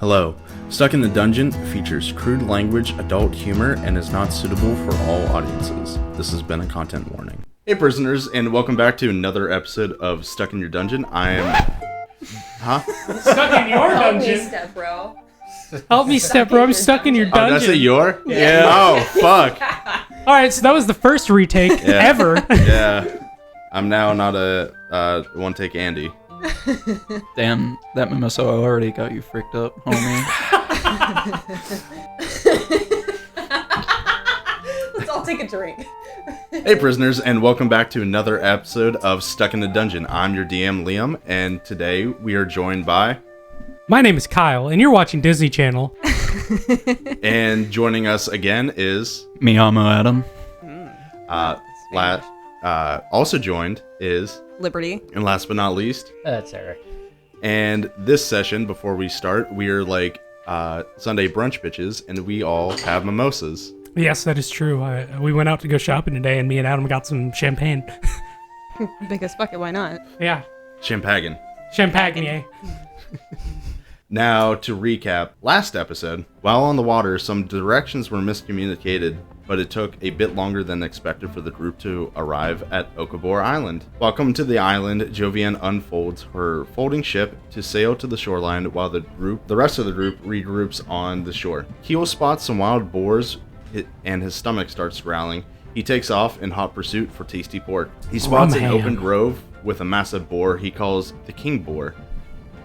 Hello. Stuck in the Dungeon features crude language, adult humor, and is not suitable for all audiences. This has been a content warning. Hey prisoners, and welcome back to another episode of Stuck in Your Dungeon. I am... Stuck in your dungeon? Help me, step bro. Help me, step bro. I'm stuck in your dungeon. Oh, that's a your? Yeah. Oh, fuck. Alright, so that was the first retake ever. Yeah. I'm now not a one-take Andy. Damn, that mimosa already got you freaked up, homie. Let's all take a drink. Hey prisoners, and welcome back to another episode of Stuck in the Dungeon. I'm your DM, Liam, and today we are joined by... My name is Kyle, and you're watching Disney Channel. And joining us again is... Miyamo Adam. Also joined is... Liberty. And last but not least... That's Eric. And this session, before we start, we're like Sunday brunch bitches, and we all have mimosas. Yes, that is true. We went out to go shopping today, and me and Adam got some champagne. Biggest bucket, why not? Yeah. Champagne. Champagne. Now, to recap, last episode, while on the water, some directions were miscommunicated, but it took a bit longer than expected for the group to arrive at Okobor Island. While coming to the island, Jovianne unfolds her folding ship to sail to the shoreline while the rest of the group regroups on the shore. Keel spots some wild boars and his stomach starts growling. He takes off in hot pursuit for tasty pork. He spots an open grove with a massive boar he calls the king boar.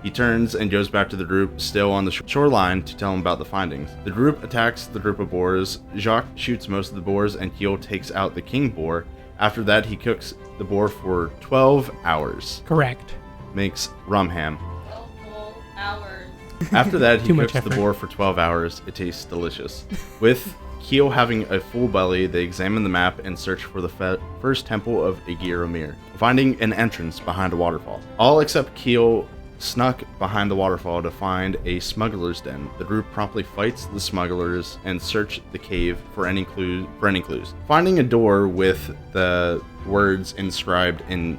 He turns and goes back to the group, still on the shoreline, to tell him about the findings. The group attacks the group of boars. Jacques shoots most of the boars, and Keel takes out the king boar. After that, he cooks the boar for 12 hours. Correct. Makes rum ham. 12 whole hours. After that, he Too much cooks the effort. boar for 12 hours. It tastes delicious. With Keel having a full belly, they examine the map and search for the first temple of Egir Omir, finding an entrance behind a waterfall. All except Keel snuck behind the waterfall to find a smuggler's den. The group promptly fights the smugglers and search the cave for any clues. Finding a door with the words inscribed in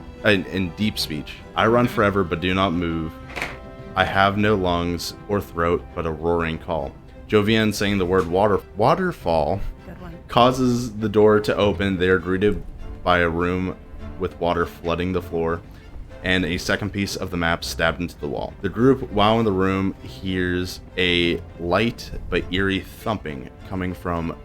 deep speech. I run forever but do not move. I have no lungs or throat but a roaring call. Jovianne saying the word waterfall Good one. causes the door to open. They are greeted by a room with water flooding the floor and a second piece of the map stabbed into the wall. The group, while in the room, hears a light but eerie thumping coming from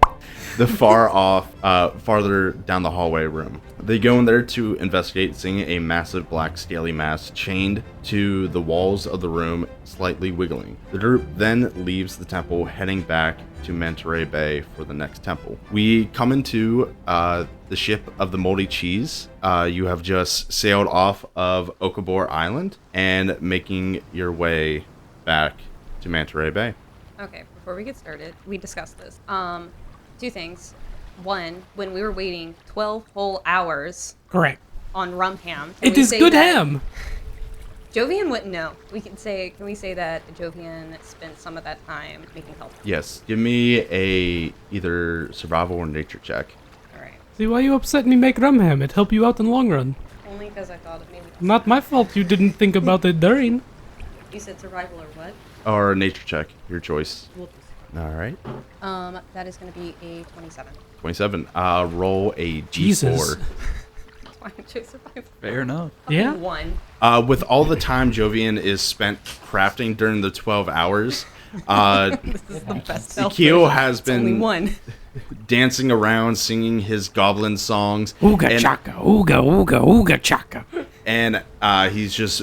the farther down the hallway room. They go in there to investigate, seeing a massive black scaly mass chained to the walls of the room, slightly wiggling. The group then leaves the temple, heading back to Manta Ray Bay for the next temple. We come into the ship of the Moldy Cheese. You have just sailed off of Okobor Island and making your way back to Manta Ray Bay. Okay, before we get started, we discussed this. Two things. One, when we were waiting 12 whole hours Correct. on rum ham. It is good ham. Jovianne wouldn't know. Can we say that Jovianne spent some of that time making help? Yes, give me a either survival or nature check. Alright. See, why you upset me make rum ham? It help you out in the long run. Only because I thought of maybe... Not my fault you didn't think about it during. You said survival or what? Or nature check, your choice. All right. That is going to be a 27. 27. Roll a G4. Jesus. Why don't you survival? Fair enough. Yeah? One. With all the time Jovianne is spent crafting during the 12 hours, This is the best elf Keel version. has It's only been one. dancing around, singing his Goblin songs. Ooga and, chaka, ooga, ooga, ooga chaka. And he's just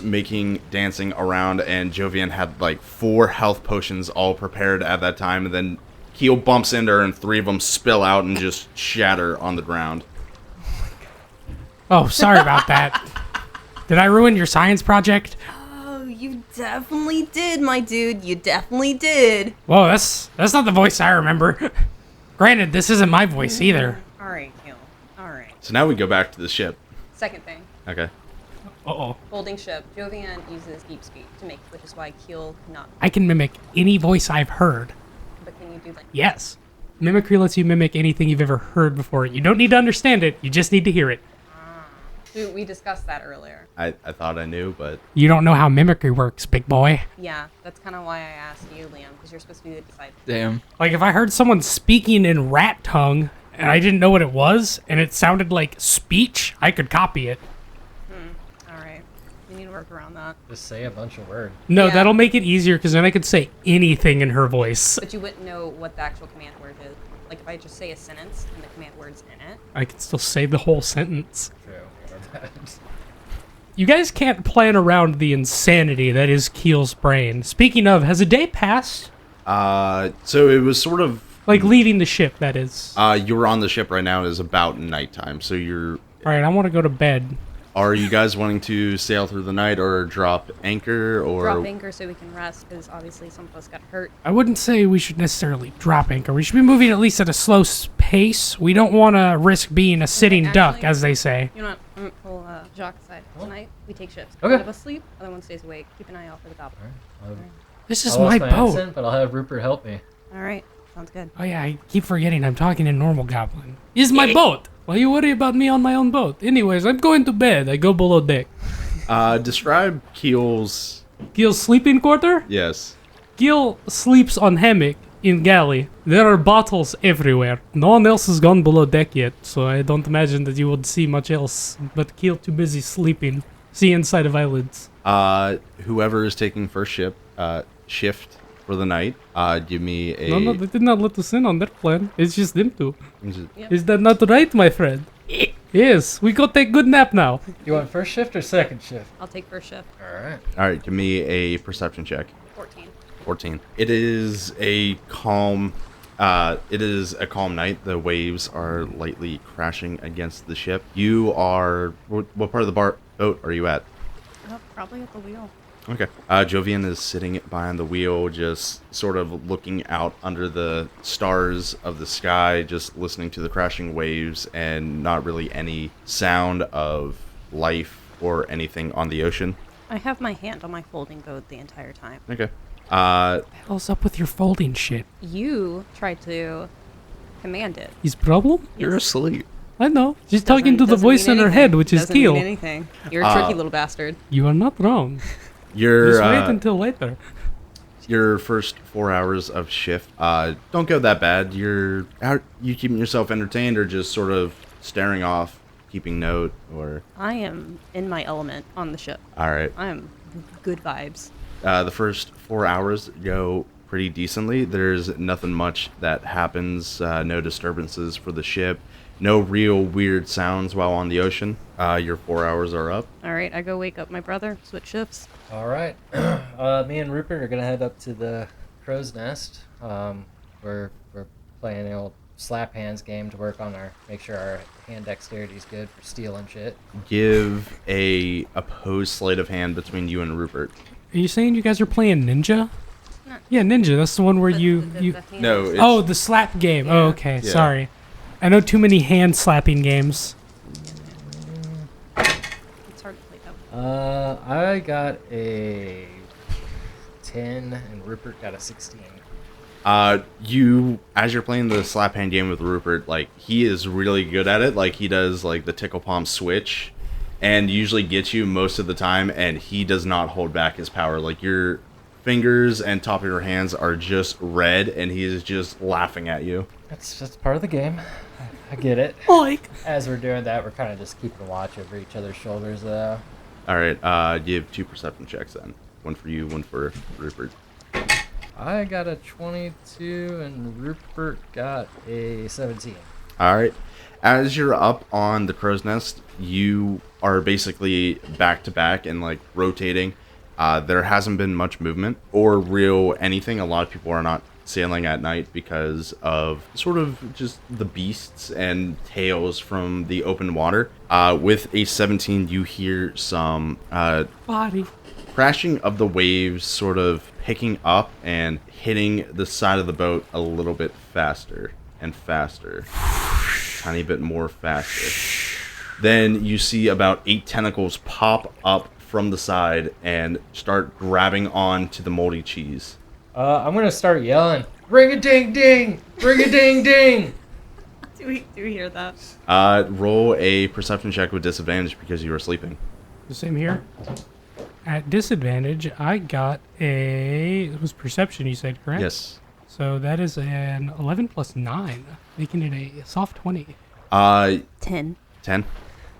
dancing around, and Jovianne had like 4 health potions all prepared at that time, and then Keel bumps into her, and 3 of them spill out and just shatter on the ground. Oh, sorry about that. Did I ruin your science project? Oh, you definitely did, my dude. You definitely did. Whoa, that's not the voice I remember. Granted, this isn't my voice either. All right, Keel. All right. So now we go back to the ship. Second thing. Okay. Uh-oh. Folding ship. Jovianne uses deep speak to make, which is why Keel cannot. I can mimic any voice I've heard. But can you do like? Yes. Mimicry lets you mimic anything you've ever heard before. You don't need to understand it, you just need to hear it. We discussed that earlier. I thought I knew, but You don't know how mimicry works, big boy. Yeah, that's kind of why I asked you, Liam, because you're supposed to be the disciple. Damn. Like, if I heard someone speaking in rat tongue and I didn't know what it was and it sounded like speech, I could copy it. All right. We need to work around that. Just say a bunch of words. No, Yeah. that'll make it easier because then I could say anything in her voice. But you wouldn't know what the actual command word is. Like, if I just say a sentence and the command word's in it. I could still say the whole sentence. True. You guys can't plan around the insanity that is Keel's brain. Speaking of, has a day passed? so it was sort of Like leaving the ship, that is. you're on the ship right now. It is about nighttime, so you're. Alright, I want to go to bed. Are you guys wanting to sail through the night or drop anchor or? Drop anchor so we can rest, because obviously some of us got hurt. I wouldn't say we should necessarily drop anchor. We should be moving at least at a slow pace. We don't want to risk being a sitting duck, actually- as they say. You know what? I'm gonna pull Jacques aside. Tonight, we take shifts. Okay. One of us sleep, other one stays awake. Keep an eye out for the goblin. This is I lost my my boat. accent, but I'll have Rupert help me. All right. Sounds good. Oh yeah, I keep forgetting I'm talking in normal goblin. This is my boat. Why you worry about me on my own boat? Anyways, I'm going to bed. I go below deck. Describe Keel's. Keel's sleeping quarter? Yes. Keel sleeps on hammock in galley. There are bottles everywhere. No one else has gone below deck yet, so I don't imagine that you would see much else. But Keel too busy sleeping. See inside of eyelids. Whoever is taking first shift for the night, give me a. No, they did not let us in on their plan. It's just them two. Yep. Is that not right, my friend? Yes, we go take good nap now. You want first shift or second shift? I'll take first shift. All right. All right, give me a perception check. 14. 14. It is a calm. It is a calm night. The waves are lightly crashing against the ship. You are. What part of the boat are you at? Oh, probably at the wheel. Okay. Jovianne is sitting behind the wheel, just sort of looking out under the stars of the sky, just listening to the crashing waves, and not really any sound of life or anything on the ocean. I have my hand on my folding boat the entire time. Okay. What the hell's up with your folding shit? You tried to command it. His problem? You're asleep. I know. She's talking to the Doesn't voice mean in her anything. head, which is Doesn't mean Keel. anything. You're a tricky little bastard. You are not wrong. Your Just wait until later. your first 4 hours of shift don't go that bad. You're out. You keeping yourself entertained, or just sort of staring off, keeping note, or. I am in my element on the ship. All right. I am good vibes. The first 4 hours go pretty decently. There's nothing much that happens. No disturbances for the ship. No real weird sounds while on the ocean. Your 4 hours are up. All right, I go wake up my brother, switch shifts. All right. Me and Rupert are gonna head up to the crow's nest. We're playing an old slap hands game to work on make sure our hand dexterity is good for stealing shit. Give a opposed sleight of hand between you and Rupert. Are you saying you guys are playing Ninja? No. Yeah, Ninja. That's the one where you... hand- No, it's, Oh, the slap game. Oh, okay. Yeah. Sorry. I know too many hand slapping games. It's hard to play though. I got a 10 and Rupert got a 16. you as you're playing the slap hand game with Rupert, like he is really good at it. Like he does like the tickle palm switch, and usually gets you most of the time. And he does not hold back his power. Like your fingers and top of your hands are just red, and he is just laughing at you. That's part of the game. I get it. Like... As we're doing that, we're kind of just keeping watch over each other's shoulders, though. All right, give 2 perception checks then. One for you, one for Rupert. I got a 22 and Rupert got a 17. All right. As you're up on the crow's nest, you are basically back to back and like rotating. There hasn't been much movement or real anything. A lot of people are not sailing at night because of sort of just the beasts and tales from the open water. With a 17, you hear some Body. crashing of the waves sort of picking up and hitting the side of the boat a little bit faster and faster. Tiny bit more faster. Then you see about 8 tentacles pop up from the side and start grabbing on to the moldy cheese. I'm gonna start yelling, "Ring a ding ding! Ring a ding ding!" Do we hear that? Roll a perception check with disadvantage because you were sleeping. The same here. At disadvantage, I got it was perception, you said, correct? Yes. So that is an 11 plus 9, making it a soft 20. 10. 10.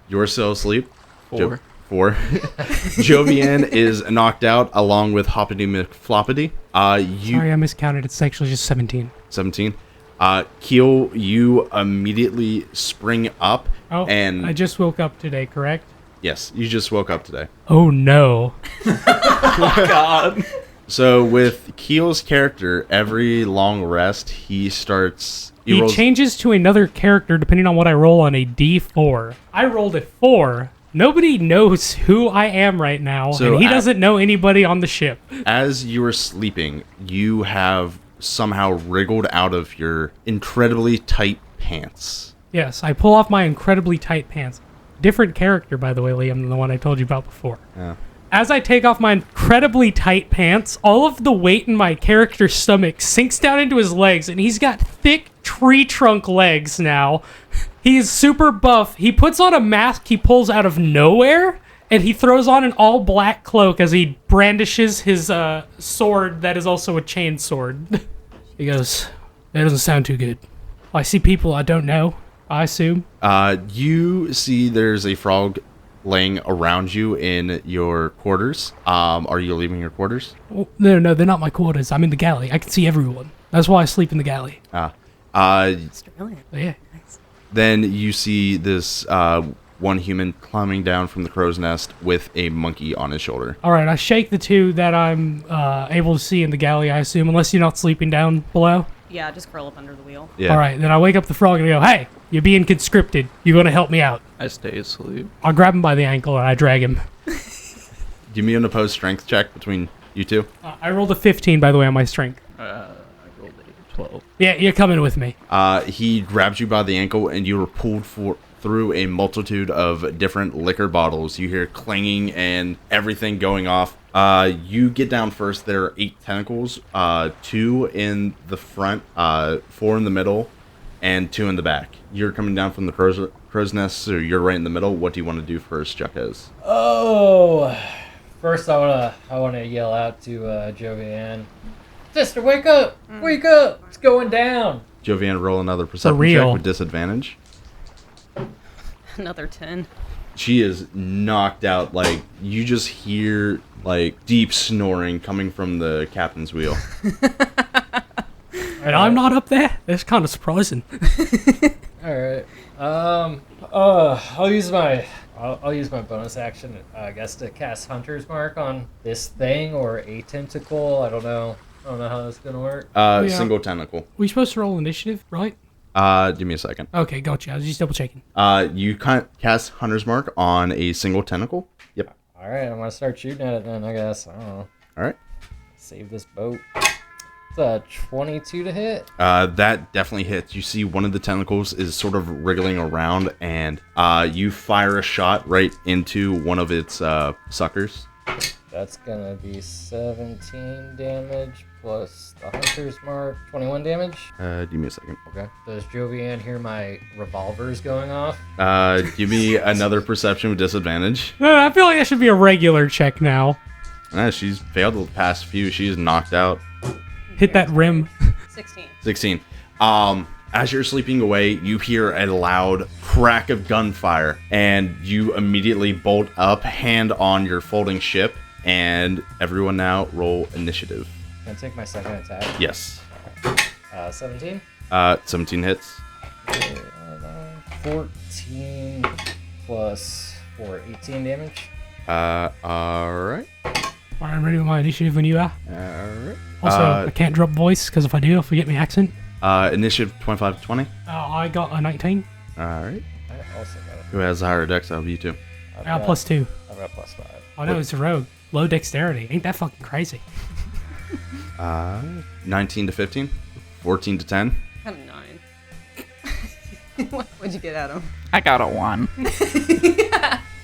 You're still asleep. 4. 4. Jovianne is knocked out along with Hoppity McFloppity. Sorry, I miscounted. It's actually just 17. 17. Keel, you immediately spring up Oh, and I just woke up today, correct? yes, you just woke up today. Oh no. God. So with Keel's character, every long rest, he starts. He rolls- changes to another character depending on what I roll on a d4. I rolled a 4. Nobody knows who I am right now, So and he at- doesn't know anybody on the ship. As you were sleeping, you have somehow wriggled out of your incredibly tight pants. Yes, I pull off my incredibly tight pants. Different character, by the way, Liam, than the one I told you about before. Yeah. As I take off my incredibly tight pants, all of the weight in my character's stomach sinks down into his legs, and he's got thick tree trunk legs now. He's super buff. He puts on a mask he pulls out of nowhere, and he throws on an all-black cloak as he brandishes his sword that is also a chain sword. He goes, that doesn't sound too good. I see people I don't know, I assume. You see there's a frog laying around you in your quarters. Are you leaving your quarters? Oh, no, they're not my quarters. I'm in the galley. I can see everyone. That's why I sleep in the galley. Australian. But yeah. Nice. Then you see this one human climbing down from the crow's nest with a monkey on his shoulder. All right, I shake the two that I'm able to see in the galley, I assume, unless you're not sleeping down below. Yeah, just curl up under the wheel. Yeah. All right, then I wake up the frog and I go, hey, you're being conscripted. You're going to help me out. I stay asleep. I'll grab him by the ankle and I drag him. Give me an opposed strength check between you two. I rolled a 15, by the way, on my strength. I rolled a 12. Yeah, you're coming with me. He grabs you by the ankle and you are pulled through a multitude of different liquor bottles. You hear clanging and everything going off. You get down first. There are 8 tentacles, 2 in the front, 4 in the middle, and 2 in the back. You're coming down from the crow's nest, so you're right in the middle. What do you want to do first, Jacques? Oh, first I wanna yell out to Jovianne, sister, wake up, wake up, it's going down. Jovianne, roll another perception real. check with disadvantage. Another 10. She is knocked out. Like, you just hear like deep snoring coming from the captain's wheel. And I'm not up there? That's kind of surprising. All right. I'll use my bonus action, I guess, to cast Hunter's Mark on this thing or a tentacle. I don't know how that's gonna work. Yeah. Single tentacle. We supposed to roll initiative, right? Give me a second. Okay, gotcha. I was just double checking. You cast Hunter's Mark on a single tentacle. Yep. All right, I'm gonna start shooting at it then. I guess. I don't know. All right. Save this boat. It's a 22 to hit. That definitely hits. You see one of the tentacles is sort of wriggling around, and you fire a shot right into one of its suckers. That's gonna be 17 damage plus the Hunter's Mark, 21 damage. Give me a second. Okay. Does Jovianne hear my revolvers going off? Give me another perception with disadvantage. I feel like that should be a regular check now. She's failed the past few. She's knocked out. Hit that rim. 16. 16. As you're sleeping away, you hear a loud crack of gunfire, and you immediately bolt up, hand on your folding ship, and everyone now roll initiative. Can I take my second attack? Yes. 17? 17 hits. 14 plus 4, 18 damage. Alright. Alright, I'm ready with my initiative when you are. Alright. Also, I can't drop voice, because if I do, I'll forget my accent. Initiative 25 to 20. I got a 19. Alright. I also got it. Who has the higher dex out of you two? I got plus 2. I've got plus 5. Oh no, it's a rogue. Low dexterity. Ain't that fucking crazy? 19 to 15. 14 to 10. I have 9. What'd you get at him? I got a 1.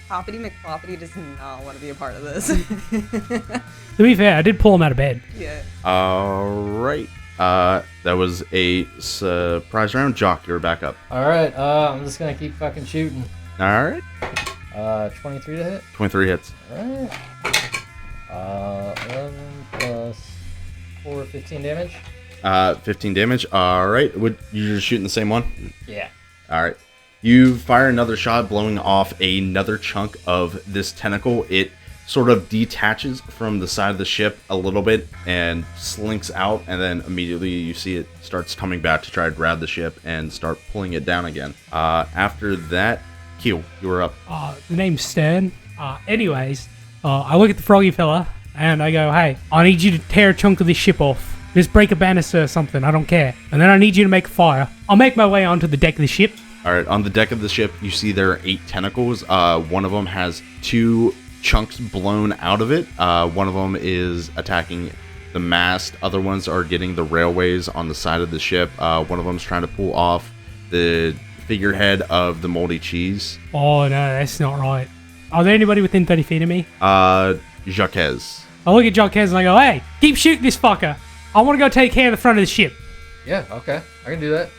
Hoppity McFloppity does not want to be a part of this. To be fair, I did pull him out of bed. Yeah. Alright. That was a surprise round. Jacques, you're back up. All right. I'm just gonna keep fucking shooting. All right. 23 to hit. 23 hits. All right. 11 plus 4, 15 damage. 15 damage. All right. You're just shooting the same one? Yeah. All right. You fire another shot, blowing off another chunk of this tentacle. It sort of detaches from the side of the ship a little bit and slinks out, and then immediately you see it starts coming back to try to grab the ship and start pulling it down again. After that, Keel, you were up. The name's Stern. Anyways, I look at the froggy fella and I go, hey, I need you to tear a chunk of this ship off. Just break a banister or something, I don't care. And then I need you to make a fire. I'll make my way onto the deck of the ship. All right, on the deck of the ship, you see there are 8 tentacles. One of them has 2 chunks blown out of it. One of them is attacking the mast. Other ones are getting the railways on the side of the ship. One of them is trying to pull off the figurehead of the Moldy Cheese. Oh, no, that's not right. Are there anybody within 30 feet of me? Jacques. I look at Jacques and I go, hey, keep shooting this fucker. I want to go take care of the front of the ship. Yeah. Okay. I can do that.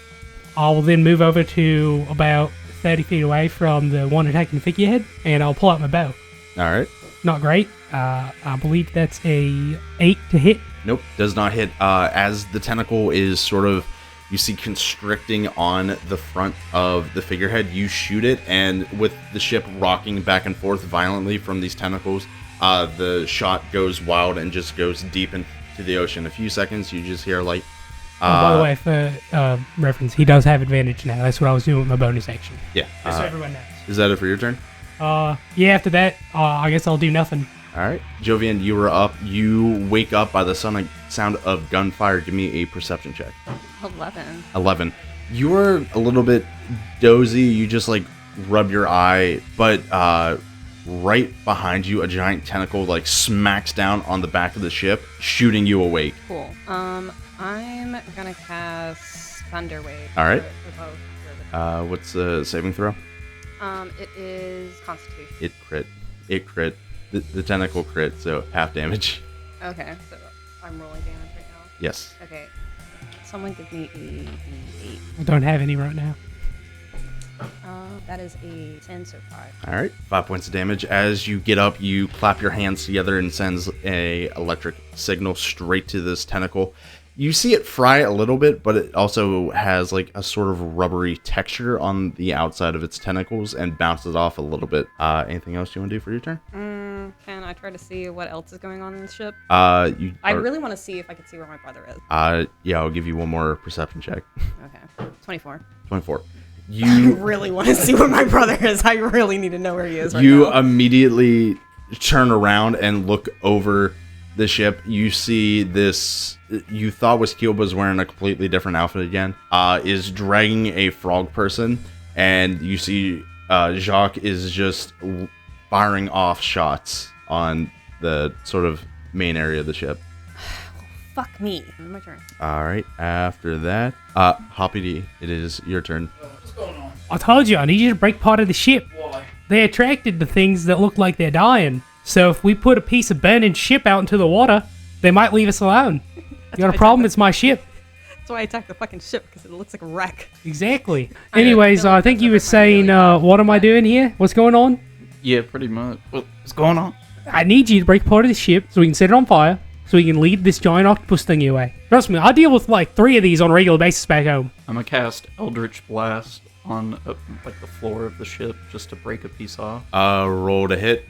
I will then move over to about 30 feet away from the one attacking the figurehead, and I'll pull out my bow. All right. Not great. I believe that's a 8 to hit. Nope, does not hit. As the tentacle is sort of, you see, constricting on the front of the figurehead, you shoot it, and with the ship rocking back and forth violently from these tentacles, the shot goes wild and just goes deep into the ocean. A few seconds, you just hear like... by the way, for reference, he does have advantage now. That's what I was doing with my bonus action. Yeah. Just so everyone knows. Is that it for your turn? Yeah, after that, I guess I'll do nothing. All right. Jovianne, you were up. You wake up by the sound of gunfire. Give me a perception check. 11. 11. You were a little bit dozy. You just like rub your eye, but right behind you, a giant tentacle like smacks down on the back of the ship, shooting you awake. Cool. I'm gonna cast Thunder Wave. All right. For both. What's the saving throw? It is Constitution. It crit. The tentacle crit, so half damage. Okay, so I'm rolling damage right now. Yes. Okay. Someone give me a D8. I don't have any right now. That is a 10, so 5. All right, 5 points of damage. As you get up, you clap your hands together and sends a electric signal straight to this tentacle. You see it fry a little bit, but it also has like a sort of rubbery texture on the outside of its tentacles and bounces off a little bit. Anything else you want to do for your turn? Can I try to see what else is going on in the ship? I really want to see if I can see where my brother is. Yeah, I'll give you one more perception check. Okay. 24. 24. I You really want to see where my brother is. I really need to know where he is right you now. immediately turn around and look over the ship. You see this you thought was Keel, but was wearing a completely different outfit again, is dragging a frog person, and you see Jacques is just firing off shots on the sort of main area of the ship. Fuck me. My turn. All right, after that, Hoppity, it is your turn. What's going on? I told you, I need you to break part of the ship. Why? They're attracted to things that look like they're dying. So if we put a piece of burning ship out into the water, they might leave us alone. You got a problem? It's my ship. That's why I attacked the fucking ship, because it looks like a wreck. Exactly. Anyways, I think you were saying, what am I doing here? What's going on? Yeah, pretty much. What's going on? I need you to break part of the ship so we can set it on fire, so we can lead this giant octopus thingy away. Trust me, I deal with like 3 of these on a regular basis back home. I'm gonna cast Eldritch Blast on like the floor of the ship just to break a piece off. Roll to hit.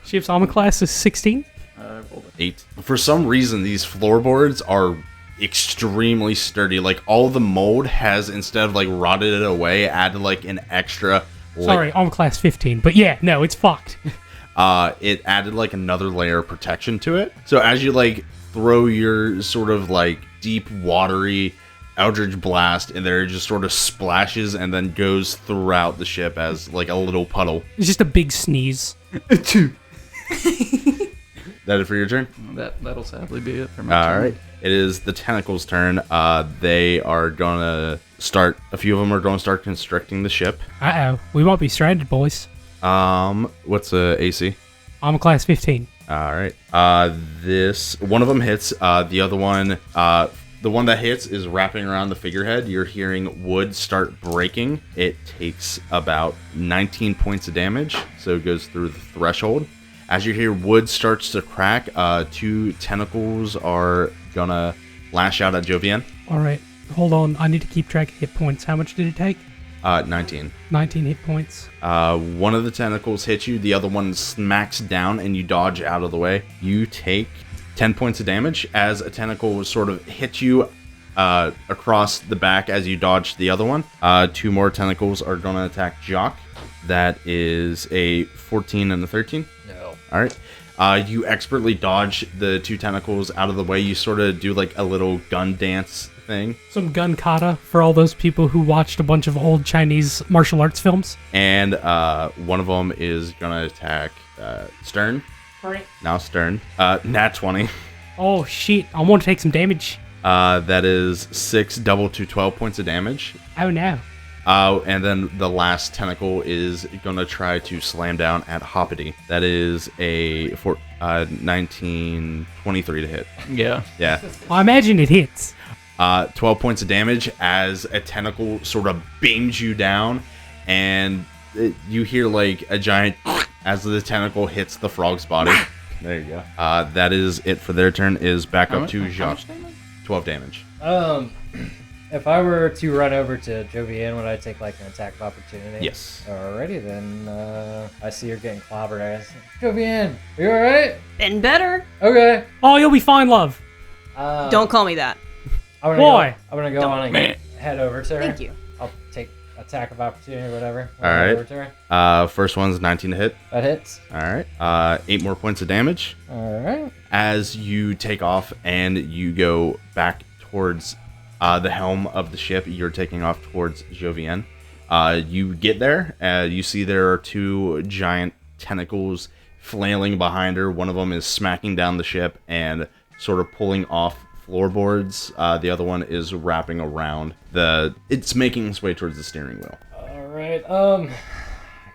Ship's armor class is 16. Rolled 8. For some reason, these floorboards are extremely sturdy. Like, all the mold has, instead of like rotted it away, added like an extra Sorry, armor class 15. But yeah, no, it's fucked. it added like another layer of protection to it. So as you like throw your sort of like deep watery Eldritch Blast in there, it just sort of splashes and then goes throughout the ship as like a little puddle. It's just a big sneeze. That it for your turn? That'll sadly be it for my turn. All right. It is the tentacles' turn. They are gonna start. A few of them are going to start constricting the ship. Uh-oh. We might be stranded, boys. What's AC? Armor class 15. All right. This one of them hits. The other one The one that hits is wrapping around the figurehead. You're hearing wood start breaking. It takes about 19 points of damage, so it goes through the threshold. As you hear wood starts to crack, 2 tentacles are gonna lash out at Jovianne. All right, hold on. I need to keep track of hit points. How much did it take? 19. 19 hit points. One of the tentacles hits you, the other one smacks down, and you dodge out of the way. You take 10 points of damage as a tentacle sort of hits you across the back as you dodge the other one. 2 more tentacles are going to attack Jacques. That is a 14 and a 13. No. All right. You expertly dodge the 2 tentacles out of the way. You sort of do like a little gun dance thing. Some gun kata for all those people who watched a bunch of old Chinese martial arts films. And one of them is going to attack Stern. All right. Now Stern. Nat 20. Oh, shit. I want to take some damage. That is 6 double to 12 points of damage. Oh, no. And then the last tentacle is going to try to slam down at Hoppity. That is a 1923 to hit. Yeah. Yeah. I imagine it hits. 12 points of damage as a tentacle sort of beams you down, and you hear like a giant as the tentacle hits the frog's body. There you go. That is it for their turn. Is back up to Jacques. 12 damage. If I were to run over to Jovianne, would I take like an attack of opportunity? Yes. Alrighty then. I see you're getting clobbered. I guess. Jovianne, are you alright? Been better. Okay. Oh, you'll be fine, love. Don't call me that. Why? I'm gonna go on and head over to her. Thank you. I'll take attack of opportunity or whatever. All right. Over to her. First one's 19 to hit. That hits. All right. 8 more points of damage. Alright. As you take off and you go back towards the helm of the ship, you're taking off towards Jovianne. You get there. You see there are 2 giant tentacles flailing behind her. One of them is smacking down the ship and sort of pulling off floorboards. The other one is wrapping around it's making its way towards the steering wheel. Alright. I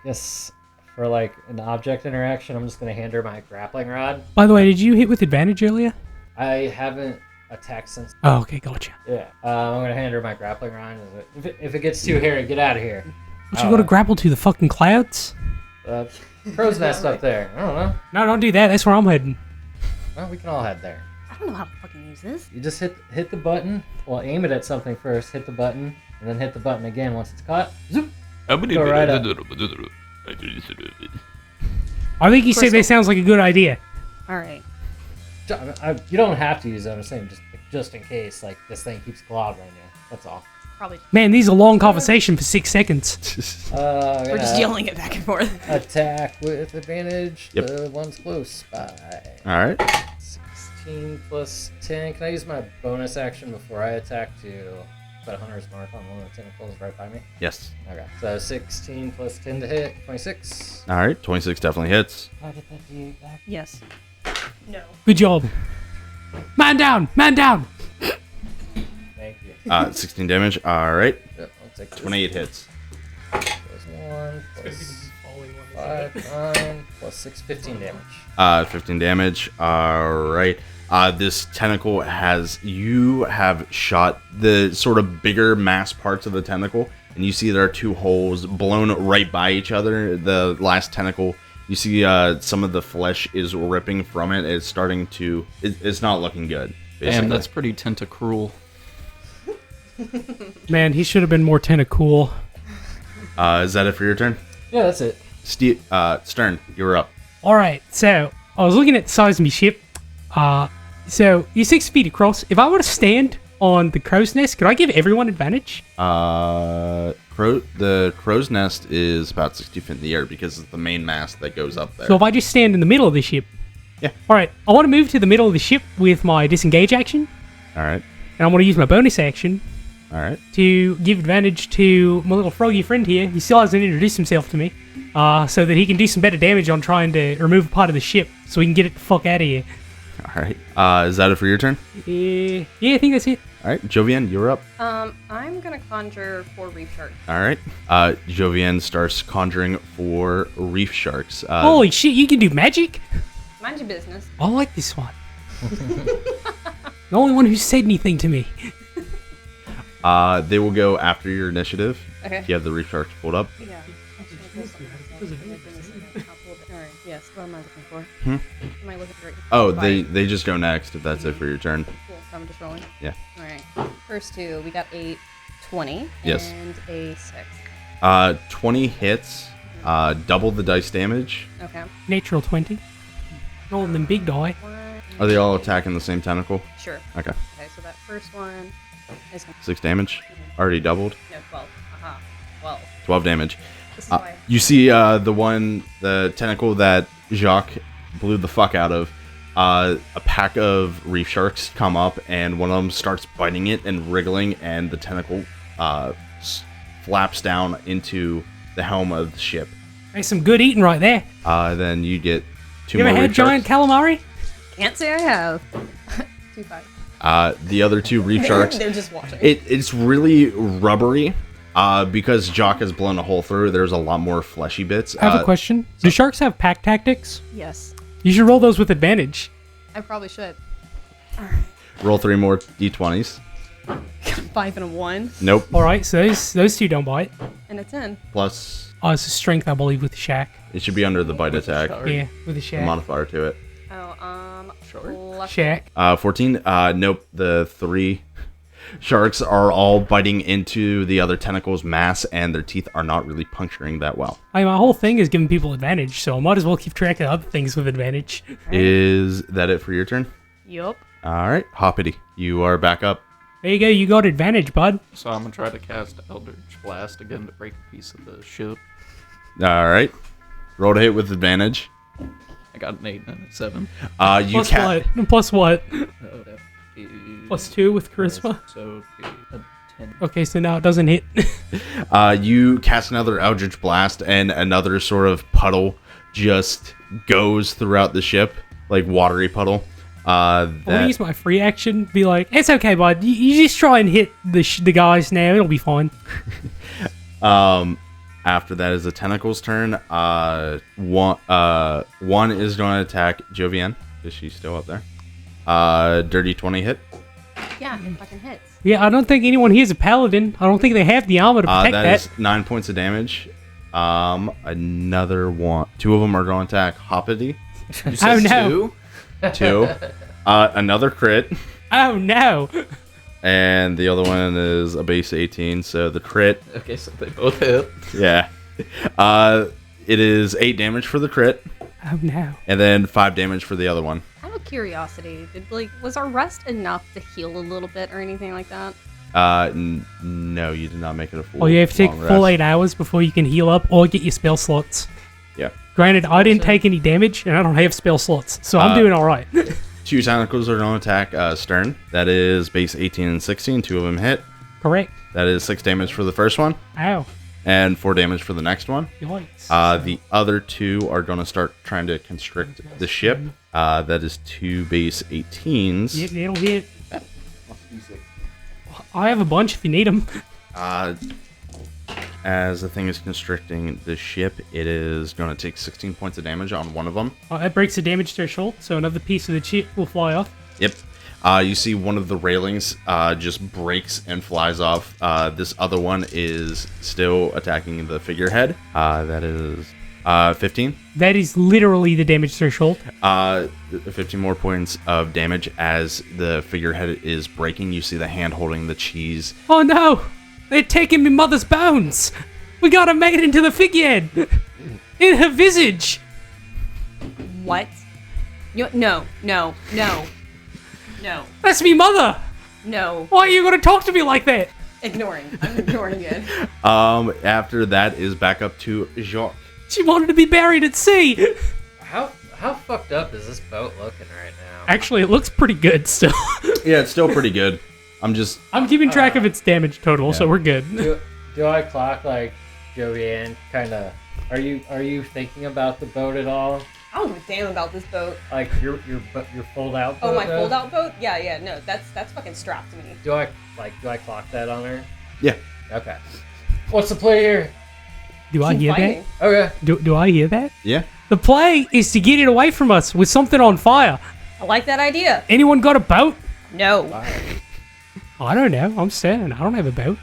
guess for like an object interaction, I'm just gonna hand her my grappling rod. By the way, did you hit with advantage earlier? I haven't attacked since. Oh, okay, gotcha. Yeah. I'm gonna hand her my grappling rod. If it gets too hairy, get out of here. But you gotta grapple to the fucking clouds? Crow's nest up there. I don't know. No, don't do that. That's where I'm heading. Well, we can all head there. I don't know how to fucking use this. You just hit the button. Well, aim it at something first. Hit the button, and then hit the button again once it's caught. Zoop. Go right up. I think you said that sounds like a good idea. All right. You don't have to use it. I'm saying just in case, like this thing keeps clobbering you. That's all. Probably. Man, these are long conversation for 6 seconds. We're just yelling it back and forth. Attack with advantage. Yep. The one's close by. All right. 16 plus 10. Can I use my bonus action before I attack to put a hunter's mark on one of the tentacles right by me? Yes. Okay. So 16 plus 10 to hit. 26. All right. 26 definitely hits. Can I get that D8 back? Yes. No. Good job. Man down! Man down! Thank you. 16 damage. All right. Yep, I'll take this. 28 hits. Plus 1 plus 5, 9 plus 6, 15 damage. 15 damage. All right. This tentacle you have shot the sort of bigger mass parts of the tentacle, and you see there are 2 holes blown right by each other. The last tentacle, you see some of the flesh is ripping from it. It's starting to, it's not looking good. Basically. Damn, that's pretty tentacruel. Man, he should have been more tentacool. Is that it for your turn? Yeah, that's it. Stern, you're up. Alright, so I was looking at the size of my ship. So you're 6 feet across. If I were to stand on the crow's nest, could I give everyone advantage? The crow's nest is about 60 feet in the air because it's the main mast that goes up there. So if I just stand in the middle of the ship. Yeah. Alright, I want to move to the middle of the ship with my disengage action. All right. And I want to use my bonus action All right. to give advantage to my little froggy friend here. He still hasn't introduced himself to me. So that he can do some better damage on trying to remove a part of the ship so we can get it the fuck out of here. All right. Is that it for your turn? Yeah, I think that's it. All right. Jovianne, you're up. I'm gonna conjure 4 reef sharks. All right. Jovianne starts conjuring 4 reef sharks. Holy shit, you can do magic? Mind your business. I like this one. The only one who said anything to me. They will go after your initiative. Okay. If you have the reef sharks pulled up. Yeah. Alright, yes, what am I looking for? Hmm? Am I looking for it? Oh, they just go next if that's it for your turn. Cool, so I'm just rolling. Yeah. Alright. First two, we got a 20 Yes. and a 6. 20 hits, double the dice damage. Okay. Natural 20. Rolling them big die. Are they all attacking the same tentacle? Sure. Okay. Okay, so that first one is 6 damage. Already doubled. no 12. Aha. 12. 12 damage. This is why. You see the tentacle that Jacques blew the fuck out of. A pack of reef sharks come up, and one of them starts biting it and wriggling, and the tentacle flaps down into the helm of the ship. There's some good eating right there. Then you get 2 You more ever had reef giant sharks. calamari? Can't say I have. 2-5. The other 2 reef sharks. They're just watching. It's really rubbery. Because Jacques has blown a hole through, there's a lot more fleshy bits. I have a question. Do sharks have pack tactics? Yes. You should roll those with advantage. I probably should. Roll 3 more d20s. 5 and a 1 Nope. Alright, so those two don't bite. and a 10. Plus, Oh, it's a strength, I believe, with the shack. it should be under the bite attack. Yeah, with the A shack. modifier to it. Lucky. Shack. 14. Nope. The 3 sharks are all biting into the other tentacle's mass, and their teeth are not really puncturing that well. I mean, my whole thing is giving people advantage, so I might as well keep track of other things with advantage. Is that it for your turn? Yup. All right, Hoppity, you are back up. There you go, you got advantage, bud. So I'm gonna try to cast Eldritch Blast again to break a piece of the ship. All right, roll to hit with advantage. I got an 8 and a 7. You Plus can't. what? Plus what? That is- Plus 2 with charisma? So a 10. Okay, so now it doesn't hit. You cast another Eldritch Blast, and another sort of puddle just goes throughout the ship, like watery puddle. I want to That use my free action. Be like, it's okay, bud. You just try and hit the guys now. It'll be fine. after that is the tentacle's turn. One is going to attack Jovianne. Is she still up there? Dirty 20 hit. Yeah, it fucking hits. Yeah, I don't think anyone here's a paladin. I don't think they have the armor to protect That that. is 9 points of damage. Another one. 2 of them are going to attack Hoppity. You Oh, no. 2. Another crit. Oh, no. And the other one is a base 18, so the crit, Okay, so they both hit. yeah. It is 8 damage for the crit, Oh, no. and then 5 damage for the other one. Out of curiosity, was our rest enough to heal a little bit or anything like that? No, you did not make it a full. Oh, you have to take long full rest. 8 hours before you can heal up or get your spell slots. Yeah. Granted, I didn't take any damage, and I don't have spell slots, so I'm doing alright. 2 tentacles are going to attack Stern. That is base 18 and 16. 2 of them hit. Correct. That is 6 damage for the first one, Ow. and 4 damage for the next one. Yikes. The other 2 are going to start trying to constrict the ship. That is 2 base 18s. Yeah, it'll hit. I have a bunch if you need them. As the thing is constricting the ship, it is going to take 16 points of damage on one of them. That breaks the damage threshold, so another piece of the chip will fly off. Yep. You see one of the railings just breaks and flies off. This other one is still attacking the figurehead. That is 15. That is literally the damage threshold. 15 more points of damage as the figurehead is breaking. You see the hand holding the cheese. Oh no! They're taking me mother's bones! We gotta make it into the figurehead! In her visage! What? No. That's me mother! No. Why are you gonna talk to me like that? Ignoring. I'm ignoring it. After that is back up to Jacques. She wanted to be buried at sea! How fucked up is this boat looking right now? Actually, it looks pretty good still. Yeah, it's still pretty good. I'm keeping track of its damage total, so we're good. Do I clock like Jovianne? Kind of. Are you thinking about the boat at all? I don't give a damn about this boat. Like your fold out boat? Oh, my though? fold out boat? Yeah, no, that's fucking strapped to me. Do I clock that on her? Yeah. Okay. What's the play here? Do I Keep hear fighting. that? Okay. Do I hear that? Yeah. The play is to get it away from us with something on fire. I like that idea. Anyone got a boat? No. I don't know. I'm saying I don't have a bow.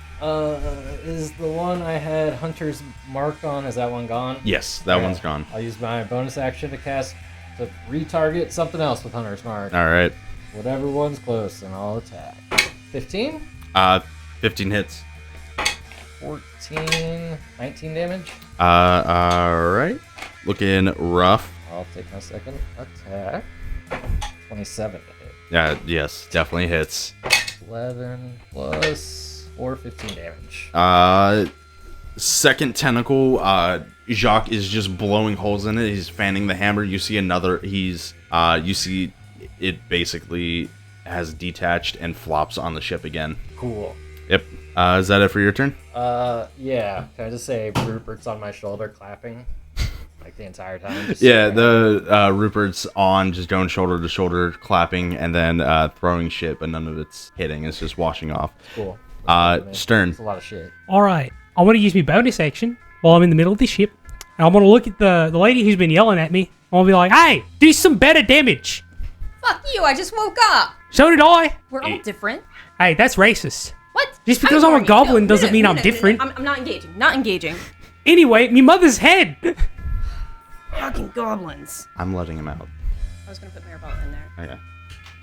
Is the one I had Hunter's marked on, is that one gone? Yes, that Okay. one's gone. I'll use my bonus action to retarget something else with Hunter's mark. All right. Whatever one's close, and I'll attack. 15? 15 hits. 14, 19 damage. All right. Looking rough. I'll take my second attack. 27 to hit. Yeah, yes, definitely hits. 11 plus 4, 15 damage. Second tentacle, Jacques is just blowing holes in it. He's fanning the hammer. You see you see it basically has detached and flops on the ship again. Cool. Yep. Is that it for your turn? Yeah. Can I just say Rupert's on my shoulder clapping? Like the entire time? Just Yeah, the Rupert's on, just going shoulder to shoulder, clapping, and then throwing shit, but none of it's hitting. It's just washing off. Cool. Stern. That's a lot of shit. All right. I want to use my bonus action while I'm in the middle of the ship. And I'm going to look at the lady who's been yelling at me. I'm going to be like, hey, do some better damage. Fuck you, I just woke up. So did I. We're all different. Hey, that's racist. What? Just because I'm a goblin doesn't mean I'm different. I'm not engaging. Not engaging. Anyway, me mother's head. Fucking goblins. I'm letting him out. I was gonna put Maribel in there. Okay.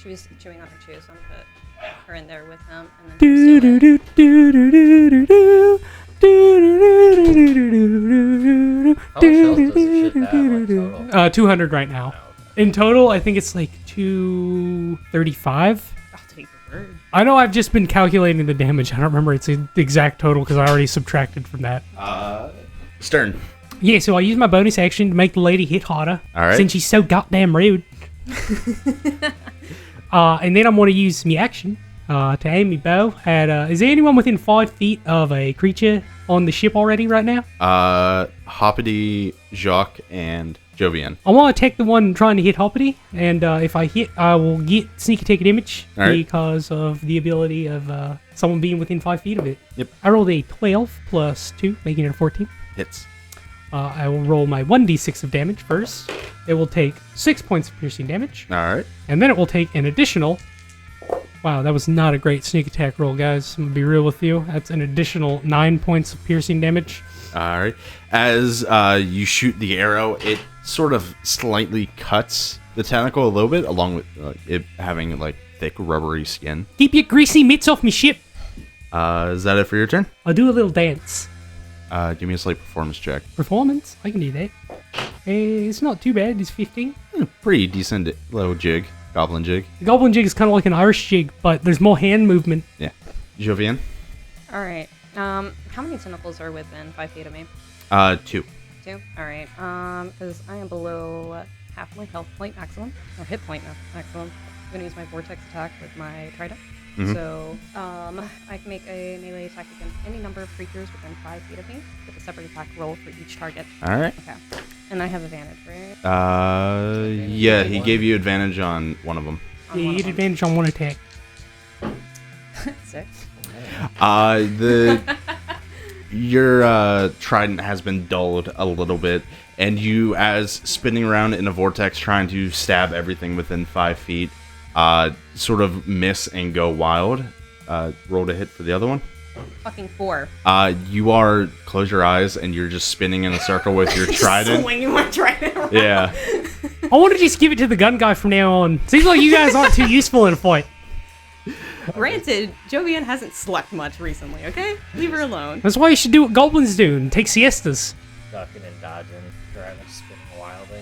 She was chewing on her chew, so I'm gonna put her in there with him. And then Do do do do do do do do. How much health does the ship have, like, total? 200 right now. In total, I think it's like 235. I'll take your word. I know I've just been calculating the damage. I don't remember its exact total because I already subtracted from that. Stern. Yeah, so I use my bonus action to make the lady hit harder. All right. Since she's so goddamn rude. And then I'm going to use my action to aim my bow at... is there anyone within 5 feet of a creature on the ship already right now? Hoppity, Jacques, and Jovianne. I want to attack the one trying to hit Hoppity, and if I hit, I will get sneak attack damage All right. because of the ability of someone being within 5 feet of it. Yep. I rolled a 12 plus 2, making it a 14. Hits. I will roll my 1d6 of damage first. It will take 6 points of piercing damage, All right. and then it will take an additional... Wow, that was not a great sneak attack roll, guys. I'm going to be real with you. That's an additional 9 points of piercing damage. All right. As you shoot the arrow, it sort of slightly cuts the tentacle a little bit, along with it having like thick rubbery skin. Keep your greasy mitts off me ship. Is that it for your turn? I'll do a little dance. Give me a slight performance check. Performance? I can do that. It's not too bad. It's 15. Pretty decent little jig, goblin jig. The goblin jig is kind of like an Irish jig, but there's more hand movement. Yeah. Jovianne? All right. How many tentacles are within 5 feet of me? 2. 2. All right. Because I am below half my health point maximum or hit point maximum. I'm gonna use my vortex attack with my trident. Mhm. So, I can make a melee attack against any number of creatures within 5 feet of me with a separate attack roll for each target. All right. Okay. And I have advantage, right? Yeah, he gave you advantage on one of them. On Yeah, one you of get them. advantage on one attack. 6. Your trident has been dulled a little bit, and you, as spinning around in a vortex trying to stab everything within 5 feet, sort of miss and go wild. Roll to hit for the other one. Fucking 4. You are, close your eyes, and you're just spinning in a circle with your trident. Swinging my trident around. Yeah. I want to just give it to the gun guy from now on. Seems like you guys aren't too useful in a fight. Granted, Jovianne hasn't slept much recently, okay? Leave her alone. That's why you should do what goblins do and take siestas. Ducking and dodging, driving, spinning wildly.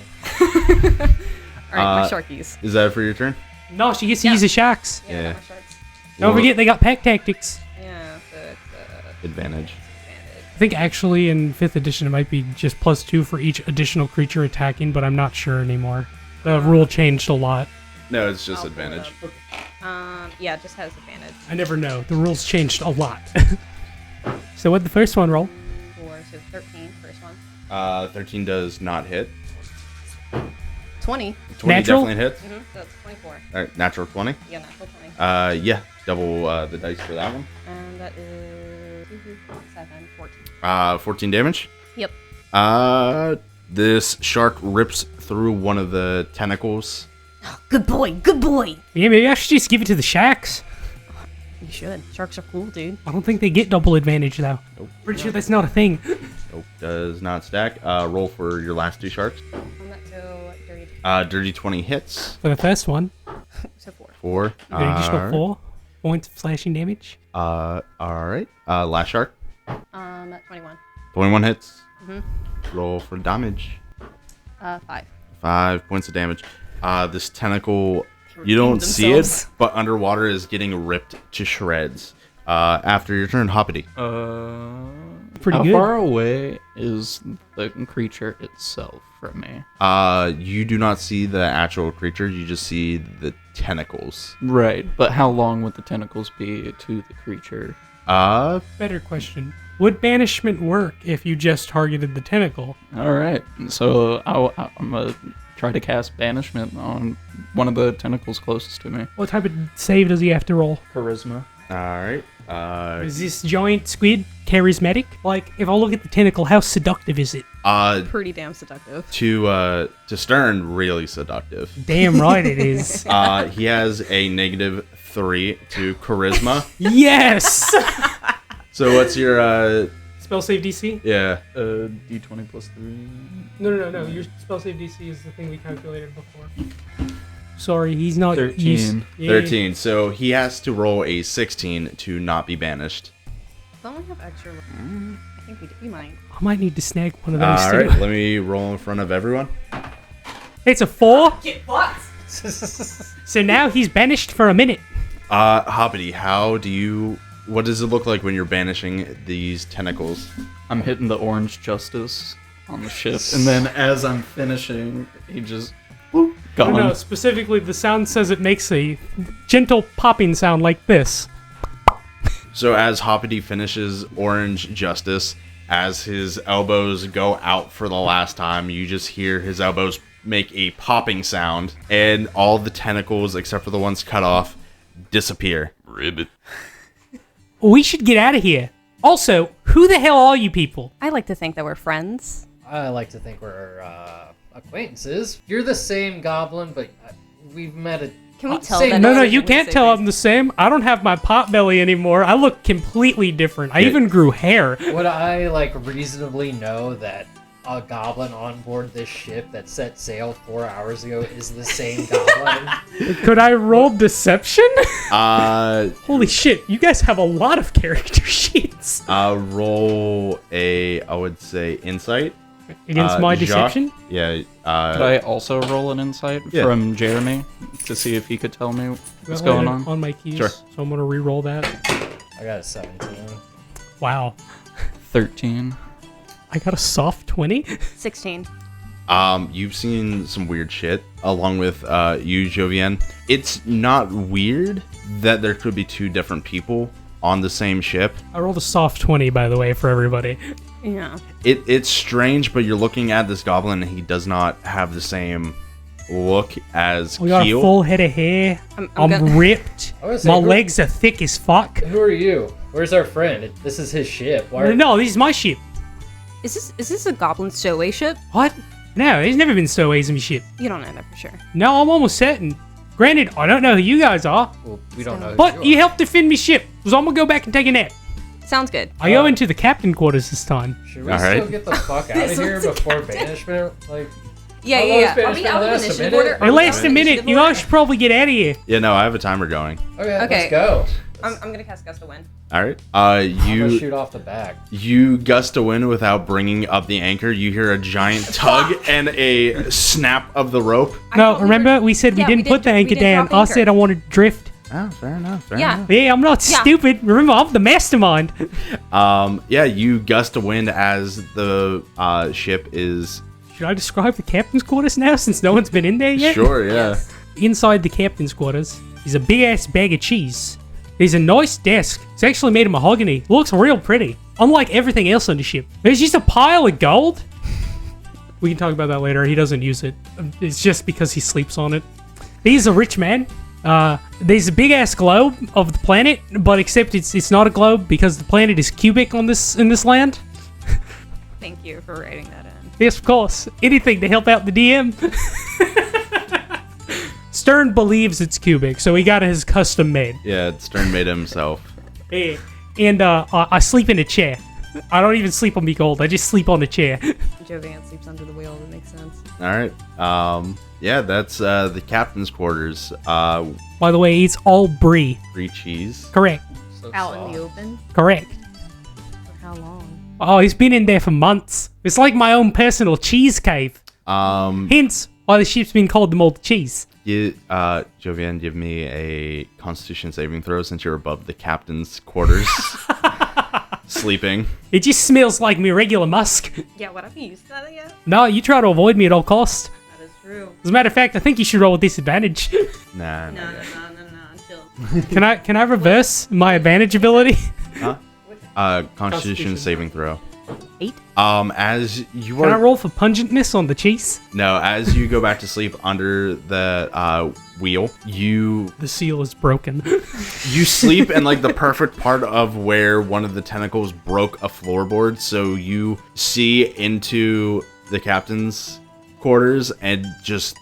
Alright, my sharkies. Is that for your turn? No, she gets to use the sharks. Yeah, I Yeah. got my sharks. Don't forget they got pack tactics. Yeah, so it's Advantage. advantage. I think actually in 5th edition it might be just +2 for each additional creature attacking, but I'm not sure anymore. The rule changed a lot. No, it's just I'll pull it advantage. up. Yeah, it just has advantage. I never know. The rules changed a lot. So what'd the first one roll? 4, so 13, first one. 13 does not hit. 20. 20 Natural? definitely hits. So that's 24. All right, natural 20. Yeah, natural 20. Yeah, double the dice for that one. And that is 7, 14. 14 damage. Yep. This shark rips through one of the tentacles Good boy, good boy. Yeah, maybe I should just give it to the sharks. You should. Sharks are cool, dude. I don't think they get double advantage, though. Nope. Pretty sure that's not a thing. Nope, does not stack. Roll for your last 2 sharks. I'm not so dirty. Dirty 20 hits. For the first one, So 4. 4. you get an additional 4 points of slashing damage. Alright. Last shark. 21. 21 hits. Mm-hmm. Roll for damage. 5. 5 points of damage. This tentacle, you don't see themselves. it, but underwater is getting ripped to shreds. After your turn, Hoppity. Pretty How good. far away is the creature itself from me? You do not see the actual creature, you just see the tentacles. Right, but how long would the tentacles be to the creature? Better question. Would banishment work if you just targeted the tentacle? All right, so I'm gonna try to cast banishment on one of the tentacles closest to me. What type of save does he have to roll? Charisma. Alright. Is this giant squid charismatic? Like, if I look at the tentacle, how seductive is it? Pretty damn seductive. To Stern, really seductive. Damn right it is. He has a -3 to charisma. Yes! So what's your Spell save DC? yeah. D20 plus 3. No. Your spell save DC is the thing we calculated before. Sorry, he's not 13. Yeah. 13. So he has to roll a 16 to not be banished. Don't we have extra? I think we do. We might. I might need to snag one of those All too. right, let me roll in front of everyone. It's a 4. Get fucked! So now he's banished for a minute. Hoppity, what does it look like when you're banishing these tentacles? I'm hitting the orange justice on the ship, and then as I'm finishing, he just whoop, gone. No, specifically the sound says it makes a gentle popping sound like this. So as Hoppity finishes Orange Justice, as his elbows go out for the last time, you just hear his elbows make a popping sound, and all the tentacles, except for the ones cut off, disappear. Ribbit. We should get out of here. Also, who the hell are you people? I like to think that we're friends. I like to think we're acquaintances. You're the same goblin, but we've met a. Can we tell same- that? No, Can you we can't say tell things? I'm the same. I don't have my pot belly anymore. I look completely different. I Yeah. even grew hair. Would I reasonably know that a goblin on board this ship that set sail 4 hours ago is the same goblin? Could I roll deception? Uh, Holy shit, you guys have a lot of character sheets. roll a, I would say, insight. Against my Jacques? deception? Yeah. Could I also roll an insight Yeah. from Jeremy to see if he could tell me what's Well, going I- on? On my keys. Sure. So I'm going to re-roll that. I got a 17. Wow. 13. I got a soft 20. 16. You've seen some weird shit, along with you, Jovianne. It's not weird that there could be 2 different people on the same ship. I rolled a soft 20, by the way, for everybody. Yeah. It's strange, but you're looking at this goblin, and he does not have the same look as We got Keel. a full head of hair. I'm I'm gonna- ripped. I was gonna say, My who- legs are thick as fuck. Who are you? Where's our friend? This is his ship. Why? No, this is my ship. Is this a goblin stowaway ship? What? No, there's never been stowaways in my ship. You don't know that for sure. No, I'm almost certain. Granted, I don't know who you guys are, Well, we don't know. Who but you you are. helped defend me ship, so I'm gonna go back and take a nap. Sounds good. I go into the captain quarters this time. Should we All still right. get the fuck out of This here one's a before banishment? Like, Yeah, How yeah, long yeah. has Are we banishment out of last? A initiative minute? order? It Are we lasts out a of minute. initiative You order? guys should probably get out of here. Yeah, no, I have a timer going. okay, Okay. let's go. I'm gonna cast Gust of Wind. All right. I'm gonna You shoot off the back. gust a wind without bringing up the anchor. You hear a giant tug and a snap of the rope. I No, thought we remember were- we said Yeah, we didn't put the we anchor didn't down. drop I anchor. said I wanted to drift. Oh, fair enough. Fair Yeah. enough. Yeah, I'm not Yeah. stupid. Remember, I'm the mastermind. Yeah, you gust a wind as the ship is. Should I describe the captain's quarters now, since no one's been in there yet? Sure, yeah. Inside the captain's quarters is a big ass bag of cheese. There's a nice desk. It's actually made of mahogany. Looks real pretty. Unlike everything else on the ship. There's just a pile of gold. We can talk about that later. He doesn't use it. It's just because he sleeps on it. He's a rich man. There's a big ass globe of the planet, but except it's not a globe because the planet is cubic in this land. Thank you for writing that in. Yes, of course. Anything to help out the DM. It's Stern believes it's cubic, so he got his custom made. Yeah, Stern made it himself. Hey, and I sleep in a chair. I don't even sleep on me gold. I just sleep on a chair. Jovianne sleeps under the wheel. That makes sense. All right. Yeah, that's the captain's quarters. By the way, it's all brie. Free cheese. Correct. So Out in the soft. open. Correct. For how long? Oh, he's been in there for months. It's like my own personal cheese cave. Hence why the ship's been called the Moldy Cheese. Jovianne, give me a Constitution saving throw since you're above the captain's quarters. Sleeping. It just smells like me regular musk. Yeah, what have you used that yet? No, you try to avoid me at all costs. That is true. As a matter of fact, I think you should roll with disadvantage. Nah. No, chill. Can I reverse my advantage ability? Constitution saving throw. 8? As you Can I are roll for pungentness on the cheese? no, as you go back to sleep under the wheel, you The seal is broken. sleep in like the perfect part of where one of the tentacles broke a floorboard, so you see into the captain's quarters and just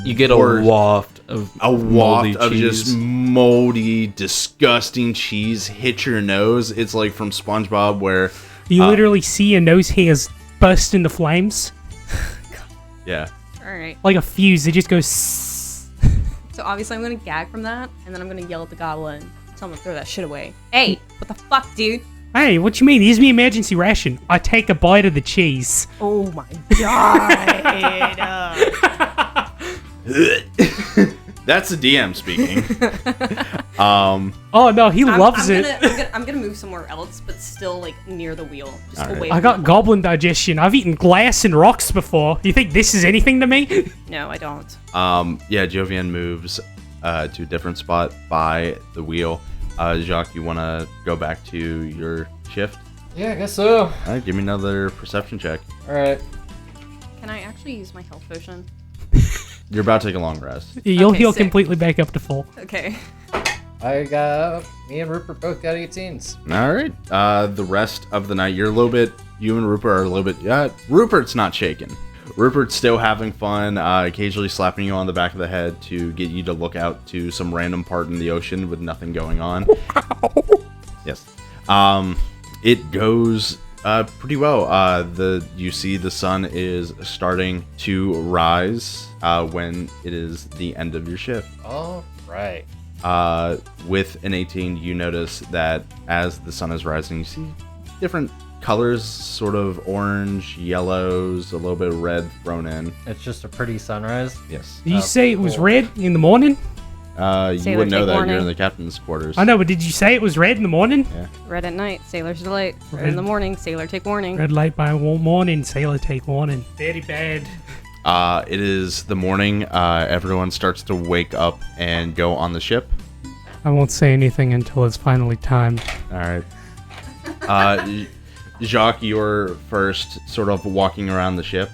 You get a worst- waft of moldy of cheese. just moldy, disgusting cheese hit your nose. It's like from SpongeBob where You literally see your nose hairs burst into flames. yeah. Alright. Like a fuse, it just goes... sss. So obviously I'm gonna gag from that, and then I'm gonna yell at the goblin. Tell him to throw that shit away. Hey, what the fuck, dude? Hey, what you mean? Here's me emergency ration. I take a bite of the cheese. Oh my god. That's the DM speaking. Oh no, he loves it. I'm gonna move somewhere else, but still like near the wheel, just Alright. away. I from got the- goblin digestion. I've eaten glass and rocks before. You think this is anything to me? No, I don't. Yeah, Jovianne moves to a different spot by the wheel. Jacques, you want to go back to your shift? Yeah, I guess so. All right, give me another perception check. All right. Can I actually use my health potion? You're about to take a long rest. You'll Okay, heal sick. completely back up to full. Okay. Me and Rupert both got 18s. All right. The rest of the night, you and Rupert are a little bit. Yeah, Rupert's not shaken. Rupert's still having fun, occasionally slapping you on the back of the head to get you to look out to some random part in the ocean with nothing going on. Yes. It goes pretty well. You see the sun is starting to rise when it is the end of your shift. All right. With an 18, you notice that as the sun is rising, you see different colors, sort of orange, yellows, a little bit of red thrown in. It's just a pretty sunrise. Yes. Did you Oh, say it was cool. red in the morning? You Sailor wouldn't know take that. warning. You're in the captain's quarters. I know, but did you say it was red in the morning? Red at night, sailor's delight. Red Red. in the morning, sailor take warning. Red light by morning, sailor take warning. Very bad. It is the morning. Everyone starts to wake up and go on the ship. I won't say anything until it's finally time. All right. Jacques, you're first sort of walking around the ship.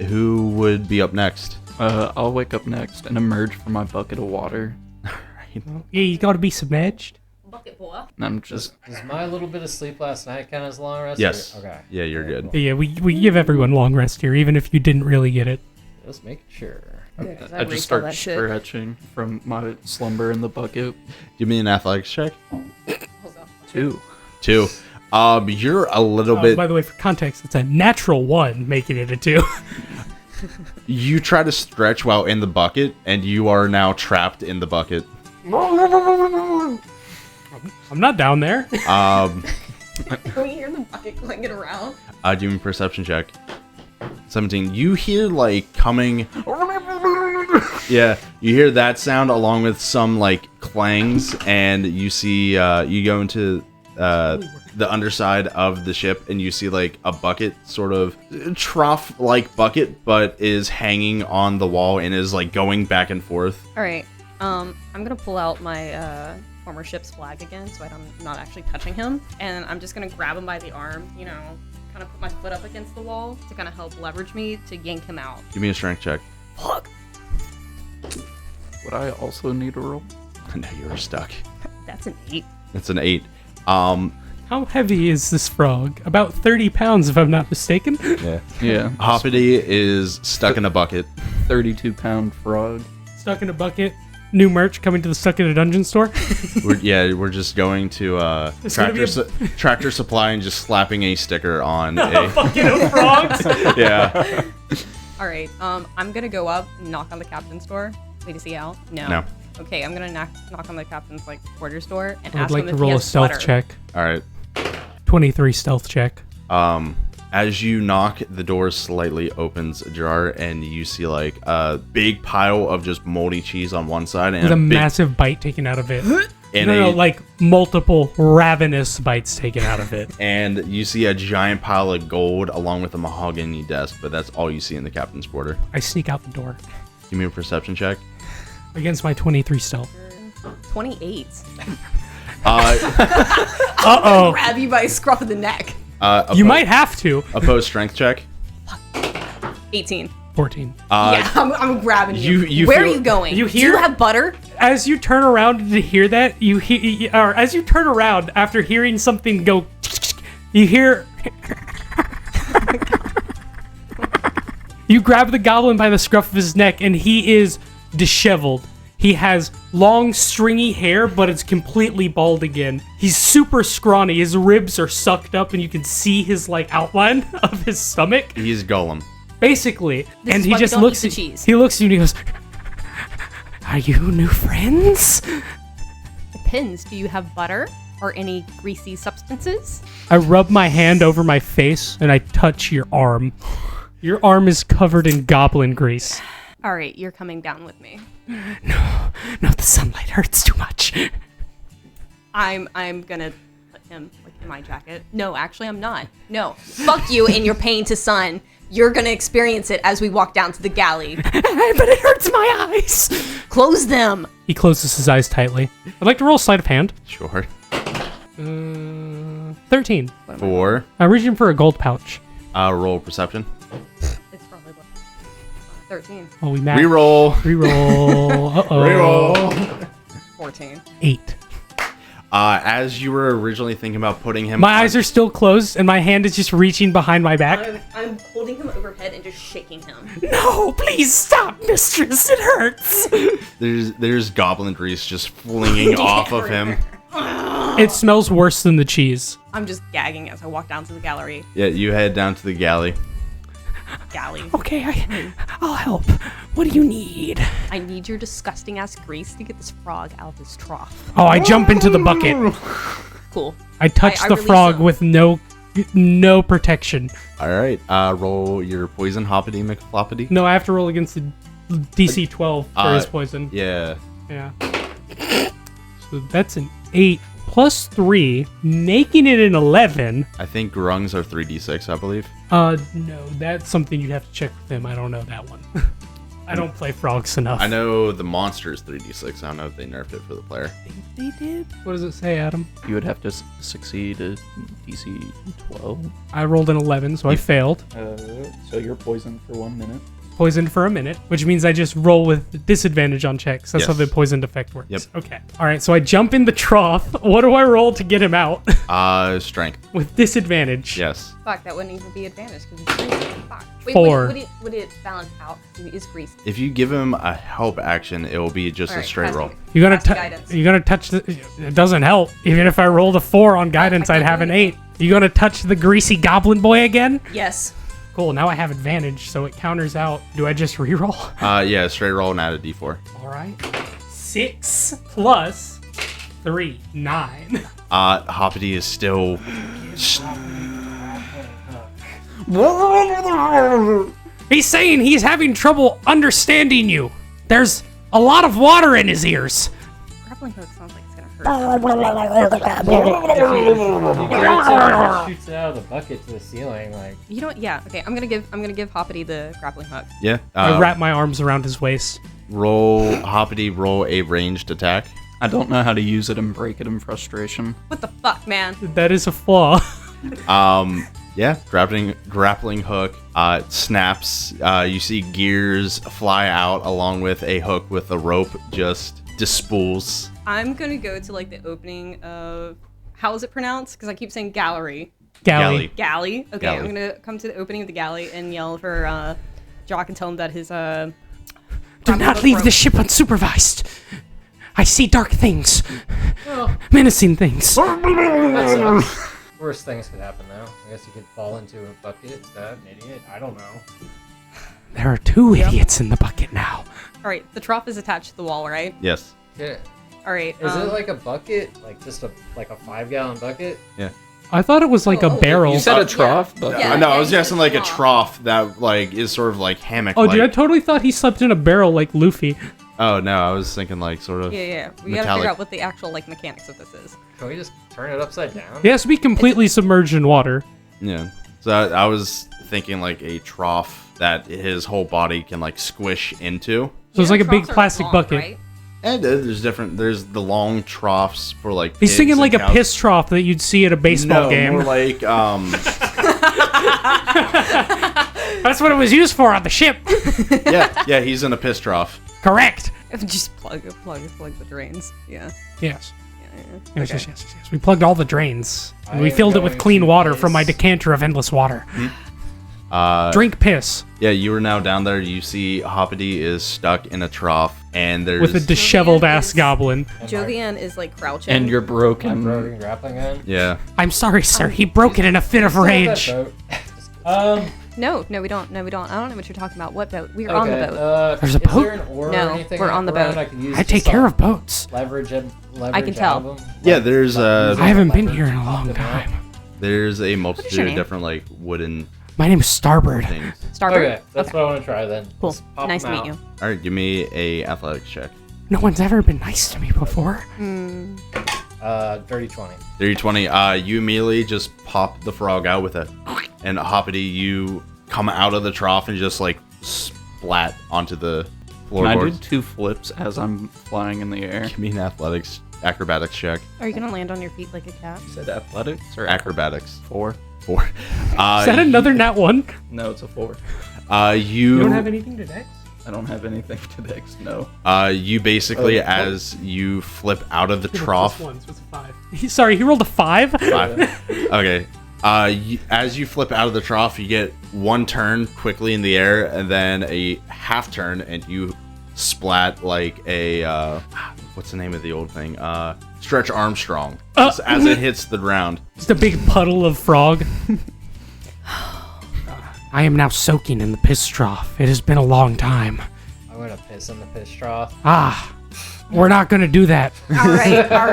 Who would be up next? I'll wake up next and emerge from my bucket of water. Yeah, you gotta be submerged. Bucket boy. And I'm just Does my little bit of sleep last night count as a long rest? Yes. Or- Okay. Yeah, you're good. But yeah, we give everyone long rest here, even if you didn't really get it. Just making sure. I just start stretching from my slumber in the bucket. Give me an athletics check. 2. 2. You're a little bit. By the way, for context, it's a natural 1, making it a 2. You try to stretch while in the bucket, and you are now trapped in the bucket. I'm not down there. Can we hear the bucket clanging around? Give me a perception check. 17. You hear like coming. Yeah, you hear that sound along with some like clangs, and you see you go into the underside of the ship, and you see like a bucket, sort of trough like bucket, but is hanging on the wall and is like going back and forth. Alright. I'm gonna pull out my former ship's flag again, so I'm not actually touching him. And I'm just gonna grab him by the arm, you know, kind of put my foot up against the wall to kind of help leverage me to yank him out. Give me a strength check. Fuck! Would I also need a roll? No, you're stuck. That's an 8. It's an 8. How heavy is this frog? About 30 pounds, if I'm not mistaken. Yeah. Yeah. Hoppity is stuck in a bucket. 32-pound frog. Stuck in a bucket. New merch coming to the Stuck in a Dungeon store. We're just going to Tractor Supply and just slapping a sticker on a Bucket of frogs. yeah. All right. I'm gonna go up and knock on the captain's door. Wait to see Al. No. Okay, I'm gonna knock on the captain's like quarters door and I'd ask like him to if he roll a has stealth butter. check. All right. 23 stealth check. As you knock, the door slightly opens ajar, and you see like a big pile of just moldy cheese on one side, and With a big, massive bite taken out of it. and No, a, like multiple ravenous bites taken out of it. and you see a giant pile of gold along with a mahogany desk, but that's all you see in the captain's quarter. I sneak out the door Give me a perception check. against my 23 stealth. 28. Uh-oh. Grab you by the scruff of the neck. You might have to. Opposed strength check. 18. 14. Yeah, I'm grabbing you. you Where are feel- you going? You Do hear- you have butter? As you turn around to hear that, or as you turn around after hearing something go, you hear. You grab the goblin by the scruff of his neck, and he is disheveled. He has long, stringy hair, but it's completely bald again. He's super scrawny. His ribs are sucked up, and you can see his like outline of his stomach, He's Gollum. basically. This and is he why we just don't looks eat at the cheese. He looks at you and he goes, "Are you new friends?" Depends. Do you have butter or any greasy substances? I rub my hand over my face and I touch your arm. Your arm is covered in goblin grease. All right, you're coming down with me. No, the sunlight hurts too much. I'm gonna put him like in my jacket. No, actually, I'm not. No, fuck you and your pain to sun. You're gonna experience it as we walk down to the galley. But it hurts my eyes. Close them. He closes his eyes tightly. I'd like to roll sleight of hand. Sure. 13. 4. I'm reaching for a gold pouch. Roll perception. It's probably 13. Oh, we match. Reroll. Reroll. Uh-oh. 14. 8. As you were originally thinking about putting him, My eyes are still closed and my hand is just reaching behind my back. I'm holding him overhead and just shaking him. No, please stop, mistress. It hurts. there's goblin grease just flinging off of him. It smells worse than the cheese. I'm just gagging as I walk down to the gallery. Yeah, you head down to the galley. Galley. Okay, I'll help. What do you need? I need your disgusting ass grease to get this frog out of this trough. Oh, I jump into the bucket. Cool. I touch I the release frog him. with no protection. All right. Roll your poison, Hoppity, McFloppity. No, I have to roll against the DC 12 for his poison. Yeah. Yeah. So that's an 8 plus 3, making it an 11. I think grungs are 3d6, I believe. No, that's something you'd have to check with him. I don't know that one. I don't play frogs enough. I know the monster is 3d6. I don't know if they nerfed it for the player. They did. What does it say, Adam? You would have to succeed a DC 12. I rolled an 11, so I failed. So you're poisoned for 1 minute. Poisoned for a minute, which means I just roll with disadvantage on checks. That's how Yes. the poisoned effect works. Yep. Okay. All right, so I jump in the trough. What do I roll to get him out? Strength. With disadvantage. Yes. Fuck, that wouldn't even be advantage because he's greasy. Fuck. Wait, 4. Would it balance out? He is greasy. If you give him a help action, it will be just a Alright, straight pass roll. me. You're gonna Pass me guidance. you're gonna touch the. It doesn't help. Even if I rolled a 4 on guidance, I I'd can't have do an anything. 8. You gonna touch the greasy goblin boy again? Yes. Cool. Now I have advantage, so it counters out. Do I just reroll? Yeah, straight roll and add a d4. All right. 6 plus 3, 9. Hoppity is still. He's saying he's having trouble understanding you. There's a lot of water in his ears. Grappling hook sounds like it's gonna hurt. Shoots it out of the bucket to the ceiling, like. You know what? Yeah. Okay. I'm gonna give Hoppity the grappling hook. Yeah. I wrap my arms around his waist. Roll Hoppity. Roll a ranged attack. I don't know how to use it and break it in frustration. What the fuck, man? That is a flaw. Yeah, grappling hook snaps. You see gears fly out along with a hook with a rope just dispools. I'm gonna go to like the opening of how is it pronounced? Because I keep saying gallery. Galley. Galley. Okay, Galley. I'm gonna come to the opening of the galley and yell for Jacques and tell him that his Do not leave the ship unsupervised. I see dark things. Well, Menacing things. that's worst things could happen though. I guess you could fall into a bucket. Is that an idiot? I don't know. There are 2 idiots in the bucket now. All right, the trough is attached to the wall, right? Yes. Yeah. All right. Is it like a bucket? Like just a 5-gallon bucket? Yeah. I thought it was like a barrel. You said a trough, but Yeah. No, I was he said guessing like a trough. trough that like is sort of like hammock. Oh, dude, I totally thought he slept in a barrel like Luffy. Oh no, I was thinking like sort of. Yeah. We gotta Metallic. figure out what the actual like mechanics of this is. Can we just turn it upside down? He has to be completely submerged in water. Yeah. So I was thinking like a trough that his whole body can like squish into. So it's like a big Troughs are plastic long, bucket. right? And there's the long troughs for like. He's pigs thinking and like a cows. piss trough that you'd see at a baseball No, game. more like That's what it was used for on the ship. yeah, he's in a piss trough. Correct. Just plug the drains. Yeah. Yes. Yeah. Yes, yes. We plugged all the drains. And we I am filled it with going clean to water from my piss. decanter of endless water. Uh, Drink piss Yeah, you are now down there. You see Hoppity is stuck in a trough, and there's with a disheveled ass is- goblin. Jovianne is like crouching. and you're broken. Broken grappling gun. yeah. I'm sorry, sir. He broke it in a fit of rage. No, we don't. I don't know what you're talking about. What boat? We are on the boat. There's a is boat? there an oar No, or anything we're on the around boat. I could use I to take care stop of boats. leverage I can out tell. of 'em? Yeah, there's I haven't been here in a long Leverage. time. there's a your multitude of name? different like wooden My name is Starbord. things. Starboard. Okay, that's what I want to try then. Cool. Let's pop Nice to 'em meet out. you. All right, give me a athletics check. No one's ever been nice to me before. Dirty 20. 30-20. You immediately just pop the frog out with it, and Hoppity, you come out of the trough and just like splat onto the Can I do floorboards. 2 flips as I'm flying in the air? Give me an acrobatics check. Are you gonna land on your feet like a cat? Is it athletics or Acrobatics. 4? 4. Is that another nat one? No, it's a 4. You You don't have anything to dex? I don't have anything to dex, no. you basically, Oh. as you flip out of the trough. Sorry, he rolled a 5? 5. Okay. As you flip out of the trough, you get one turn quickly in the air, and then a half turn, and you splat like a what's the name of the old thing? Stretch Armstrong. Just as it hits the ground. Just a big puddle of frog. I am now soaking in the piss trough. It has been a long time. I'm gonna piss in the piss trough. We're not gonna do that. All right.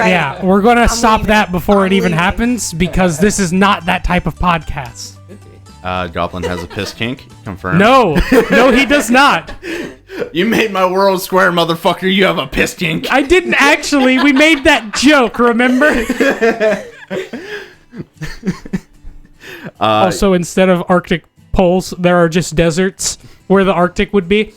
Yeah, we're gonna stop leaving. that before I'm it even leaving. happens because this is not that type of podcast. Could be. Goblin has a piss kink. Confirmed. No, he does not. You made my world square, motherfucker. You have a piss kink. I didn't actually. We made that joke, remember? Also, instead of Arctic poles, there are just deserts where the Arctic would be.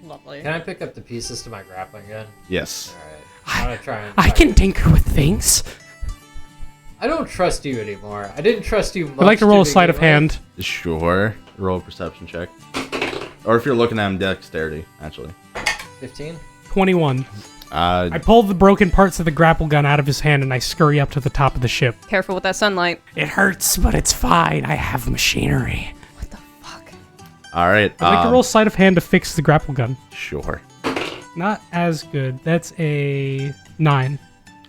Lovely. Can I pick up the pieces to my grappling gun? Yes. Alright. I'm gonna try and. I can tinker with things. I don't trust you anymore. I didn't trust you much. I'd like to roll a begin sleight of with. hand. Sure. Roll a perception check. Or if you're looking at him, dexterity, actually. 15? 21. Uh, I pull the broken parts of the grapple gun out of his hand and I scurry up to the top of the ship. Careful with that sunlight. It hurts, but it's fine. I have machinery. What the fuck? all right. I'd like to roll sleight of hand to fix the grapple gun. Sure. Not as good. That's a 9.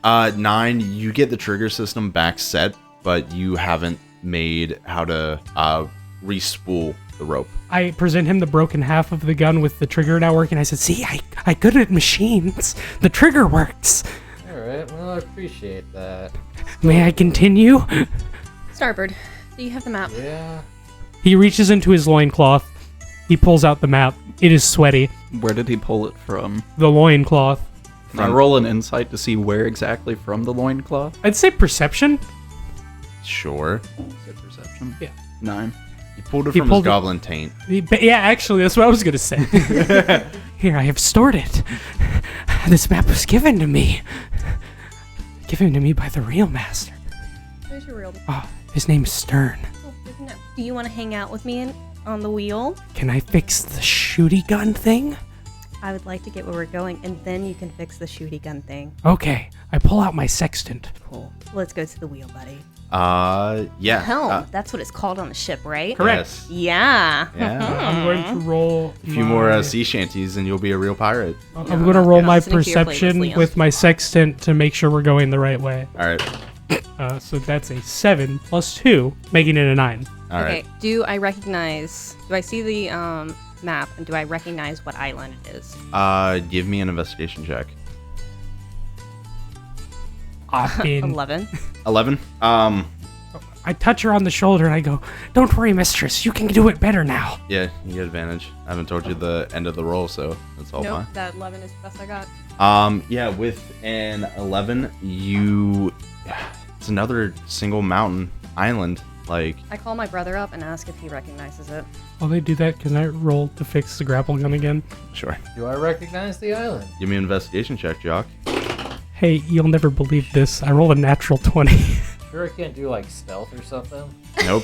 9, you get the trigger system back set, but you haven't made how to re-spool the rope. I present him the broken half of the gun with the trigger now working. I said, see, I good at machines. The trigger works. Alright, well, I appreciate that. May I continue? Starboard, do you have the map? Yeah. He reaches into his loincloth. He pulls out the map. It is sweaty. Where did he pull it from? The loincloth. Can I roll an insight to see where exactly from the loincloth? I'd say perception. Sure. Is it perception? Yeah. 9. You pulled it He from his pulled it- goblin taint. Yeah, actually, that's what I was going to say. Here, I have stored it. This map was given to me. Given to me by the real master. Where's your real? Oh, his name's Stern. Oh, no. Do you want to hang out with me on the wheel? Can I fix the shooty gun thing? I would like to get where we're going, and then you can fix the shooty gun thing. Okay, I pull out my sextant. Cool. Let's go to the wheel, buddy. Yeah. Helm. That's what it's called on the ship, right? Correct. Yes. Yeah. Yeah. I'm going to roll A few more sea shanties and you'll be a real pirate. I'm going to roll not my listening to your playlist, perception Liam. with my sextant to make sure we're going the right way. All right. So that's a 7 plus 2, making it a 9. All Okay. right. Do I see the map, and do I recognize what island it is? Give me an investigation check. I've been 11. 11. I touch her on the shoulder and I go, "Don't worry, mistress. You can do it better now." Yeah, you get advantage. I haven't told you the end of the roll, so that's all Nope, that 11 is the best I got. fine. Yeah, with an 11, it's another single mountain island. Like, I call my brother up and ask if he recognizes it. While they do that, can I roll to fix the grapple gun again? sure. Do I recognize the island? Give me an investigation check, Jacques. Hey, you'll never believe this. I rolled a natural 20. Sure, I can't do like stealth or something. Nope.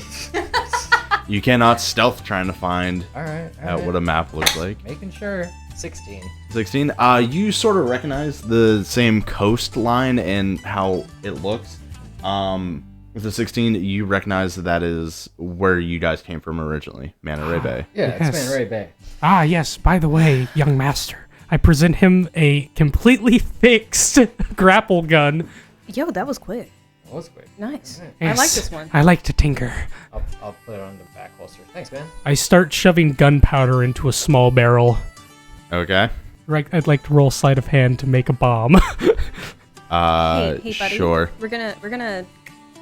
You cannot stealth trying to find All right. out what a map looks like. Making sure. 16. 16. You sort of recognize the same coastline and how it looks. With the 16, you recognize that is where you guys came from originally, Manta Ray Bay. Yeah, Yes. it's Manta Ray Bay. Ah, yes. By the way, young master, I present him a completely fixed grapple gun. Yo, that was quick. That was quick. Nice. Alright. I like Yes, I like I like to tinker. I'll put it on the back holster. Thanks, man. I start shoving gunpowder into a small barrel. Okay. I'd like to roll sleight of hand to make a bomb. Hey, buddy. Sure. We're gonna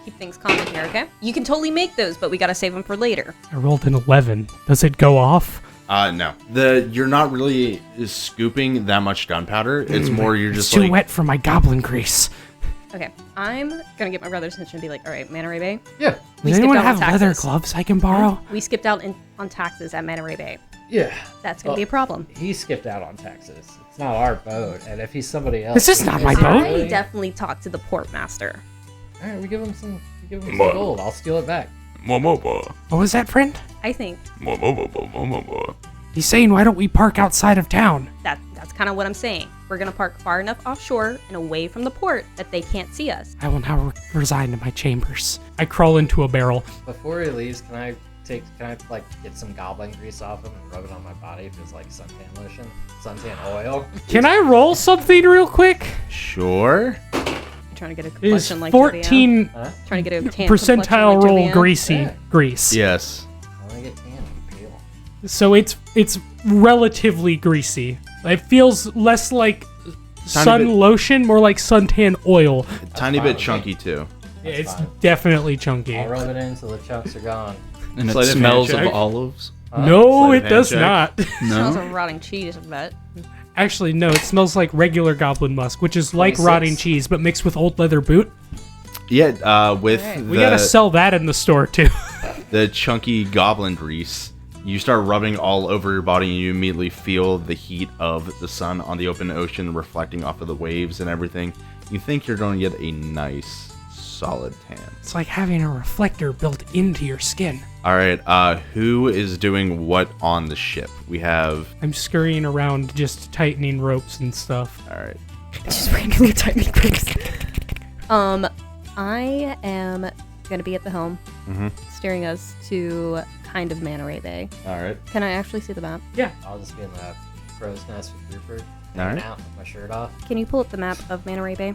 keep things calm in here, okay? You can totally make those, but we gotta save them for later. I rolled an 11. Does it go off? No. You're not really scooping that much gunpowder. It's more you're It's just too like, wet for my goblin grease. Okay, I'm gonna get my brother's attention and be like, all right, Manta Ray Bay. Yeah. We Does skipped anyone out on have leather taxes. gloves I can borrow? We skipped out on taxes at Manta Ray Bay. Yeah. That's gonna be a problem. He skipped out on taxes. It's not our boat, and if he's somebody else, This is not my boat. I definitely talked to the port master. All right, we give him some gold. I'll steal it back. What was that, friend? I think He's saying, why don't we park outside of town? that's kind of what I'm saying. We're gonna park far enough offshore and away from the port that they can't see us. I will now resign to my chambers. I crawl into a barrel. Before he leaves, can I like get some goblin grease off him and rub it on my body if it's like suntan lotion, suntan oil? Can I roll something real quick? sure. I'm trying to get a Is complexion like 14 Huh? Trying to get a tan percentile complexion like roll Jovianne. greasy Yeah. grease. Yes. I want to get tan and peel. So it's relatively greasy. It feels less like sun bit- lotion, more like suntan oil. Tiny fine bit with chunky, too. It's fine. definitely chunky. I'll rub it in until the chunks are gone. And it Sleight of hand smells of check. olives. No, Sleight it of hand does check. not. Smells No. of rotting cheese, I bet. Actually, no, it smells like regular goblin musk, which is like 26. rotting cheese, but mixed with old leather boot. Yeah, with Alright. We gotta sell that in the store, too. the chunky goblin grease, you start rubbing all over your body and you immediately feel the heat of the sun on the open ocean reflecting off of the waves and everything. You think you're going to get a nice, solid tan. It's like having a reflector built into your skin. All right, who is doing what on the ship? We have... I'm scurrying around just tightening ropes and stuff. All right. Just randomly tightening ropes. I am gonna be at the helm, steering us to kind of Manta Ray Bay. All right. Can I actually see the map? Yeah. I'll just be in the crow's nest with Rupert, All hanging right. out with my shirt off. Can you pull up the map of Manta Ray Bay?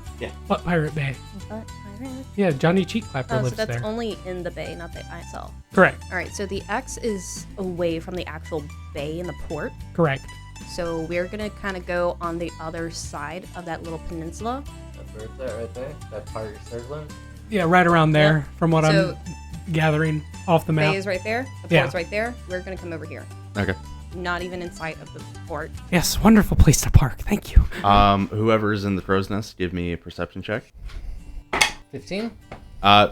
What Pirate Bay? What? Pirate? Yeah, Johnny Cheek Clapper Oh, so lives that's there. only in the bay, not the itself. Correct. All right, so the X is away from the actual bay in the port. Correct. So we're gonna kind of go on the other side of that little peninsula. That's where it's at right there. That part you're circling. Yeah, right around there, from what So- I'm gathering off the map. Bay is right there. The Yeah. port's right there. We're gonna come over here. Okay. Not even in sight of the port. Yes, wonderful place to park. Thank you. Whoever's in the crow's nest, give me a perception check. 15.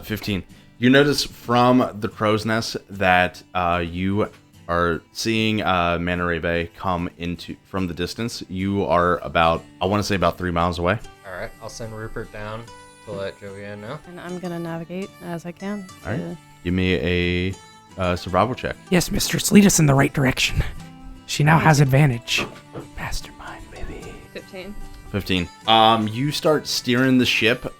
15. You notice from the crow's nest that you are seeing Manta Ray Bay come into from the distance. You are about, I want to say about 3 miles away. All right, I'll send Rupert down to let Jovianne know. And I'm gonna navigate as I can. All right. Give me a survival check. Yes, mistress, lead us in the right direction. She now has advantage. Mastermind. 15. You start steering the ship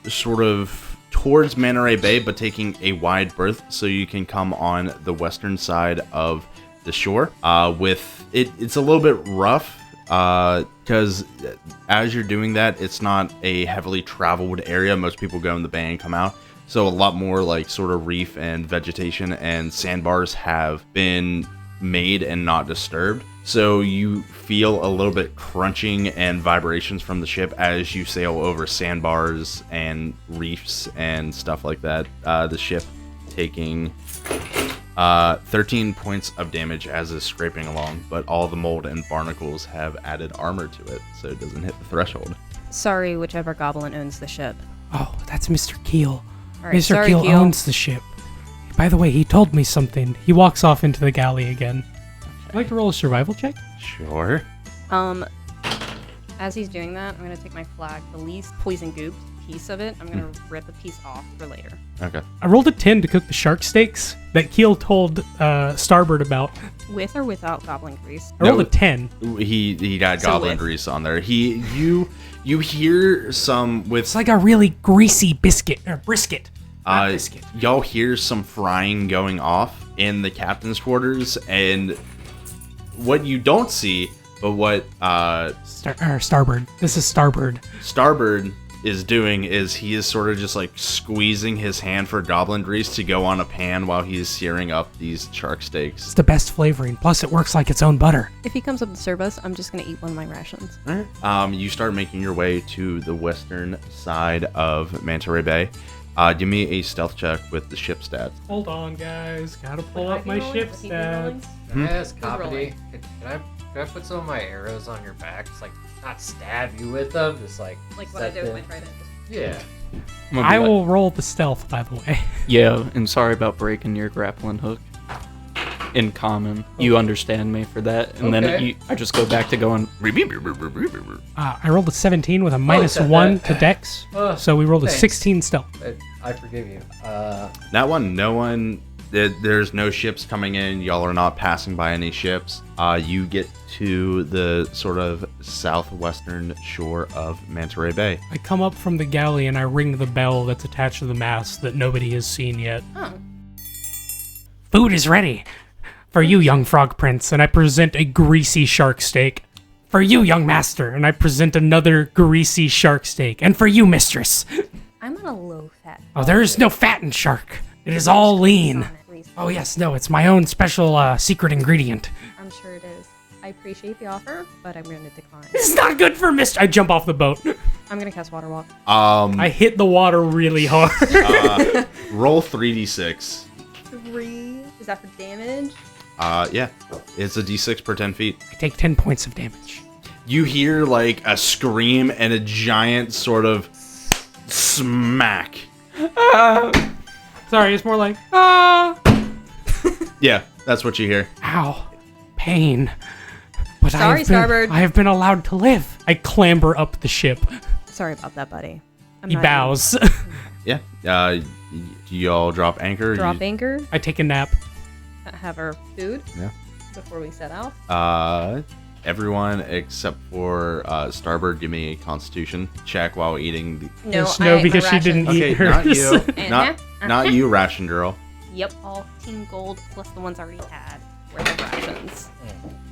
sort of towards Manta Ray Bay, but taking a wide berth so you can come on the western side of the shore. It's a little bit rough because as you're doing that, it's not a heavily traveled area. Most people go in the bay and come out. So a lot more like sort of reef and vegetation and sandbars have been made and not disturbed. So you feel a little bit crunching and vibrations from the ship as you sail over sandbars and reefs and stuff like that. The ship taking 13 points of damage as it's scraping along, but all the mold and barnacles have added armor to it, so it doesn't hit the threshold. Sorry, whichever goblin owns the ship. Oh, that's Mr. Keel. All right, Mr. sorry, Keel Keel owns the ship. By the way, he told me something. He walks off into the galley again. Would you like to roll a survival check? Sure. As he's doing that, I'm gonna take my flag, the least poison goop piece of it. I'm gonna rip a piece off for later. Okay. I rolled a 10 to cook the shark steaks that Keel told Starbord about. With or without goblin grease? I rolled No. a 10. He got So goblin with. grease on there. You hear some with It's like a really greasy biscuit or brisket. Not biscuit. y'all hear some frying going off in the captain's quarters, and what you don't see, but what Starbord. This is Starbord. Starbord is doing is he is sort of just like squeezing his hand for goblin grease to go on a pan while he's searing up these shark steaks. It's the best flavoring. Plus, it works like its own butter. If he comes up to serve us, I'm just gonna eat one of my rations. You start making your way to the western side of Manta Ray Bay. Give me a stealth check with the ship stats. Hold on, guys. Gotta pull Would I up be my rolling? ship Would he be rolling? stats. Can I ask Who's Hoppity, rolling? can I put some of my arrows on your back? Just like not stab you with them, just like Like what I set did with my them- trident. Yeah. I'm gonna I be like, will roll the stealth, by the way. Yeah, and sorry about breaking your grappling hook. In common, you understand me for that, and then Okay. I just go back to going. I rolled a 17 with a minus that- 1 to dex. So we rolled a thanks. 16 stealth. I forgive you. That one, no one. There's no ships coming in. Y'all are not passing by any ships. You get to the sort of southwestern shore of Manta Ray Bay. I come up from the galley and I ring the bell that's attached to the mast that nobody has seen yet. Oh. Food is ready for you, young frog prince, and I present a greasy shark steak. For you, young master, and I present another greasy shark steak. And for you, mistress. I'm on a low fat. Oh, there is no fat in shark. It is all lean. Oh yes, no, it's my own special secret ingredient. I'm sure it is. I appreciate the offer, but I'm going to decline. This is not good for Mist. I jump off the boat. I'm going to cast Water Walk. I hit the water really hard. Roll 3d6. 3. Is that for damage? Yeah, it's a d6 per 10 feet. I take 10 points of damage. You hear like a scream and a giant sort of smack. Sorry, it's more like, ah. Yeah, that's what you hear. Ow. Pain. But Sorry, Starbord. I have been allowed to live. I clamber up the ship. Sorry about that, buddy. I'm He not bows. Yeah. Do y'all drop anchor? even- Drop anchor. I take a nap. Have our food. Yeah. Before we set out. Everyone except for Starbord, give me a Constitution check while eating. No, Yes, I no, ate my because she didn't rations. eat Okay, not hers. you, And not you, ration girl. Yep, all 15 gold plus the ones I already had were the rations.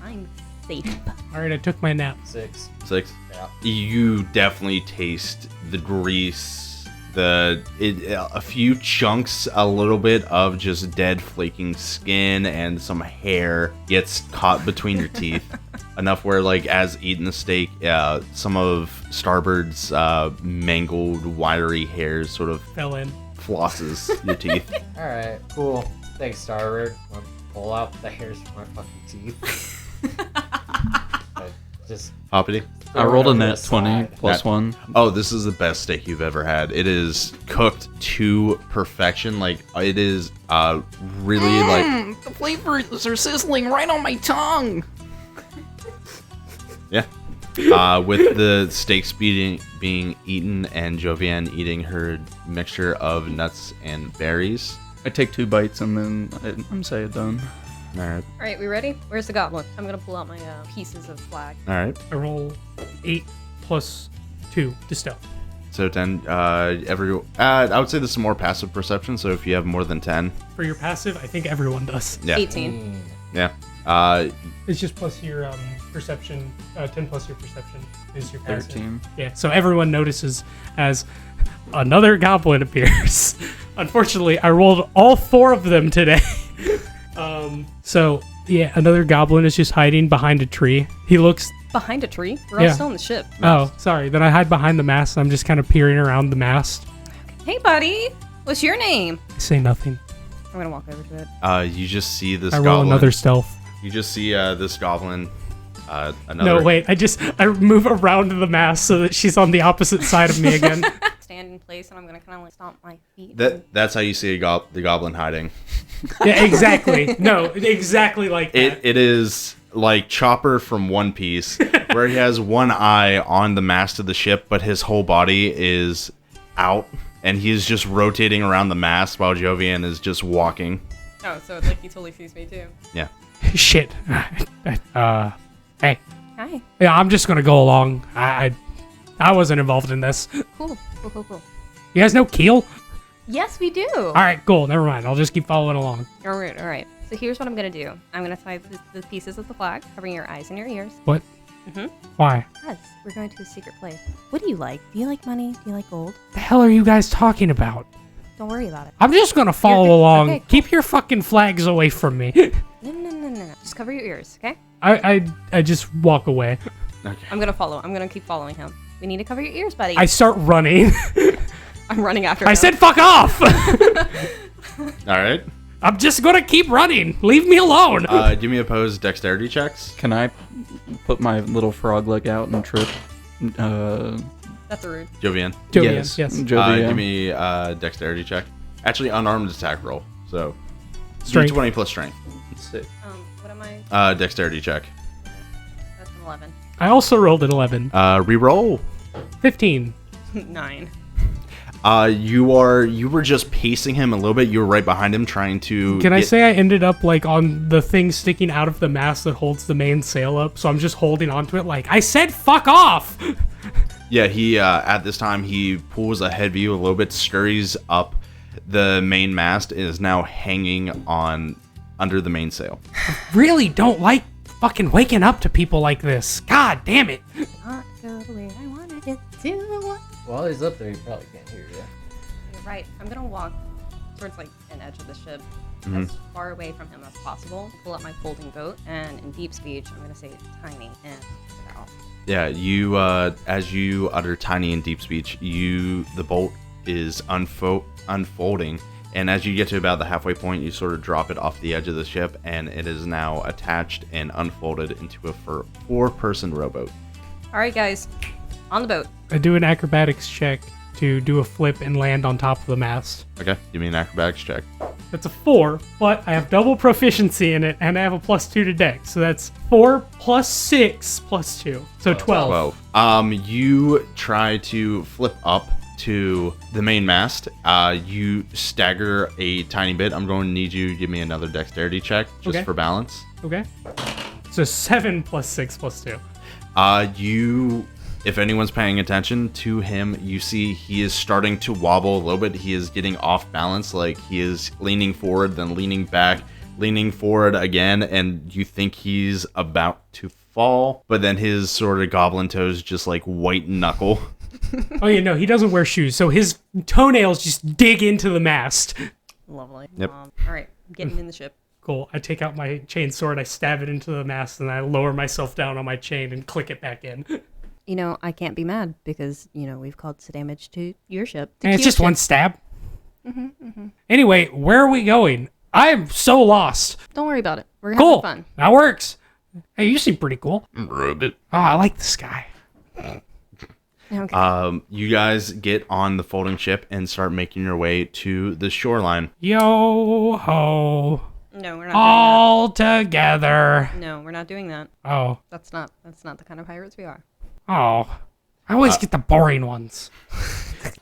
I'm safe. All right, I took my nap. 6. 6. Yeah. You definitely taste the grease, a few chunks, a little bit of just dead flaking skin, and some hair gets caught between your teeth. Enough where, like, as eating the steak, some of Starboard's mangled, wiry hairs sort of Fell in. flosses your teeth. All right. Cool. Thanks, Starbord. I'm gonna pull out the hairs from my fucking teeth. Just Hoppity? I rolled a over net the 20 side. plus That- 1. Oh, this is the best steak you've ever had. It is cooked to perfection. Like, it is really like, The flavors are sizzling right on my tongue. yeah. With the steaks being eaten and Jovianne eating her mixture of nuts and berries. I take 2 bites and then I'm saying done. All right. All right, we ready? Where's the goblin? I'm gonna pull out my pieces of flag. All right. I roll 8 plus 2 to stealth. So 10. I would say this is more passive perception. So if you have more than 10, For your passive, I think everyone does. yeah, 18. yeah. It's just plus your perception. 10 plus your perception is your passive. 13. Yeah, so everyone notices as another goblin appears. Unfortunately, I rolled all 4 of them today. So, yeah, another goblin is just hiding behind a tree. He looks... Behind a tree? We're Yeah. all still in the ship. Oh, sorry. Then I hide behind the mast, and I'm just kind of peering around the mast. Hey, buddy. What's your name? I say nothing. I'm gonna walk over to it. You just see this I roll goblin. another stealth. You just see this goblin. Another. No, wait. I move around the mast so that she's on the opposite side of me again. Stand in place, and I'm gonna kind of like stomp my feet. That's how you see the goblin hiding. Yeah, exactly. No, exactly like that. It is like Chopper from One Piece, where he has one eye on the mast of the ship, but his whole body is out, and he is just rotating around the mast while Jovianne is just walking. Oh, so it's like he totally sees me too. Yeah. Shit. Hey. Hi. Yeah, I'm just gonna go along. I wasn't involved in this. Cool. You guys know Keel? Yes, we do. All right, cool. Never mind. I'll just keep following along. All right. So here's what I'm gonna do. I'm gonna tie the pieces of the flag, covering your eyes and your ears. What? Mhm. Why? Yes, we're going to a secret place. What do you like? Do you like money? Do you like gold? The hell are you guys talking about? Don't worry about it. I'm just gonna follow You're- along. okay, cool. Keep your fucking flags away from me. No. Just cover your ears, okay? I just walk away. Okay. I'm gonna follow. I'm gonna keep following him. We need to cover your ears, buddy. I start running. I'm running after him. I said fuck off! All right. I'm just gonna keep running. Leave me alone. Give me opposed dexterity checks. Can I put my little frog leg out and trip? That's rude. Jovianne. Jovianne, yes. Jovianne. Give me dexterity check. Actually, unarmed attack roll. So Strength. D20 plus strength. Sick. What am I? Dexterity check. That's an 11. I also rolled an 11. Reroll. 15. 9. You were just pacing him a little bit. You were right behind him, trying to. Can I say I ended up like on the thing sticking out of the mast that holds the main sail up? So I'm just holding onto it like, I said fuck off! Yeah, he at this time he pulls ahead of you a little bit, scurries up the main mast, and is now hanging on under the mainsail. Really don't like fucking waking up to people like this. God damn it. Not go the way I wanted it to. While he's up there, he probably can't hear you. You're right. I'm gonna walk towards like an edge of the ship, as far away from him as possible. Pull up my folding boat, and in deep speech, I'm gonna say tiny and out. Yeah, you as you utter tiny and deep speech, the bolt is unfolding, and as you get to about the halfway point, you sort of drop it off the edge of the ship, and it is now attached and unfolded into a 4-person rowboat. All right, guys, on the boat. I do an acrobatics check to do a flip and land on top of the mast. Okay, give me an acrobatics check. That's a 4, but I have double proficiency in it, and I have a +2 to dex. So that's 4 plus 6 plus 2. So 12. 12. You try to flip up to the main mast. You stagger a tiny bit. I'm going to need you to give me another dexterity check just Okay. for balance. Okay. So 7 plus 6 plus 2. If anyone's paying attention to him, you see he is starting to wobble a little bit. He is getting off balance, like he is leaning forward, then leaning back, leaning forward again, and you think he's about to fall, but then his sort of goblin toes just like white knuckle. Oh, yeah, no, he doesn't wear shoes, so his toenails just dig into the mast. Lovely. Yep. All right, I'm getting in the ship. Cool. I take out my chain sword, I stab it into the mast, and I lower myself down on my chain and click it back in. You know, I can't be mad because, you know, we've caused damage to your ship. And it's just one stab. Anyway, where are we going? I'm so lost. Don't worry about it. We're gonna Cool. have fun. That works. Hey, you seem pretty cool. Rabbit. Oh, I like this guy. Okay. You guys get on the folding ship and start making your way to the shoreline. Yo ho. No, we're not All together. doing that. No, we're not doing that. Oh. That's not the kind of pirates we are. Oh. I always get the boring ones.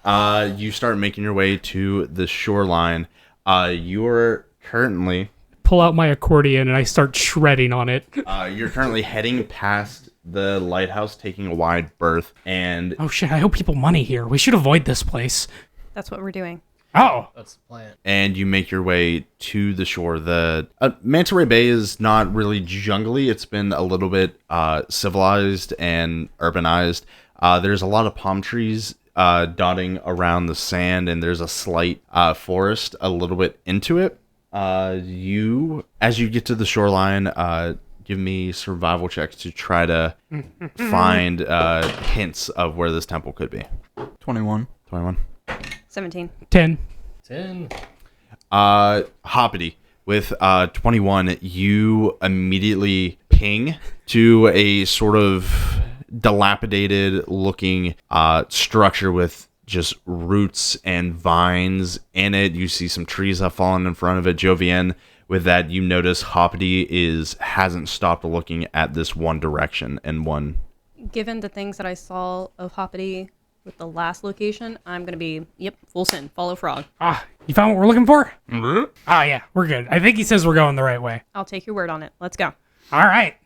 You start making your way to the shoreline. You're currently pull out my accordion and I start shredding on it. You're currently heading past the lighthouse, taking a wide berth, and Oh shit, I owe people money here. We should avoid this place. That's what we're doing. Oh! That's the plan. and you make your way to the shore. The Manta Ray Bay is not really jungly. It's been a little bit civilized and urbanized. There's a lot of palm trees dotting around the sand, and there's a slight forest a little bit into it. As you get to the shoreline, give me survival checks to try to find hints of where this temple could be. 21. 21. 17. 10. 10. Hoppity, with 21, you immediately ping to a sort of dilapidated looking structure with just roots and vines in it. You see some trees have fallen in front of it. Jovianne, with that, you notice Hoppity hasn't stopped looking at this one direction and one. Given the things that I saw of Hoppity with the last location, I'm going to be, full send. Follow frog. Ah, you found what we're looking for? Ah, yeah, we're good. I think he says we're going the right way. I'll take your word on it. Let's go. All right.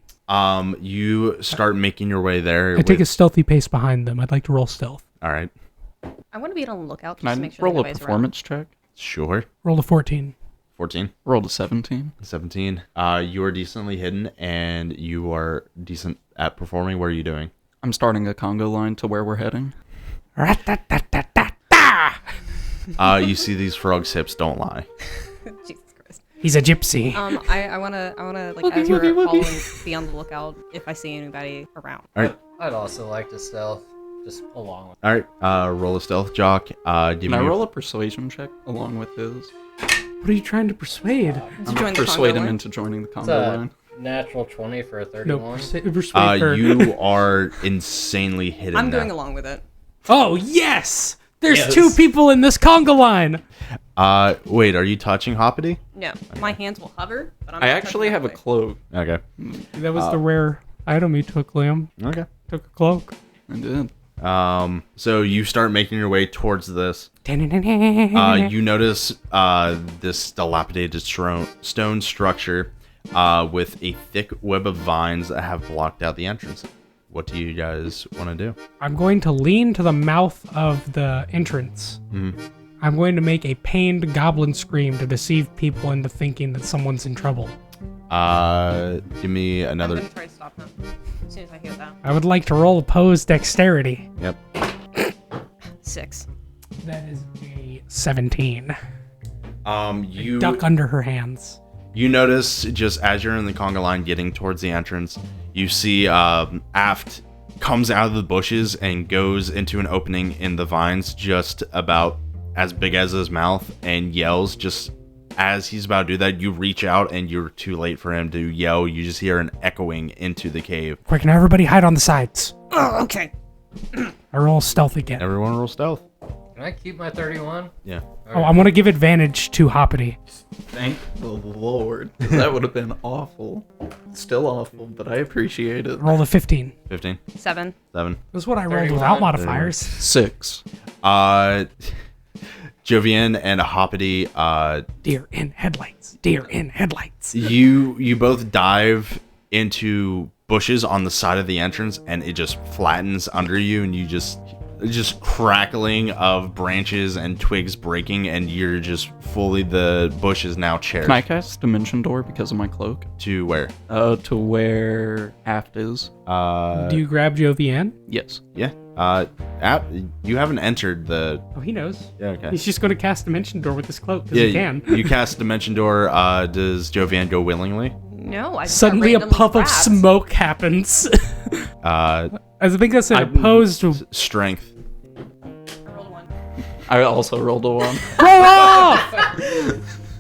You start making your way there. I take a stealthy pace behind them. I'd like to roll stealth. All right. I want to be on the lookout Can just to I make sure roll a nobody's performance check? Sure. Roll a 14. 14. Rolled a 17. 17. You are decently hidden, and you are decent at performing. What are you doing? I'm starting a Congo line to where we're heading. Rat-tat-tat-tat-tat. You see these frogs' hips don't lie. around. Jesus Christ. He's a gypsy. I wanna like as we're following, be on the lookout if I see anybody around. All right. I'd also like to stealth, just along with. All right. Roll a stealth, Jacques. Give Can me I roll a persuasion check along with his? What are you trying to persuade? To join the Persuade Congo him line? into joining the It's Congo a line. natural 20 for a No, 31. persuade her. You are insanely hidden. I'm now. going along with it. Oh, yes! There's Yes. 2 people in this conga line! Wait, are you touching Hoppity? No, my hands will hover, but I'm I not actually touching have a that way. cloak. Okay. That was the rare item you took, Liam. Okay. Took a cloak. I did. So you start making your way towards this. Mm-hmm. You notice this dilapidated stone structure with a thick web of vines that have blocked out the entrance. What do you guys want to do? I'm going to lean to the mouth of the entrance. I'm going to make a pained goblin scream to deceive people into thinking that someone's in trouble. Give me I'm another. going to try to stop him as soon as I hear that. I would like to roll opposed dexterity. Yep. 6. That is a 17. You Duck under her hands. You notice, just as you're in the conga line getting towards the entrance, you see Aft comes out of the bushes and goes into an opening in the vines just about as big as his mouth and yells. Just as he's about to do that, you reach out and you're too late for him to yell. You just hear an echoing into the cave. Quick, now everybody hide on the sides. Oh, okay. I roll stealth again. Everyone roll stealth. Can I keep my 31? Yeah. Oh, I want to give advantage to Hoppity. Thank the Lord. That would have been awful. Still awful, but I appreciate it. Roll a 15. 15. 7. 7. That's what I rolled 31. without modifiers. 6. Jovianne and Hoppity, Deer in headlights. Deer in headlights. you both dive into bushes on the side of the entrance, and it just flattens under you, and you just crackling of branches and twigs breaking, and you're just fully, the bush is now cherished. Can I cast Dimension Door because of my cloak? To where? To where Aft is. Do you grab Jovianne? Yes. Yeah. You haven't entered the. Oh, he knows. Yeah. Okay. He's just going to cast Dimension Door with his cloak because he can. You cast Dimension Door. Does Jovianne go willingly? No, I just Suddenly a got randomly puff of grabbed. smoke happens. I think that's an opposed. Strength. I rolled a 1. I also rolled a 1. Roll off!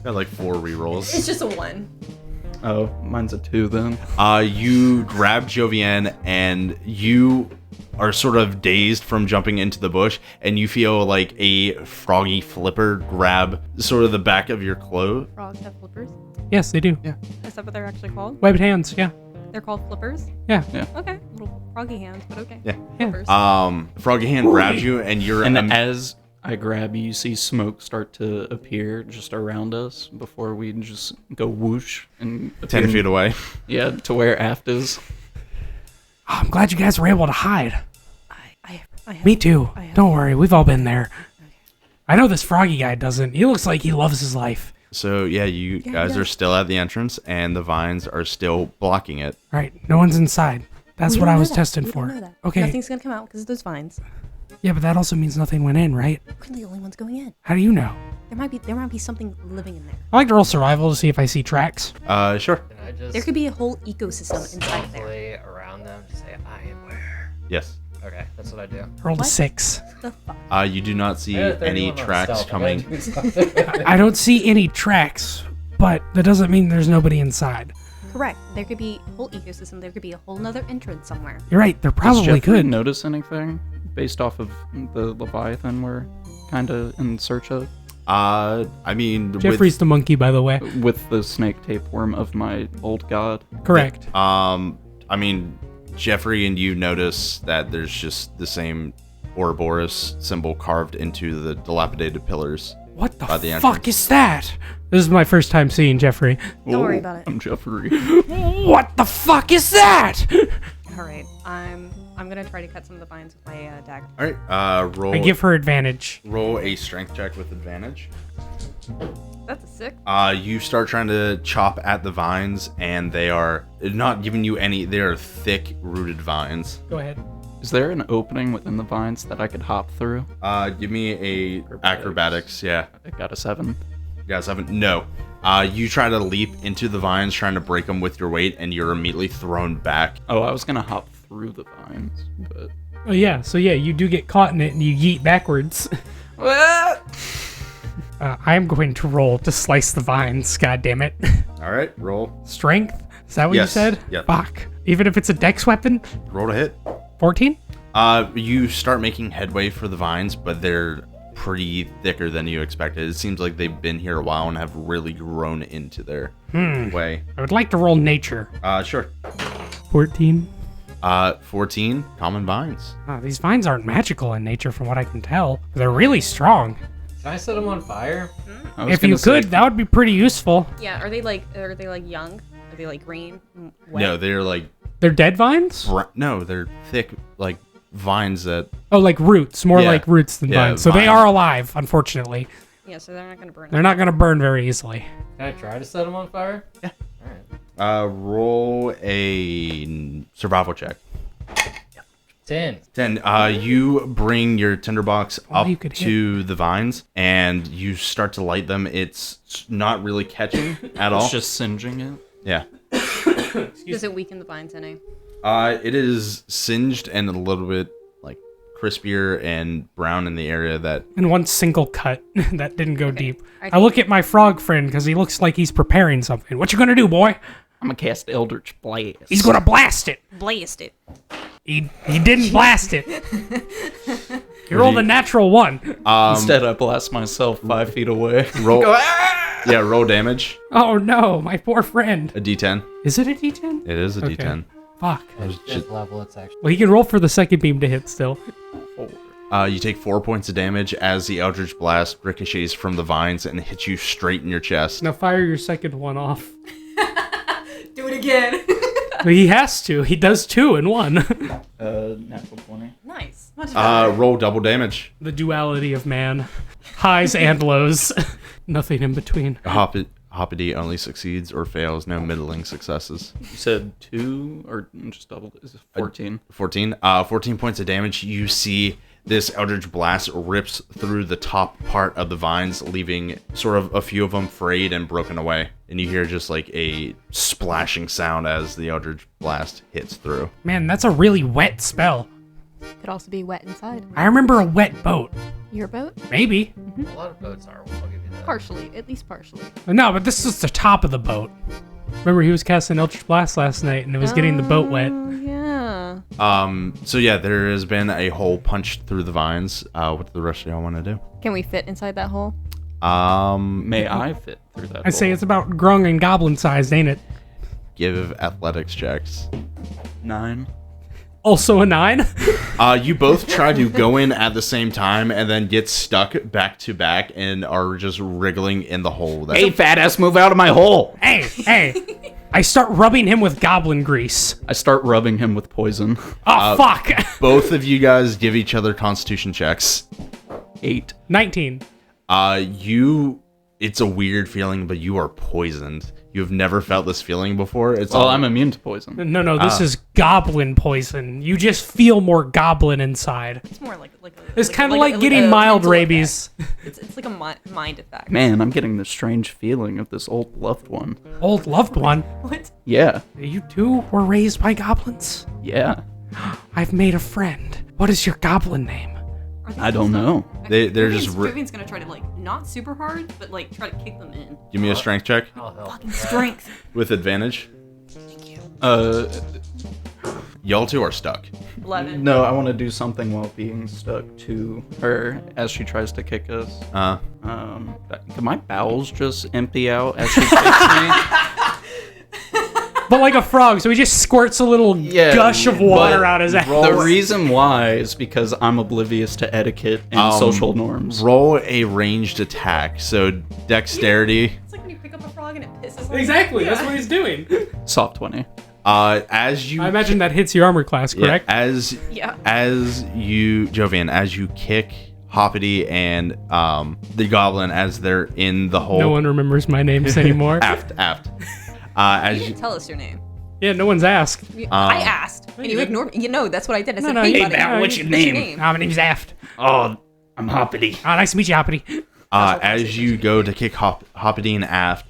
Got like 4 rerolls. It's just a 1. Oh, mine's a 2 then. You grab Jovianne, and you are sort of dazed from jumping into the bush, and you feel like a froggy flipper grab sort of the back of your clothes. Frogs have flippers? Yes, they do. Is that what they're actually called? Webbed hands, yeah. They're called flippers? Yeah. Okay. Little froggy hands, but okay. Yeah. Flippers. Froggy hand grabs you, and you're And as I grab you, see smoke start to appear just around us before we just go whoosh and 10 feet away. Yeah, to where Aft is. Oh, I'm glad you guys were able to hide. I have, Me too. I have- Don't worry, we've all been there. I know this froggy guy doesn't. He looks like he loves his life. So yeah, you guys are still at the entrance, and the vines are still blocking it. All right, no one's inside. That's We what don't I know was that. testing We for. don't know that. Okay. Nothing's gonna come out because of those vines. Yeah, but that also means nothing went in, right? We're the only ones going in. How do you know? There might be something living in there. I like to roll survival to see if I see tracks. Sure. Can I just There could be a whole ecosystem inside there. stealthily around them to say, I am where? Yes. Okay, that's what I do. I rolled a What? 6. The fuck? You do not see I got a any 31 on tracks stealth. I gotta coming. do something. I don't see any tracks, but that doesn't mean there's nobody inside. Correct. There could be a whole ecosystem. There could be a whole nother entrance somewhere. You're right, there Does probably Jeffrey could. notice anything based off of the Leviathan we're kind of in search of? I mean, Jeffrey's the monkey, by the way. With the snake tapeworm of my old god. Correct. I mean, Jeffrey and you notice that there's just the same Ouroboros symbol carved into the dilapidated pillars. What the by the fuck entrance. is that? This is my first time seeing Jeffrey. Don't worry about it. I'm Jeffrey. What the fuck is that? All right. I'm gonna try to cut some of the vines with my dagger. All right. Roll. I give her advantage. Roll a strength check with advantage. That's a 6. You start trying to chop at the vines, and they are not giving you any. They are thick rooted vines. Go ahead. Is there an opening within the vines that I could hop through? Give me a acrobatics. Yeah. I got a 7. You guys haven't? No. You try to leap into the vines, trying to break them with your weight, and you're immediately thrown back. Oh, I was gonna hop through the vines, but... Oh yeah, so yeah, you do get caught in it and you yeet backwards. What? I am going to roll to slice the vines, god damn it. All right. Roll. Strength? Is that what you Yes, said? yep. Fuck. Even if it's a dex weapon? Roll to hit. 14? You start making headway for the vines, but they're pretty thicker than you expected. It seems like they've been here a while and have really grown into their way. I would like to roll nature. Sure. 14. 14 common vines. These vines aren't magical in nature from what I can tell. They're really strong. Can I set them on fire? I was If you gonna say- could, that would be pretty useful. Yeah. Are they like young? Are they like green? Wet? No, they're like They're dead vines? no, they're thick like vines that. Oh, like roots. More Yeah. like roots than Yeah, vines. So they vine. are alive, unfortunately. Yeah. So they're not gonna burn. They're not going to burn very easily. Can I try to set them on fire? Yeah. Alright. Roll a survival check. 10. 10. You bring your tinderbox up you could hit. to the vines, and you start to light them. It's not really catching at all. It's just singeing it. Yeah. Does it weaken the vines any? It is singed and a little bit like crispier and brown in the area that. In one single cut that didn't go deep. I I look at my frog friend because he looks like he's preparing something. What you going to do, boy? I'm gonna cast Eldritch Blast. He's going to blast it. Blast it. He didn't blast it. You rolled a natural 1. Instead, I blast myself 5 feet away. Roll. Yeah, roll damage. Oh no, my poor friend. A D10. Is it a D10? It is a Okay. D10. Fuck. Fifth level, it's actually. Well, he can roll for the second beam to hit still. You take 4 points of damage as the Eldritch Blast ricochets from the vines and hits you straight in your chest. Now fire your second one off. Do it again. Well, he has to. He does 2 in 1. Natural 20. Nice. Much better. Roll double damage. The duality of man. Highs and lows. Nothing in between. Hoppity only succeeds or fails, no middling successes. You said 2 or just double? Is it 14? 14. 14 points of damage. You see this Eldritch Blast rips through the top part of the vines, leaving sort of a few of them frayed and broken away. And you hear just like a splashing sound as the Eldritch Blast hits through. Man, that's a really wet spell. Could also be wet inside. I remember a wet boat. Your boat? Maybe. A lot of boats are. I'll give you that. Partially. At least partially. No, but this is the top of the boat. Remember, he was casting Eldritch Blast last night, and it was getting the boat wet. Oh, yeah. So yeah, there has been a hole punched through the vines. What do the rest of y'all want to do? Can we fit inside that hole? May I fit through that I say hole? it's about grung and goblin sized, ain't it? Give athletics checks. 9. Also a 9. You both try to go in at the same time and then get stuck back to back and are just wriggling in the hole. Hey, fat ass, move out of my hole. Hey. I start rubbing him with goblin grease. I start rubbing him with poison. Oh, fuck. Both of you guys give each other constitution checks. 8. 19. It's a weird feeling, but you are poisoned. You've never felt this feeling before. I'm immune to poison. No, this is goblin poison. You just feel more goblin inside. It's more like It's kind of like getting mild mental rabies. effect. It's like a mind effect. Man, I'm getting this strange feeling of this old loved one. Old loved one. What? Yeah. You two were raised by goblins? Yeah. I've made a friend. What is your goblin name? I don't know. They're just... Jovianne's gonna try to not super hard, but try to kick them in. Give me a strength check I'll help. Fucking strength. with advantage. Thank you. Y'all two are stuck. 11. No, I want to do something while being stuck to her as she tries to kick us. Can my bowels just empty out as she kicks me? But like a frog, so he just squirts a little gush of water but out his ass. The reason why is because I'm oblivious to etiquette and social norms. Roll a ranged attack. So dexterity. It's like when you pick up a frog and it pisses. Exactly, that's what he's doing. Soft 20. As you... I imagine that hits your armor class, correct? As you, Jovianne, as you kick Hoppity and the goblin as they're in the hole. No one remembers my names anymore. Aft. You didn't tell us your name. Yeah, no one's asked. I asked, and you ignored me. That's what I did. I said, no, hey, hey, buddy. Val, what's your name? My name's Aft. Oh, I'm Hoppity. Oh, nice to meet you, Hoppity. As you go to kick Hoppity and Aft,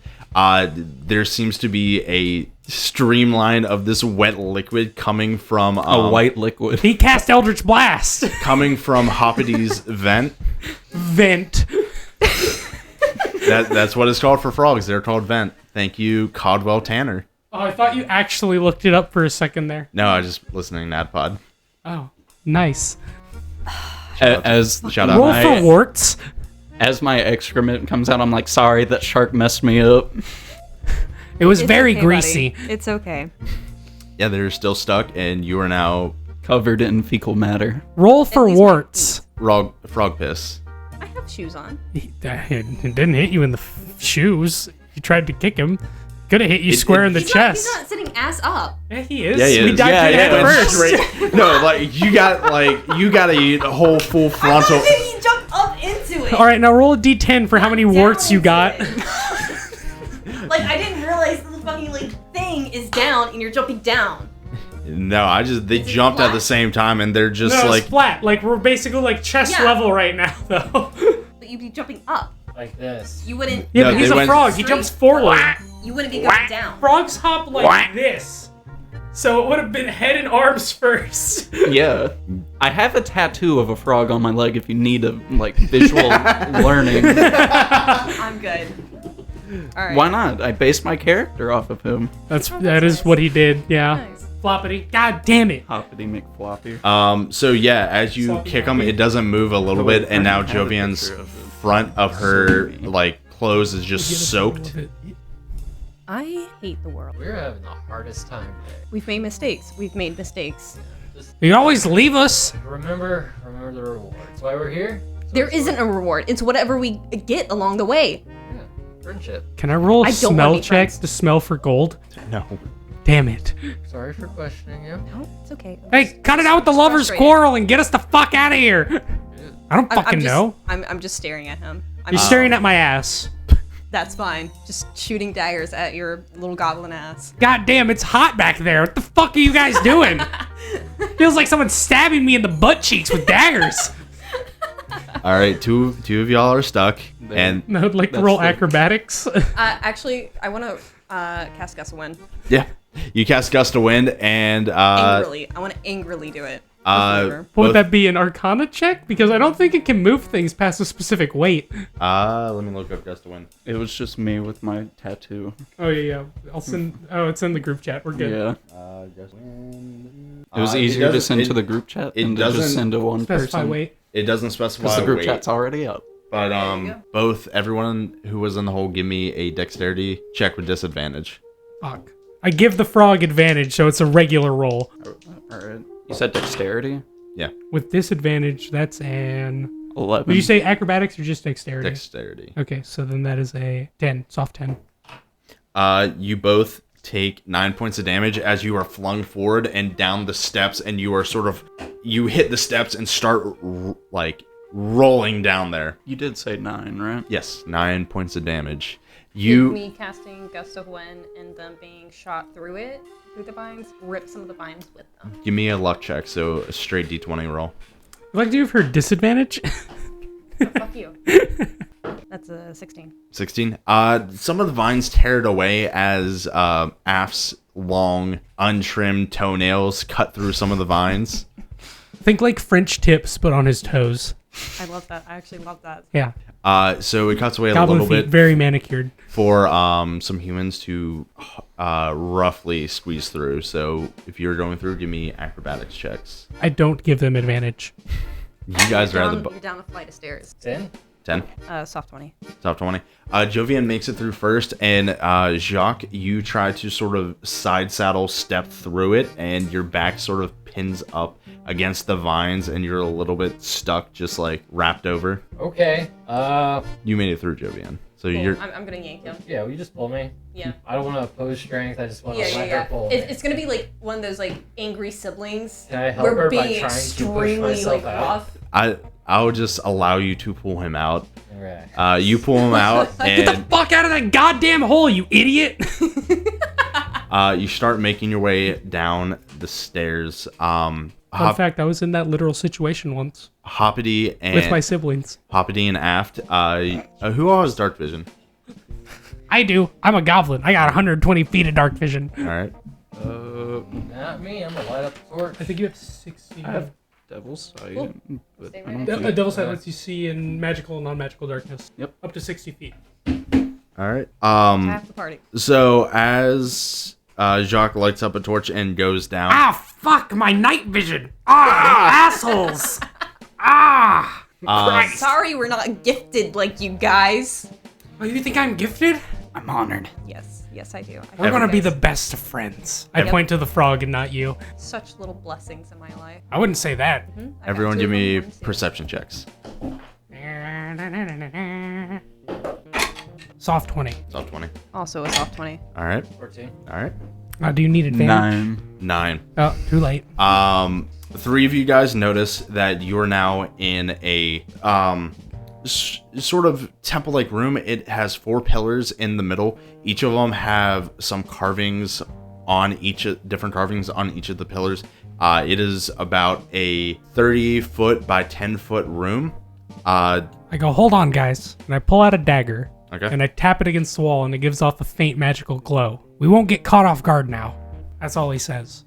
there seems to be a streamline of this wet liquid coming from... A white liquid. He cast Eldritch Blast. coming from Hoppity's vent. Vent. That's what it's called for frogs. They're called vent. Thank you, Caldwell Tanner. Oh, I thought you actually looked it up for a second there. No, I was just listening to NADPOD. Oh, nice. Shout out. Roll for warts. As my excrement comes out, I'm like, sorry, that shark messed me up. It was It's very okay, greasy. buddy. It's okay. Yeah, they're still stuck, and you are now Covered in fecal matter. Roll for least my warts. frog piss. I have shoes on. It didn't hit you in the shoes. You tried to kick him. Could have hit you square in the chest. He's not sitting ass up. Yeah, he is. Yeah, he We is. dived in head went first. straight- No, you got a whole full frontal. He jumped up into it. All right, now roll a d10 for how many warts you got. I didn't realize the fucking thing is down and you're jumping down. No, they jumped at the same time, and they're just No, it's flat. We're basically chest Yeah. level right now, though. But you'd be jumping up. Like this. You wouldn't. Yeah, No, but he's they a went frog. He straight jumps forward. You wouldn't be going down. Frogs hop like this. So it would have been head and arms first. Yeah. I have a tattoo of a frog on my leg if you need a visual learning. I'm good. All right. Why not? I based my character off of him. That is what he did, yeah. Nice. Floppity. God damn it. Hoppity McFloppy. So yeah, as you Sloppy kick them, it doesn't move a little bit, and now Jovianne's front of her clothes is just soaked. I hate the world. We're having the hardest time today. We've made mistakes. Just You always leave us. remember the reward. That's why we're here. There isn't a reward. It's whatever we get along the way. Yeah, friendship. Can I roll a I don't wanna smell be check friends. to smell for gold? No. Damn it. Sorry for questioning you. No, it's okay. Hey, cut it out with the lovers' frustrating. quarrel and get us the fuck out of here. I don't fucking know. I'm just staring at him. You're staring at my ass. That's fine. Just shooting daggers at your little goblin ass. God damn, it's hot back there. What the fuck are you guys doing? Feels like someone's stabbing me in the butt cheeks with daggers. All right, two of y'all are stuck, and I would like to roll acrobatics. Actually, I want to cast Gust of Wind. yeah, you cast Gust of Wind, and Angrily. I want to angrily do it. Would both- that be an Arcana check? Because I don't think it can move things past a specific weight. let me look up Gust of Wind. It was just me with my tattoo. Oh yeah. I'll send. Oh, it's in the group chat. We're good. Yeah. Gust of Wind. It was easier to send to the group chat it than to just doesn't send to one Specify person. weight. It doesn't specify Because the group weight, chat's already up. but you go. both everyone who was in the hole give me a dexterity check with disadvantage. Fuck. I give the frog advantage, so it's a regular roll. Alright. You said dexterity? Yeah, With disadvantage, that's an... 11. Would you say acrobatics or just dexterity? dexterity. Okay, so then that is a 10, soft 10. You both take 9 points of damage as you are flung forward and down the steps, and you are you hit the steps and start rolling down there. You did say 9, right? Yes, 9 points of damage. Me casting Gust of Wind and them being shot through the vines, rip some of the vines with them. Give me a luck check, so a straight d20 roll. I'd like to do for disadvantage. Oh, fuck you. That's a 16. 16. Some of the vines tear it away as Af's long, untrimmed toenails cut through some of the vines. Think like French tips, but on his toes. I love that. I actually love that. Yeah. So it cuts away Goblin a little feet, bit very manicured. for some humans to roughly squeeze through. So if you're going through, give me acrobatics checks. I don't give them advantage. You guys are at the You're down a flight of stairs. 10? 10. Soft 20. Top 20. Jovianne makes it through first, and Jacques, you try to sort of side saddle step through it, and your back sort of pins up against the vines, and you're a little bit stuck, just like wrapped over. Okay. You made it through, Jovianne. So Cool. you're. I'm gonna yank him. Yeah, will you just pull me? Yeah. I don't want to oppose strength. I just want to Yeah, let yeah, her pull yeah. me. It's gonna be like one of those like angry siblings. Can I help We're her by being trying to push extremely myself like out? rough. I'll just allow you to pull him out. Alright. You pull him out, Get the and fuck out of that goddamn hole, you idiot! you start making your way down the stairs. Fun fact, I was in that literal situation once Hoppity and with my siblings. Hoppity and Aft. Who all has dark vision? I do. I'm a goblin. I got 120 feet of dark vision. All right. Not me. I'm gonna light up the torch. I think you have 60. I have Devil's Sight. Cool. But Stay I right don't there. A think- devil sight lets you see in magical and non-magical darkness. Yep. Up to 60 feet. All right. Half the party. So as Jacques lights up a torch and goes down. Ah, fuck my night vision. Ah, assholes. Ah. Christ. Sorry, we're not gifted like you guys. Oh, you think I'm gifted? I'm honored. Yes, I do. We're gonna be the best of friends. I Yep. point to the frog and not you. Such little blessings in my life. I wouldn't say that. I got Everyone, two give of them, me one, two. perception checks. Soft 20. Top 20. Also a soft 20. All right. 14. All right. Do you need advantage? 9. 9. Oh, too late. Three of you guys notice that you're now in a sort of temple-like room. It has 4 pillars in the middle. Each of them have some carvings on different carvings on each of the pillars. It is about a 30-foot by 10-foot room. I go, hold on, guys. And I pull out a dagger. Okay. And I tap it against the wall, and it gives off a faint magical glow. We won't get caught off guard now. That's all he says.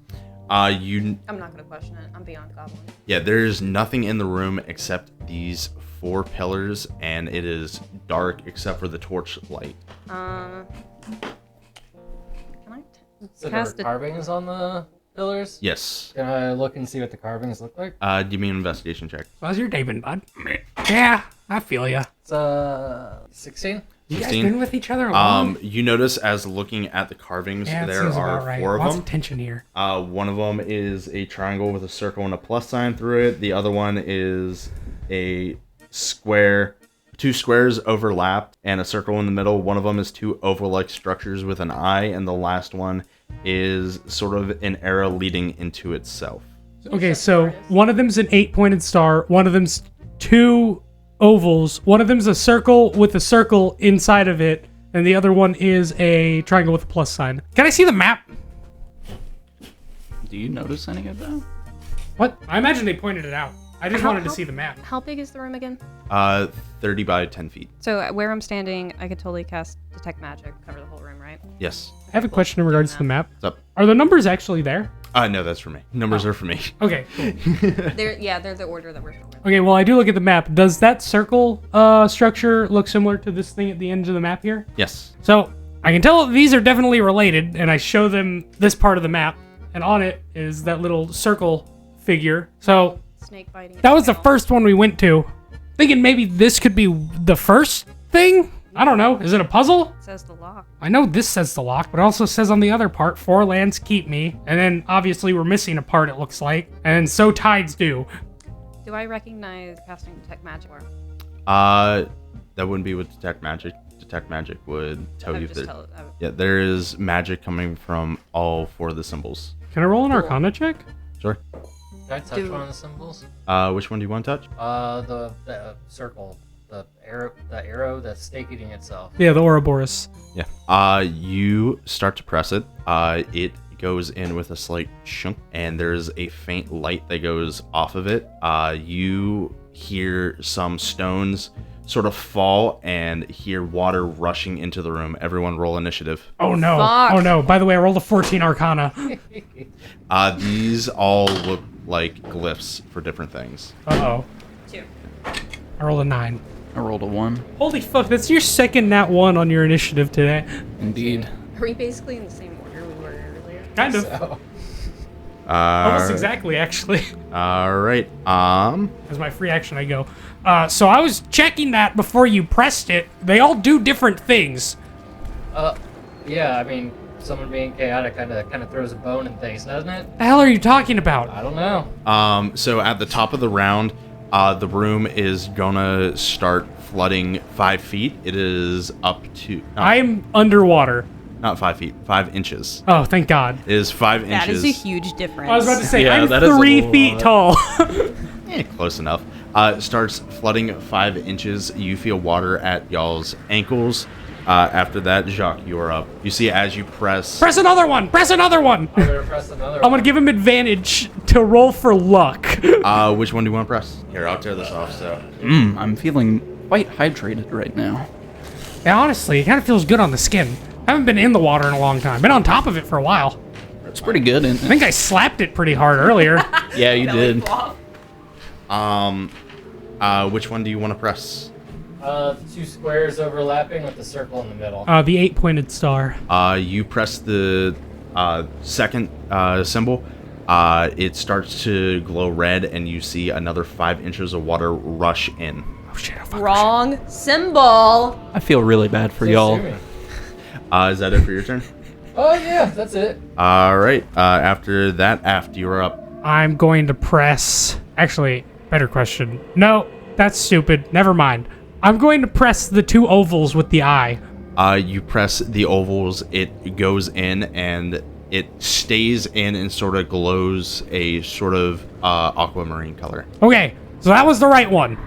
You I'm not gonna question it. I'm beyond goblin. Yeah, there's nothing in the room except these 4 pillars, and it is dark except for the torch light. Can I So there were cast a carvings on the pillars? Yes. Can I look and see what the carvings look like? Give me an investigation check. How's your day been, bud? Yeah, I feel ya. It's 16. You guys 16? been with each other a long? You notice as looking at the carvings, Yeah, that there seems are about right. 4 of Lots them. of tension here. One of them is a triangle with a circle and a plus sign through it. The other one is a square, 2 squares overlapped and a circle in the middle. One of them is 2 oval-like structures with an eye, and the last one is sort of an arrow leading into itself. Okay, so one of them's an 8-pointed star. One of them's 2 ovals. One of them's a circle with a circle inside of it. And the other one is a triangle with a plus sign. Can I see the map? Do you notice any of that? What? I imagine they pointed it out. I just wanted to see the map. How big is the room again? 30 by 10 feet. So where I'm standing, I could totally cast Detect Magic, cover the whole room, right? Yes. I have a question in regards to the map. What's up? Are the numbers actually there? No, that's for me. Numbers are for me. Okay, cool. They're the order that we're going with. Okay, well, I do look at the map. Does that circle structure look similar to this thing at the end of the map here? Yes. So I can tell these are definitely related, and I show them this part of the map, and on it is that little circle figure. So Snake biting. that was the tail. first one we went to, thinking maybe this could be the first thing I don't know. Is it a puzzle? It says the lock. I know this says the lock, but it also says on the other part, 4 lands keep me. And then obviously we're missing a part, it looks like. And so tides do. Do I recognize casting detect magic? Or That wouldn't be with detect magic. Detect magic would tell I you would that. just tell it. I would- Yeah, there is magic coming from all 4 of the symbols. Can I roll an Arcana check? Sure. Can I touch one of the symbols? Which one do you want to touch? The circle, the arrow, the snake eating itself. Yeah, the Ouroboros. Yeah. You start to press it. It goes in with a slight shunk, and there's a faint light that goes off of it. You hear some stones sort of fall and hear water rushing into the room. Everyone roll initiative. Oh no. Fuck. Oh no. By the way, I rolled a 14 Arcana. These all look like glyphs for different things. Uh-oh. 2. I rolled a 9. I rolled a 1. Holy fuck, that's your second nat 1 on your initiative today. Indeed. Are we basically in the same order we were earlier? Kind of. So, Almost exactly, actually. All right. As my free action, I go. So I was checking that before you pressed it. They all do different things. yeah, I mean, someone being chaotic kind of throws a bone in things, doesn't it? The hell are you talking about? I don't know. So at the top of the round, the room is gonna start flooding 5 feet. It is up to I'm underwater. not 5 feet, 5 inches. Oh, thank God. It is 5 That inches. is a huge difference. I was about to say, Yeah, I'm that is a 3 feet lot. tall. Close enough. It starts flooding 5 inches. You feel water at y'all's ankles. After that, Jacques, you are up. You see as you press. Press another one! Press another one! I'm gonna press another I'm gonna give him advantage to roll for luck. Which one do you want to press? Here, I'll tear this off. So. I'm feeling quite hydrated right now. Yeah, honestly, it kind of feels good on the skin. I haven't been in the water in a long time. Been on top of it for a while. It's pretty good, isn't I it? think I slapped it pretty hard earlier. Yeah, you Belly did. flop. Which one do you want to press? 2 squares overlapping with the circle in the middle. The 8-pointed star. You press the second symbol. It starts to glow red, and you see another 5 inches of water rush in. Oh shit, oh fuck. Wrong symbol. I feel really bad for So y'all. sue me. Is that it for your turn? Oh yeah, that's it. All right. After that, Aft, you're up. I'm going to press... Actually, better question. No, that's stupid. Never mind. I'm going to press the 2 ovals with the eye. You press the ovals. It goes in, and it stays in and sort of glows a sort of aquamarine color. Okay, so that was the right one.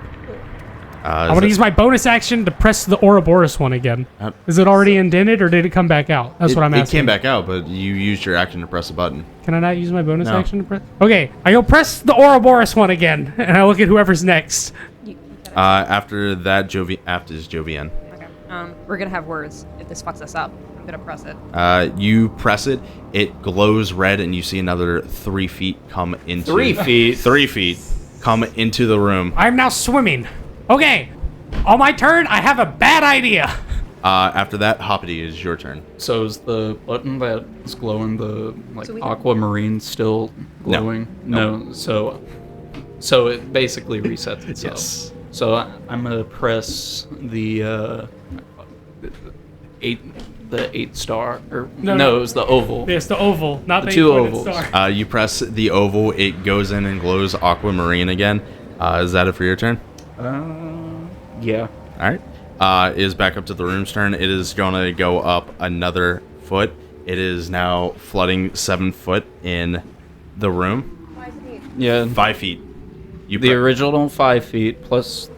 I'm going to use my bonus action to press the Ouroboros one again. Is it already indented, or did it come back out? That's what I'm asking. It came back out, but you used your action to press a button. Can I not use my bonus No. action to press? Okay, I go press the Ouroboros one again, and I look at whoever's next. You gotta- After that, Aft is Jovianne. Okay. We're gonna have words if this fucks us up. I'm gonna press it. You press it. It glows red, and you see another 3 feet come into 3 feet? 3 feet come into the room. I'm now swimming. Okay, on my turn, I have a bad idea. After that, Hoppity is your turn. So is the button that's glowing the So we have- aquamarine still glowing? No. So it basically resets itself. Yes. So I'm gonna press the 8 star or No. it was the oval. It's the oval, not The the 2 8-pointed ovals. star. You press the oval. It goes in and glows aquamarine again. Is that it for your turn? Yeah. All right. Is back up to the room's turn. It is going to go up another foot. It is now flooding 7 foot in the room. Yeah. 5 feet. You The original 5 feet plus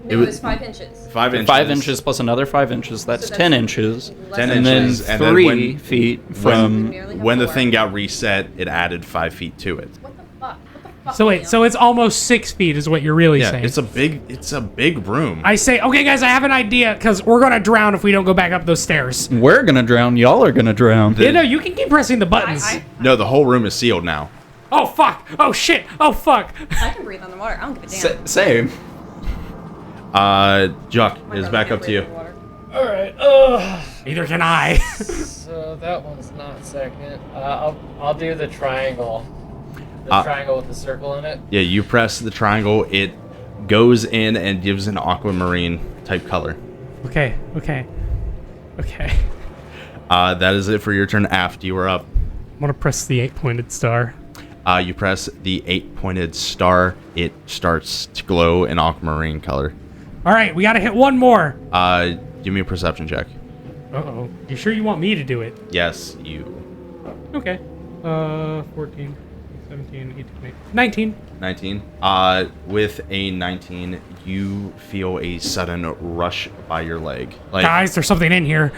It was 5 inches. 5 inches. 5 inches plus another 5 inches. That's So 10 that's inches. 10 And then inches, and then 3 feet from. When the thing got reset, it added 5 feet to it. What the fuck? What the fuck? So wait, so it's almost 6 feet is what you're really Yeah, saying. it's a big room. I say, okay guys, I have an idea, because we're going to drown if we don't go back up those stairs. We're gonna drown. Y'all are gonna drown. You know, you can keep pressing the buttons. No, the whole room is sealed now. Oh fuck! Oh shit! Oh fuck! I can breathe underwater. I don't give a damn. Same. Jacques My is nose back can't up to you. breathe underwater. All right. Neither can I. So that one's not second. I'll do the triangle. The Uh, triangle with the circle in it. Yeah, you press the triangle. It goes in and gives an aquamarine type color. Okay. That is it for your turn. Aft, you are up. I'm gonna press the 8-pointed star. You press the 8-pointed star. It starts to glow in aquamarine color. All right, we gotta hit one more. Give me a perception check. Uh-oh. You sure you want me to do it? Yes, you. Okay. 14, 17, 18, 19. 19. With a 19, you feel a sudden rush by your leg. Like, Guys, there's something in here.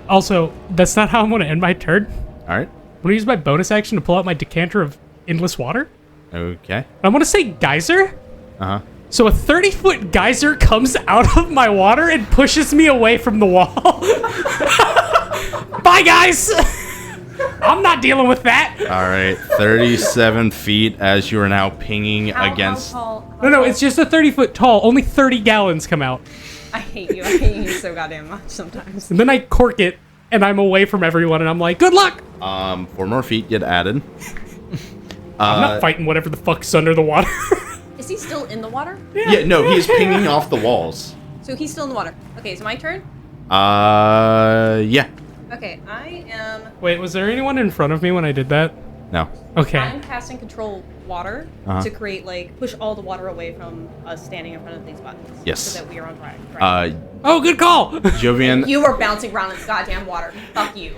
Also, that's not how I'm gonna end my turn. all right. I'm gonna use my bonus action to pull out my decanter of endless water. Okay. I'm gonna say geyser. Uh-huh. So a 30-foot geyser comes out of my water and pushes me away from the wall. Bye, guys. I'm not dealing with that. All right. 37 feet as you are now pinging against... No, it's just a 30-foot tall. Only 30 gallons come out. I hate you. I hate you so goddamn much sometimes. And then I cork it, and I'm away from everyone, and I'm like, good luck. 4 more feet get added. I'm not fighting whatever the fuck's under the water. Is he still in the water? Yeah, no, he's pinging off the walls. So he's still in the water. Okay, is it my turn? Yeah. Okay, I am. Wait, was there anyone in front of me when I did that? No. Okay. I'm casting control water to create push all the water away from us standing in front of these buttons. Yes. So that we are on track. Oh, good call. Jovianne... You are bouncing around in this goddamn water. Fuck you.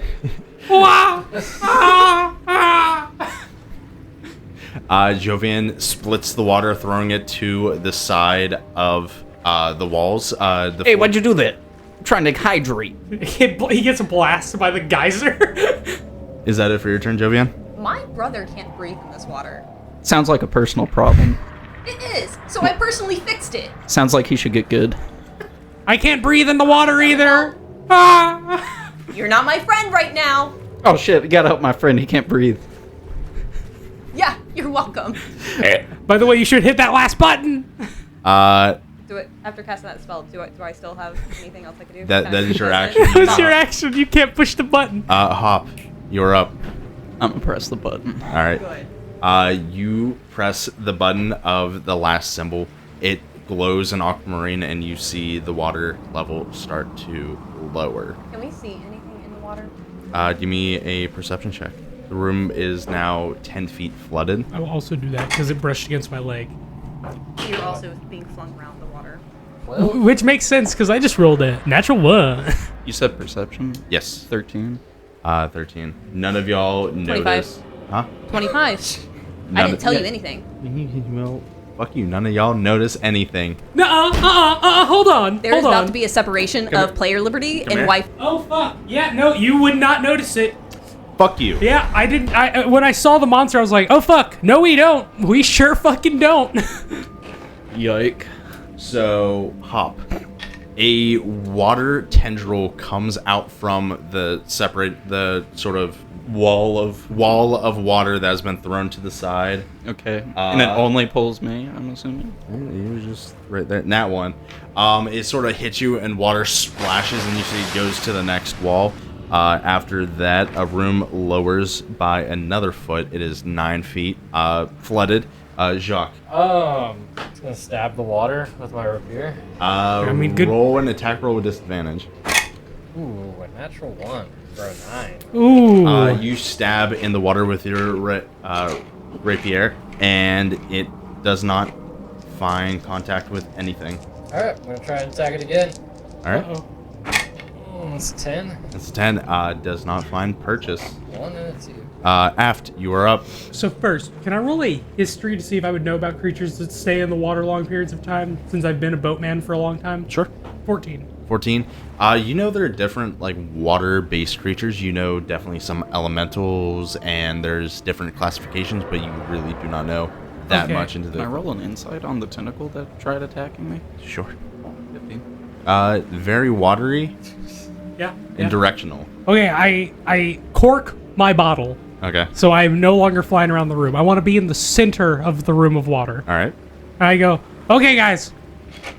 Jovianne splits the water, throwing it to the side of the walls. Hey, why'd you do that? I'm trying to hydrate. He gets blasted by the geyser. Is that it for your turn, Jovianne? My brother can't breathe in this water. Sounds like a personal problem. It is. So I personally fixed it. Sounds like he should get good. I can't breathe in the water either. You're not my friend right now. Oh shit, you gotta help my friend, he can't breathe. Yeah, you're welcome. By the way, you should hit that last button. Do it after casting that spell. Do I still have anything else I can do? That is your That's action. it? That's your action. You can't push the button. Hop, you're up. I'm gonna press the button. All right. Good. You press the button of the last symbol. It glows in aquamarine, and you see the water level start to lower. Can we see anything in the water? Give me a perception check. The room is now 10 feet flooded. I will also do that because it brushed against my leg. You're also being flung around the water. Which makes sense because I just rolled a natural 1. You said perception? Yes. 13. 13. None of y'all 25. notice. Huh? 25. None I didn't tell you anything. Well, fuck you. None of y'all notice anything. Hold on. There's hold about on. to be a separation of player liberty Come and here. wife. Oh fuck. Yeah, no, you would not notice it. Fuck you. Yeah, I didn't. When I saw the monster, I was like, oh fuck. No, we don't. We sure fucking don't. Yike. So, Hop. A water tendril comes out from the sort of wall of water that has been thrown to the side. Okay. And it only pulls me, I'm assuming? It was just right there. That one. It sort of hits you and water splashes and you see it goes to the next wall. After that, a room lowers by another foot. It is 9 feet flooded. Jacques. Just gonna stab the water with my rapier. Good. Roll an attack roll with disadvantage. Ooh, a natural 1 for a 9. Ooh. You stab in the water with your rapier, and it does not find contact with anything. Alright, I'm gonna try and attack it again. All right. Uh-oh. It's 10. It's 10. Does not find purchase. 1 and a 2. Aft, you are up. So first, can I roll a history to see if I would know about creatures that stay in the water long periods of time since I've been a boatman for a long time? Sure. 14. 14. You know there are different like water-based creatures. You know definitely some elementals, and there's different classifications, but you really do not know that Okay. much into Can I the. roll an insight on the tentacle that tried attacking me? Sure. 15. Very watery Yeah. and directional. Okay, I cork my bottle, Okay. so I'm no longer flying around the room. I want to be in the center of the room of water. All right. And I go, okay, guys,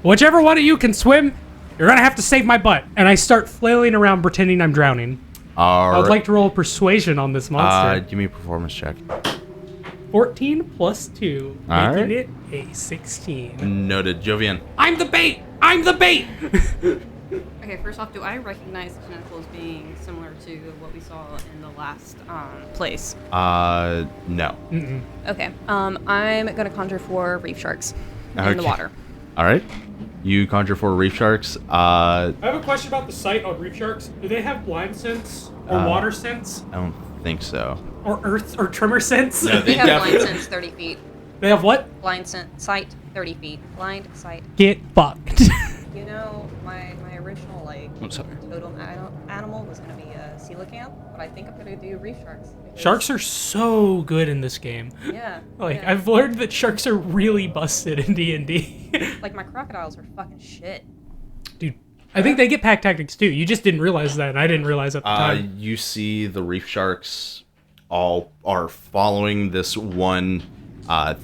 whichever one of you can swim, you're gonna have to save my butt. And I start flailing around pretending I'm drowning. All I would right. like to roll a persuasion on this monster. Give me a performance check. 14 plus 2, All making right. it a 16. Noted. Jovianne. I'm the bait! I'm the bait! Okay, first off, do I recognize the tentacles being similar to what we saw in the last place? No. Mm-mm. Okay. I'm gonna conjure 4 reef sharks in the Okay. water. All right. You conjure 4 reef sharks. I have a question about the sight on reef sharks. Do they have blind sense or water sense I don't think so. or earth or tremor sense? No, They have blind sense 30 feet. They have what? Blind sight 30 feet. Blind sight. Get fucked. You know, my original I'm sorry. totem animal was gonna be a coelacanth, but I think I'm gonna do reef sharks. because- Sharks are so good in this game. Yeah. Like yeah. I've learned that sharks are really busted in D&D. Like my crocodiles are fucking shit. Dude, I think they get pack tactics too. You just didn't realize that, and I didn't realize at the time. You see the reef sharks all are following this one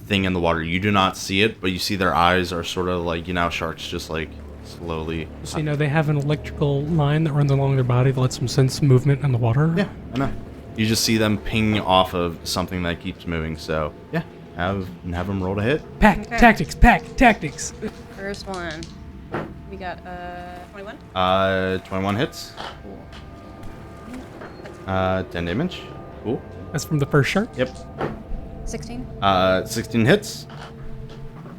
thing in the water. You do not see it, but you see their eyes are sort of like, you know, sharks just like slowly. So, you know, they have an electrical line that runs along their body that lets them sense movement in the water. Yeah, I know. You just see them ping off of something that keeps moving. So yeah, have them roll to hit. Pack Okay. tactics, pack tactics. First one. We got 21. 21 hits. Cool. 10 damage. Cool. That's from the first shark. Yep. 16. 16 hits.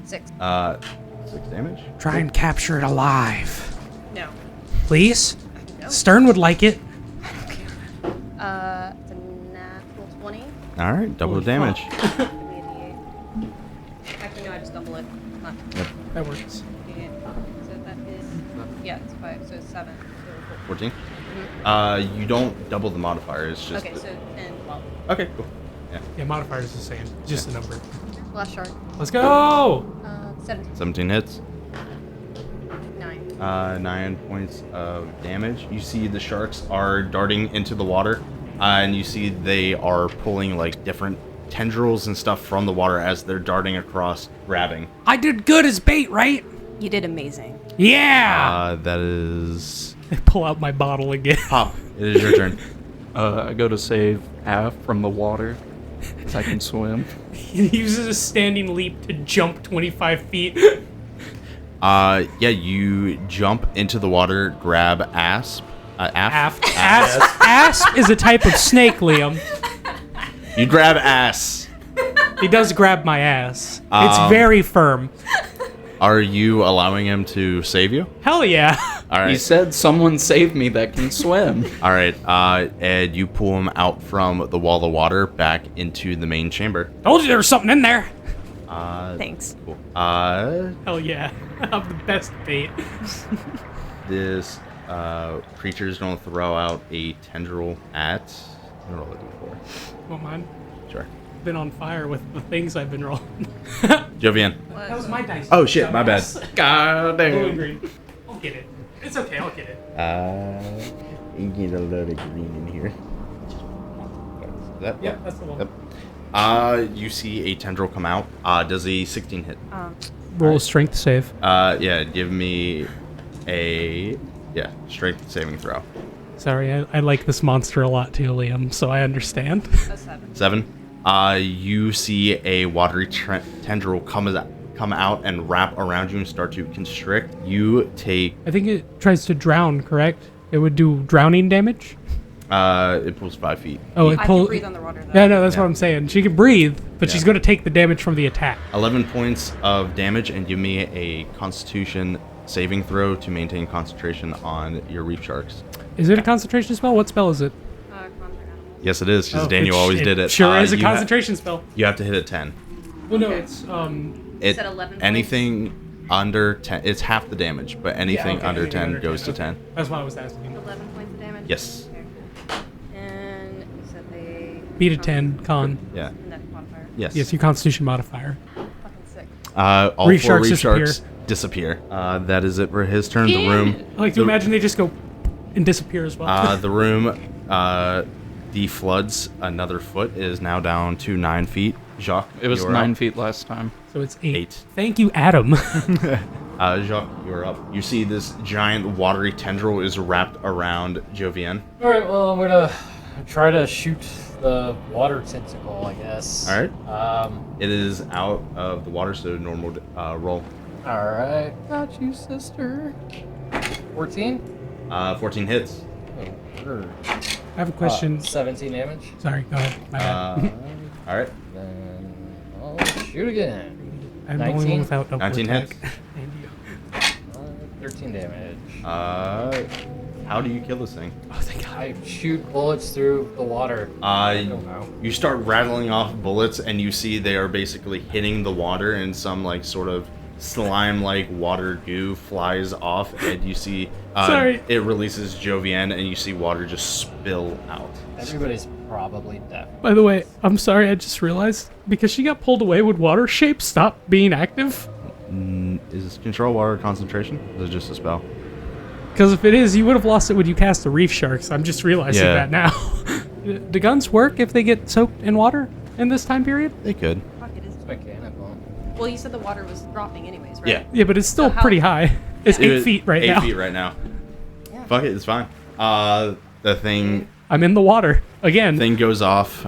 6. 6 damage. Try and capture it alive. No. Please? No. Stern would like it. It's a natural 20. All right, double Holy the damage. Give me a D8. Actually, no, I just double it. Not That works. D8. So that is. Yeah, it's 5. So it's 7. So 14. Mhm. You don't double the modifier. It's just. Okay, so 10, 12. Okay, cool. Yeah. Yeah, modifier is the same. Just a number. Last shark. Let's go! 17. 17 hits. 9. 9 points of damage. You see the sharks are darting into the water, and you see they are pulling like different tendrils and stuff from the water as they're darting across, grabbing. I did good as bait, right? You did amazing. Yeah! That is I pull out my bottle again. Pop. It is your turn. I go to save half from the water, because I can swim. He uses a standing leap to jump 25 feet. Yeah, you jump into the water, grab asp. Asp is a type of snake, Liam. You grab ass. He does grab my ass. It's very firm. Are you allowing him to save you? Hell yeah. All right. He said someone save me that can swim. All right. Ed, you pull him out from the wall of water back into the main chamber. Told you there was something in there. Thanks. Cool. Hell yeah. I'm the best bait. This creature's gonna throw out a tendril at. Roll a d4. Don't mind. Sure. Been on fire with the things I've been rolling. Jovianne. That was my dice. Oh shit, my bad. God Blue and damn. green. I'll get it. It's okay, I'll get it. You get a load of green in here. Is that? Yeah, that's the one. Yep. You see a tendril come out. Does a 16 hit? Roll a strength save. Yeah, give me a strength saving throw. Sorry, I like this monster a lot too, Liam, so I understand. A 7. 7. You see a watery tendril come out and wrap around you and start to constrict. You take. I think it tries to drown, correct? It would do drowning damage? It pulls 5 feet. Oh, it I can pulls. breathe on the water, though. Yeah, no, that's Yeah. what I'm saying. She can breathe, but she's Yeah. going to take the damage from the attack. 11 points of damage, and give me a Constitution saving throw to maintain concentration on your reef sharks. Is it a concentration spell? What spell is it? Conjure animals. Yes, it is, because Oh, Daniel always did it. Sure is a you concentration spell. you have to hit a 10. Well, no, Okay. it's It, said 11 points? anything under 10, it's half the damage, but anything okay, under anything 10 under goes 10, to 10. okay. That's why I was asking. 11 points of damage? Yes. Okay. And you said they... Beat a 10, con. Yeah. And that modifier. Yes. Yes, your constitution modifier. Fucking sick. All Reef 4 sharks reef sharks disappear. That is it for his turn. The room. I like to the- imagine they just go and disappear as well. The room defloods another foot. Is now down to 9 feet. Jacques, It was you're 9 up. feet last time. So it's 8. 8. Thank you, Adam. Jacques, you're up. You see this giant watery tendril is wrapped around Jovianne. Alright, well, I'm gonna try to shoot the water tentacle, I guess. All right. Um, It is out of the water, so normal roll. alright. Got you, sister. 14? 14 hits. Oh, word. I have a question. 17 damage. Sorry, go ahead. My bad. All right. Then I'll shoot again. I'm the only 19? one without double 19 attack. hits. And you. 13 damage. How do you kill this thing? Oh, thank God. I shoot bullets through the water. I don't know. You start rattling off bullets, and you see they are basically hitting the water, and some like sort of slime-like water goo flies off, and you see Sorry. it releases Jovianne, and you see water just spill out. Everybody's probably deaf. By the way, I'm sorry, I just realized, because she got pulled away, would water shape stop being active? Is control water concentration? Or is it just a spell? Because if it is, you would have lost it when you cast the reef sharks. I'm just realizing that now. Do guns work if they get soaked in water in this time period? They could. Fuck, it is. It's mechanical. Well, you said the water was dropping anyways, right? Yeah. Yeah, but it's still So how- pretty high. It's 8 feet right now. 8 feet right now. Yeah. Fuck it, it's fine. The thing I'm in the water again. goes off.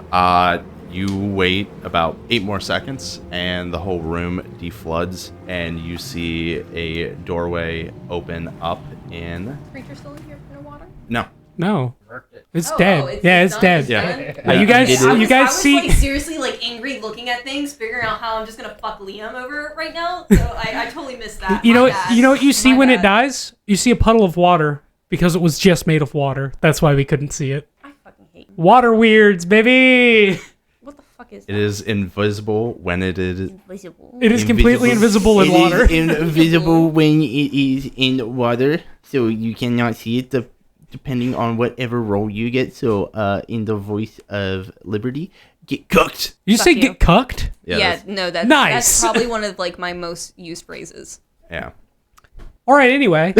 You wait about 8 more seconds, and the whole room defloods, and you see a doorway open up in. Is the creature still in here in the water? No. No, Worked it. it's dead. Yeah, it's done? dead. It's Yeah. done? You guys, Yeah. you guys see? I was like seriously like angry looking at things, figuring out how I'm just gonna fuck Liam over right now. So I totally missed that. You know, My bad. you know what you see My when it bad. dies? You see a puddle of water because it was just made of water. That's why we couldn't see it. I fucking hate. Water weirds, baby. What the fuck is It that? is invisible when it is. Invisible. It is completely invisible in water. It is invisible when it is in water, so you cannot see it depending on whatever role you get. So, in the voice of Liberty, get cooked. You Fuck say you. get cucked? Yeah, no, that's Nice. That's probably one of like my most used phrases. Yeah. All right. Anyway,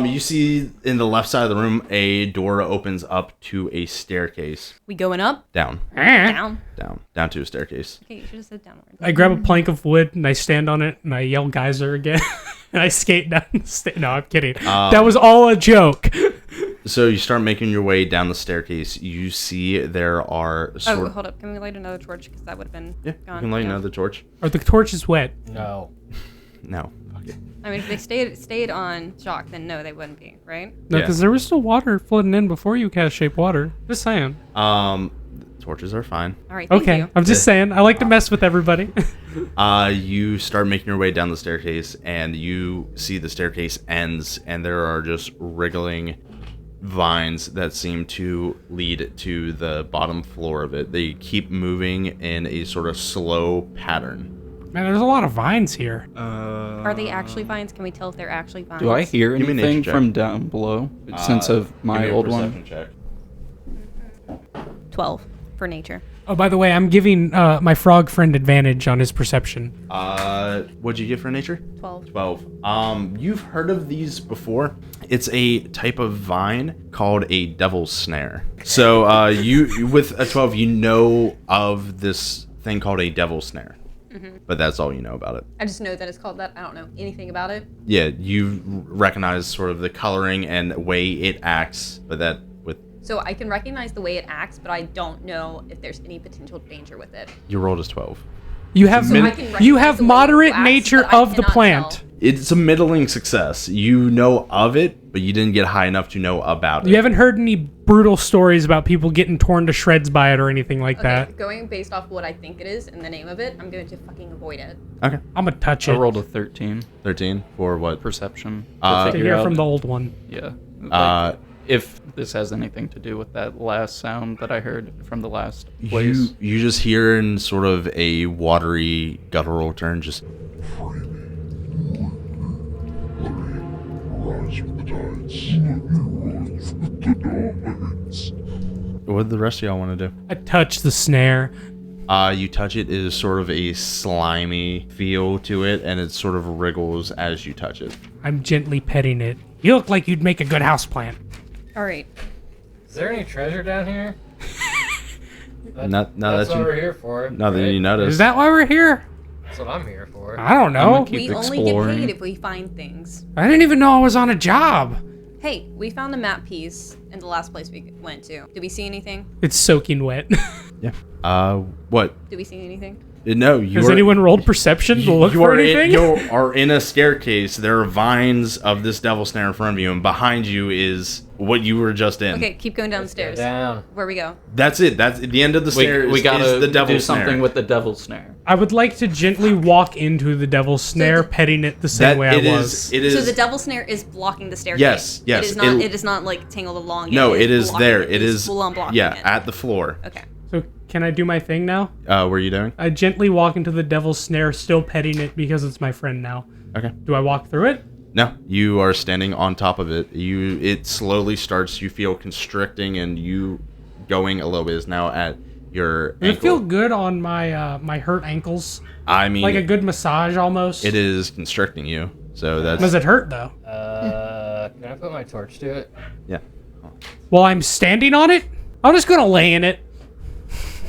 You see in the left side of the room, a door opens up to a staircase. We going up, Down. down. Down to a staircase. Okay, you should have said downward. I grab a plank of wood and I stand on it and I yell geyser again and I skate down. No, I'm kidding. That was all a joke. So you start making your way down the staircase. You see there are Oh, hold up. Can we light another torch? Because that would have been Yeah, gone. you can light Yeah. another torch. Are the torches wet? No. No. Fuck it. I mean, if they stayed on Jacques, then no, they wouldn't be, right? No, Yeah. because there was still water flooding in before you cast shape water. Just saying. Torches are fine. All right. Thank Okay, you. I'm just saying. I like to mess with everybody. You start making your way down the staircase, and you see the staircase ends, and there are just wriggling vines that seem to lead to the bottom floor of it. They keep moving in a sort of slow pattern. Man, there's a lot of vines here. Are they actually vines? Can we tell if they're actually vines? Do I hear Give me a nature anything check. from down below? Since of Give my me a old perception one. check. 12 for nature. Oh, by the way, I'm giving my frog friend advantage on his perception. What'd you get for nature? 12. 12. You've heard of these before. It's a type of vine called a devil's snare. So, you with a 12, you know of this thing called a devil's snare. But that's all you know about it. I just know that it's called that. I don't know anything about it. Yeah, you recognize sort of the coloring and way it acts, but that with So I can recognize the way it acts, but I don't know if there's any potential danger with it. your roll is 12. You have So I can recognize you have the way it moderate acts, nature but I of the cannot plant. tell. It's a middling success. You know of it, but you didn't get high enough to know about it. You haven't heard any brutal stories about people getting torn to shreds by it or anything like Okay, that. going based off what I think it is and the name of it, I'm going to fucking avoid it. Okay. I'm gonna touch I it. rolled a 13 13 for what? perception To to figure hear out- from the old one. Yeah. Uh, If this has anything to do with that last sound that I heard from the last place. you just hear in sort of a watery guttural turn, just what did the rest of y'all want to do? I touch the snare. You touch it, it is sort of a slimy feel to it, and it sort of wriggles as you touch it. I'm gently petting it. You look like you'd make a good houseplant. All right. Is there any treasure down here? Not That's that what you, we're here for. now that right? you notice. Is that why we're here? That's what I'm here for. I don't know. Keep We only exploring. get paid if we find things. I didn't even know I was on a job. Hey, we found a map piece in the last place we went to. Did we see anything? It's soaking wet. Yeah. What? Did we see anything? No, you Has anyone rolled perception to look for anything? You are in a staircase. There are vines of this devil snare in front of you, and behind you is what you were just in. Okay, keep going downstairs. Down. Where we go? That's it. That's the end of the stairs. We gotta is the devil do something snare. with the devil snare. I would like to gently walk into the devil's snare, petting it the same way I was. It is. So the devil snare is blocking the staircase. Yes, yes. It is not like tangled along. No, it is blocking there. It It is full on blocking yeah, it. at the floor. Okay. So can I do my thing now? What are you doing? I gently walk into the devil's snare, still petting it because it's my friend now. Okay. Do I walk through it? No, you are standing on top of it. It slowly starts. You feel constricting, and you going a little bit is now at your Does ankle. it feel good on my my hurt ankles? I mean, Like a good massage almost? it is constricting you. So that's Does it hurt though? Can I put my torch to it? yeah. While I'm standing on it? I'm just gonna lay in it.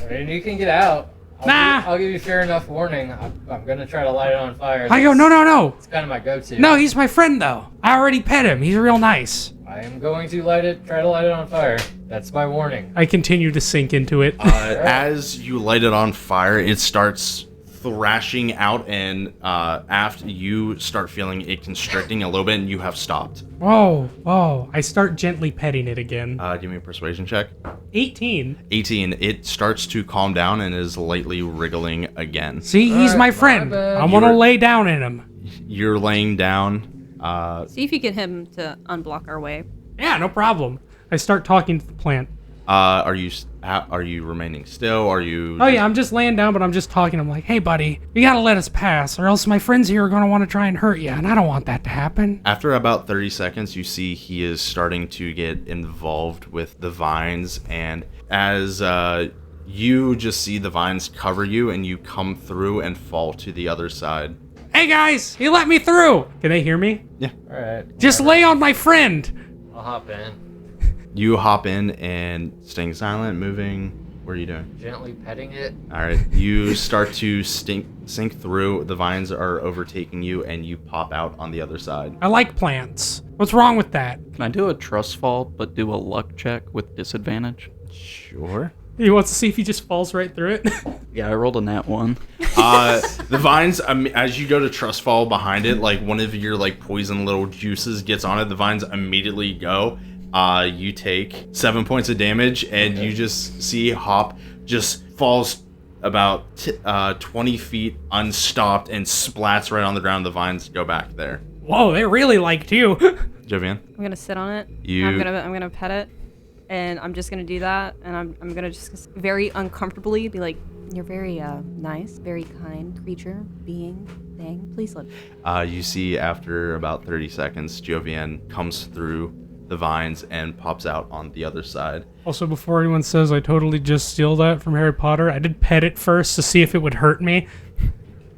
I mean, you can get out. Nah. I'll give you fair enough warning. I'm gonna try to light it on fire. I go, no. It's kind of my go-to. No, he's my friend though. I already pet him. He's real nice. I am going to try to light it on fire. That's my warning. I continue to sink into it. As you light it on fire, it starts thrashing out, and after you start feeling it constricting a little bit, and you have stopped. Whoa. I start gently petting it again. Give me a persuasion check. 18. 18. It starts to calm down and is lightly wriggling again. See, he's Alright, my my friend. bad. I'm gonna You're- lay down in him. You're laying down. See if you get him to unblock our way. Yeah, no problem. I start talking to the plant. Are you remaining still? Are you? Oh yeah, I'm just laying down, but I'm just talking. I'm like, hey buddy, you gotta let us pass, or else my friends here are gonna want to try and hurt you, and I don't want that to happen. After about 30 seconds, you see he is starting to get involved with the vines, and as you just see the vines cover you, and you come through and fall to the other side. Hey guys, he let me through. Can they hear me? Yeah. All right. Just lay on my friend. I'll hop in. You hop in and staying silent, moving. What are you doing? Gently petting it. All right. You start to sink through. The vines are overtaking you, and you pop out on the other side. I like plants. What's wrong with that? Can I do a trust fall, but do a luck check with disadvantage? Sure. He wants to see if he just falls right through it. Yeah, I rolled a nat 1. The vines, as you go to trust fall behind it, like one of your like poison little juices gets on it. The vines immediately go. You take 7 points of damage, and you just see Hop just falls about 20 feet unstopped and splats right on the ground. The vines go back there. Whoa, they really liked you. Jovianne? I'm gonna sit on it. You- I'm gonna pet it, and I'm just gonna do that, and I'm gonna just very uncomfortably be like, "You're very nice, very kind creature, being, thing. Please live." You see after about 30 seconds, Jovianne comes through the vines and pops out on the other side. Also, before anyone says I totally just steal that from Harry Potter, I did pet it first to see if it would hurt me.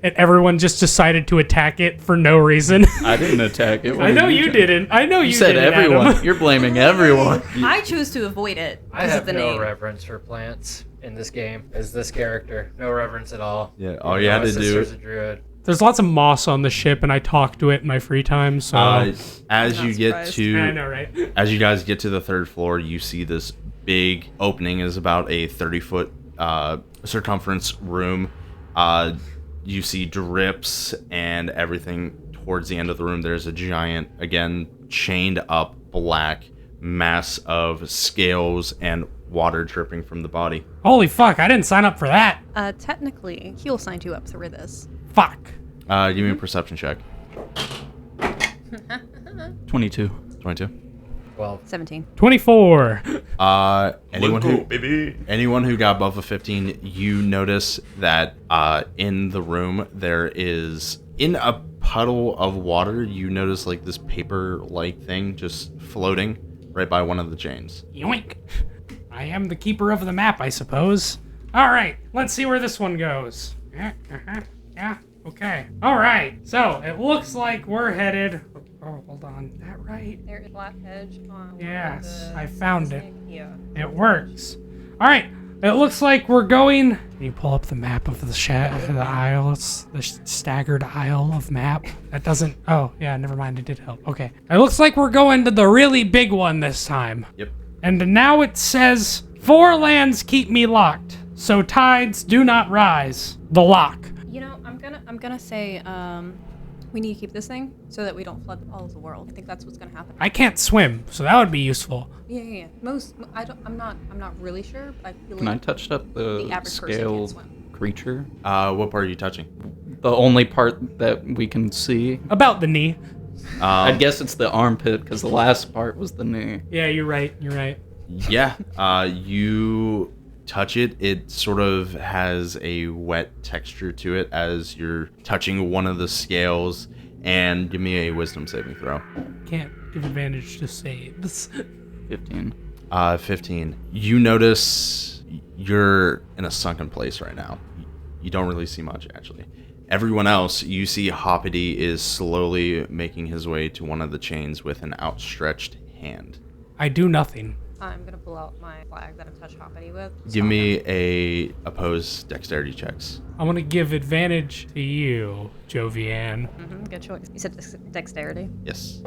And everyone just decided to attack it for no reason. I didn't attack it. What I are know you doing? didn't. I know you, You said didn't, everyone. Adam. You're blaming everyone. I chose to avoid it I because have of the no name. reverence for plants in this game. As this character, no reverence at all. Yeah, all Even you though had my to do- sister's a druid. There's lots of moss on the ship, and I talk to it in my free time, so... As Not you get surprised. to I know, right? As you guys get to the third floor, you see this big opening. Is about a 30-foot circumference room. You see drips and everything towards the end of the room. There's a giant, again, chained up black mass of scales and water dripping from the body. Holy fuck, I didn't sign up for that. Technically, Keel signed you up for this. Fuck. Give me a perception check. 22. 22. 12. 17. 24. Anyone who got above a 15, you notice that in the room there is, in a puddle of water, you notice like this paper-like thing just floating right by one of the chains. Yoink. I am the keeper of the map, I suppose. Alright, let's see where this one goes. Yeah, okay. Alright, so it looks like we're headed... Oh, hold on. Is that right? There is flat edge on Yes, I found it. Yeah. It works. Alright, it looks like we're going... Can you pull up the map of the aisle? It's the staggered aisle of map. That doesn't... Oh, yeah, never mind. It did help. Okay. It looks like we're going to the really big one this time. Yep. And now it says, 4 lands keep me locked. So tides do not rise. The lock. You know, I'm gonna say, we need to keep this thing so that we don't flood all of the world. I think that's what's gonna happen. I can't swim, so that would be useful. Yeah. I'm not really sure, but I feel Can I like touch up the average person scale can't swim. creature? What part are you touching? The only part that we can see. About the knee. I guess it's the armpit because the last part was the knee. Yeah, you're right. Yeah, you touch it. It sort of has a wet texture to it as you're touching one of the scales. And give me a wisdom saving throw. Can't give advantage to saves. 15. 15. You notice you're in a sunken place right now. You don't really see much, actually. Everyone else, you see Hoppity is slowly making his way to one of the chains with an outstretched hand. I do nothing. I'm gonna pull out my flag that I've touched Hoppity with. Give me a opposed dexterity checks. I want to give advantage to you, Jovianne. Good choice. You said dexterity. Yes.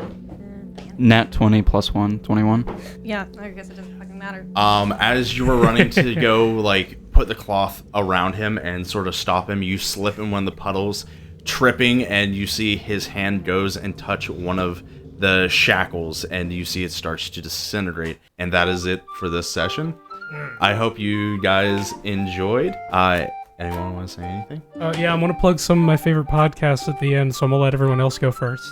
Nat 20 plus 1, 21. Yeah, I guess it doesn't fucking matter. As you were running to go, put the cloth around him and sort of stop him, you slip in one of the puddles, tripping, and you see his hand goes and touch one of the shackles, and you see it starts to disintegrate. And that is it for this session. I hope you guys enjoyed. Anyone want to say anything? Yeah, I'm going to plug some of my favorite podcasts at the end, so I'm going to let everyone else go first.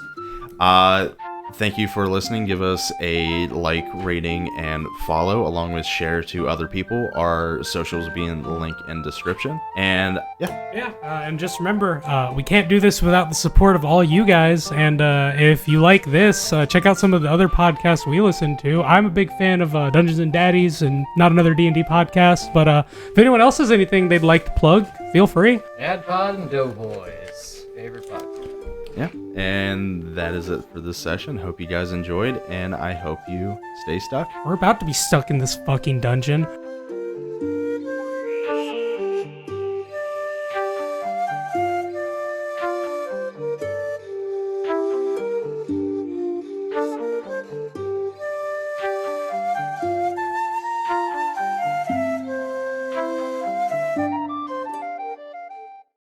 Thank you for listening. Give us a like, rating, and follow, along with share to other people. Our socials will be in the link in description. And yeah. And just remember, we can't do this without the support of all you guys. And if you like this, check out some of the other podcasts we listen to. I'm a big fan of Dungeons and Daddies and Not Another D&D Podcast. But if anyone else has anything they'd like to plug, feel free. Adpod and Doughboys. Favorite podcast. Yeah, and that is it for this session. Hope you guys enjoyed, and I hope you stay stuck. We're about to be stuck in this fucking dungeon.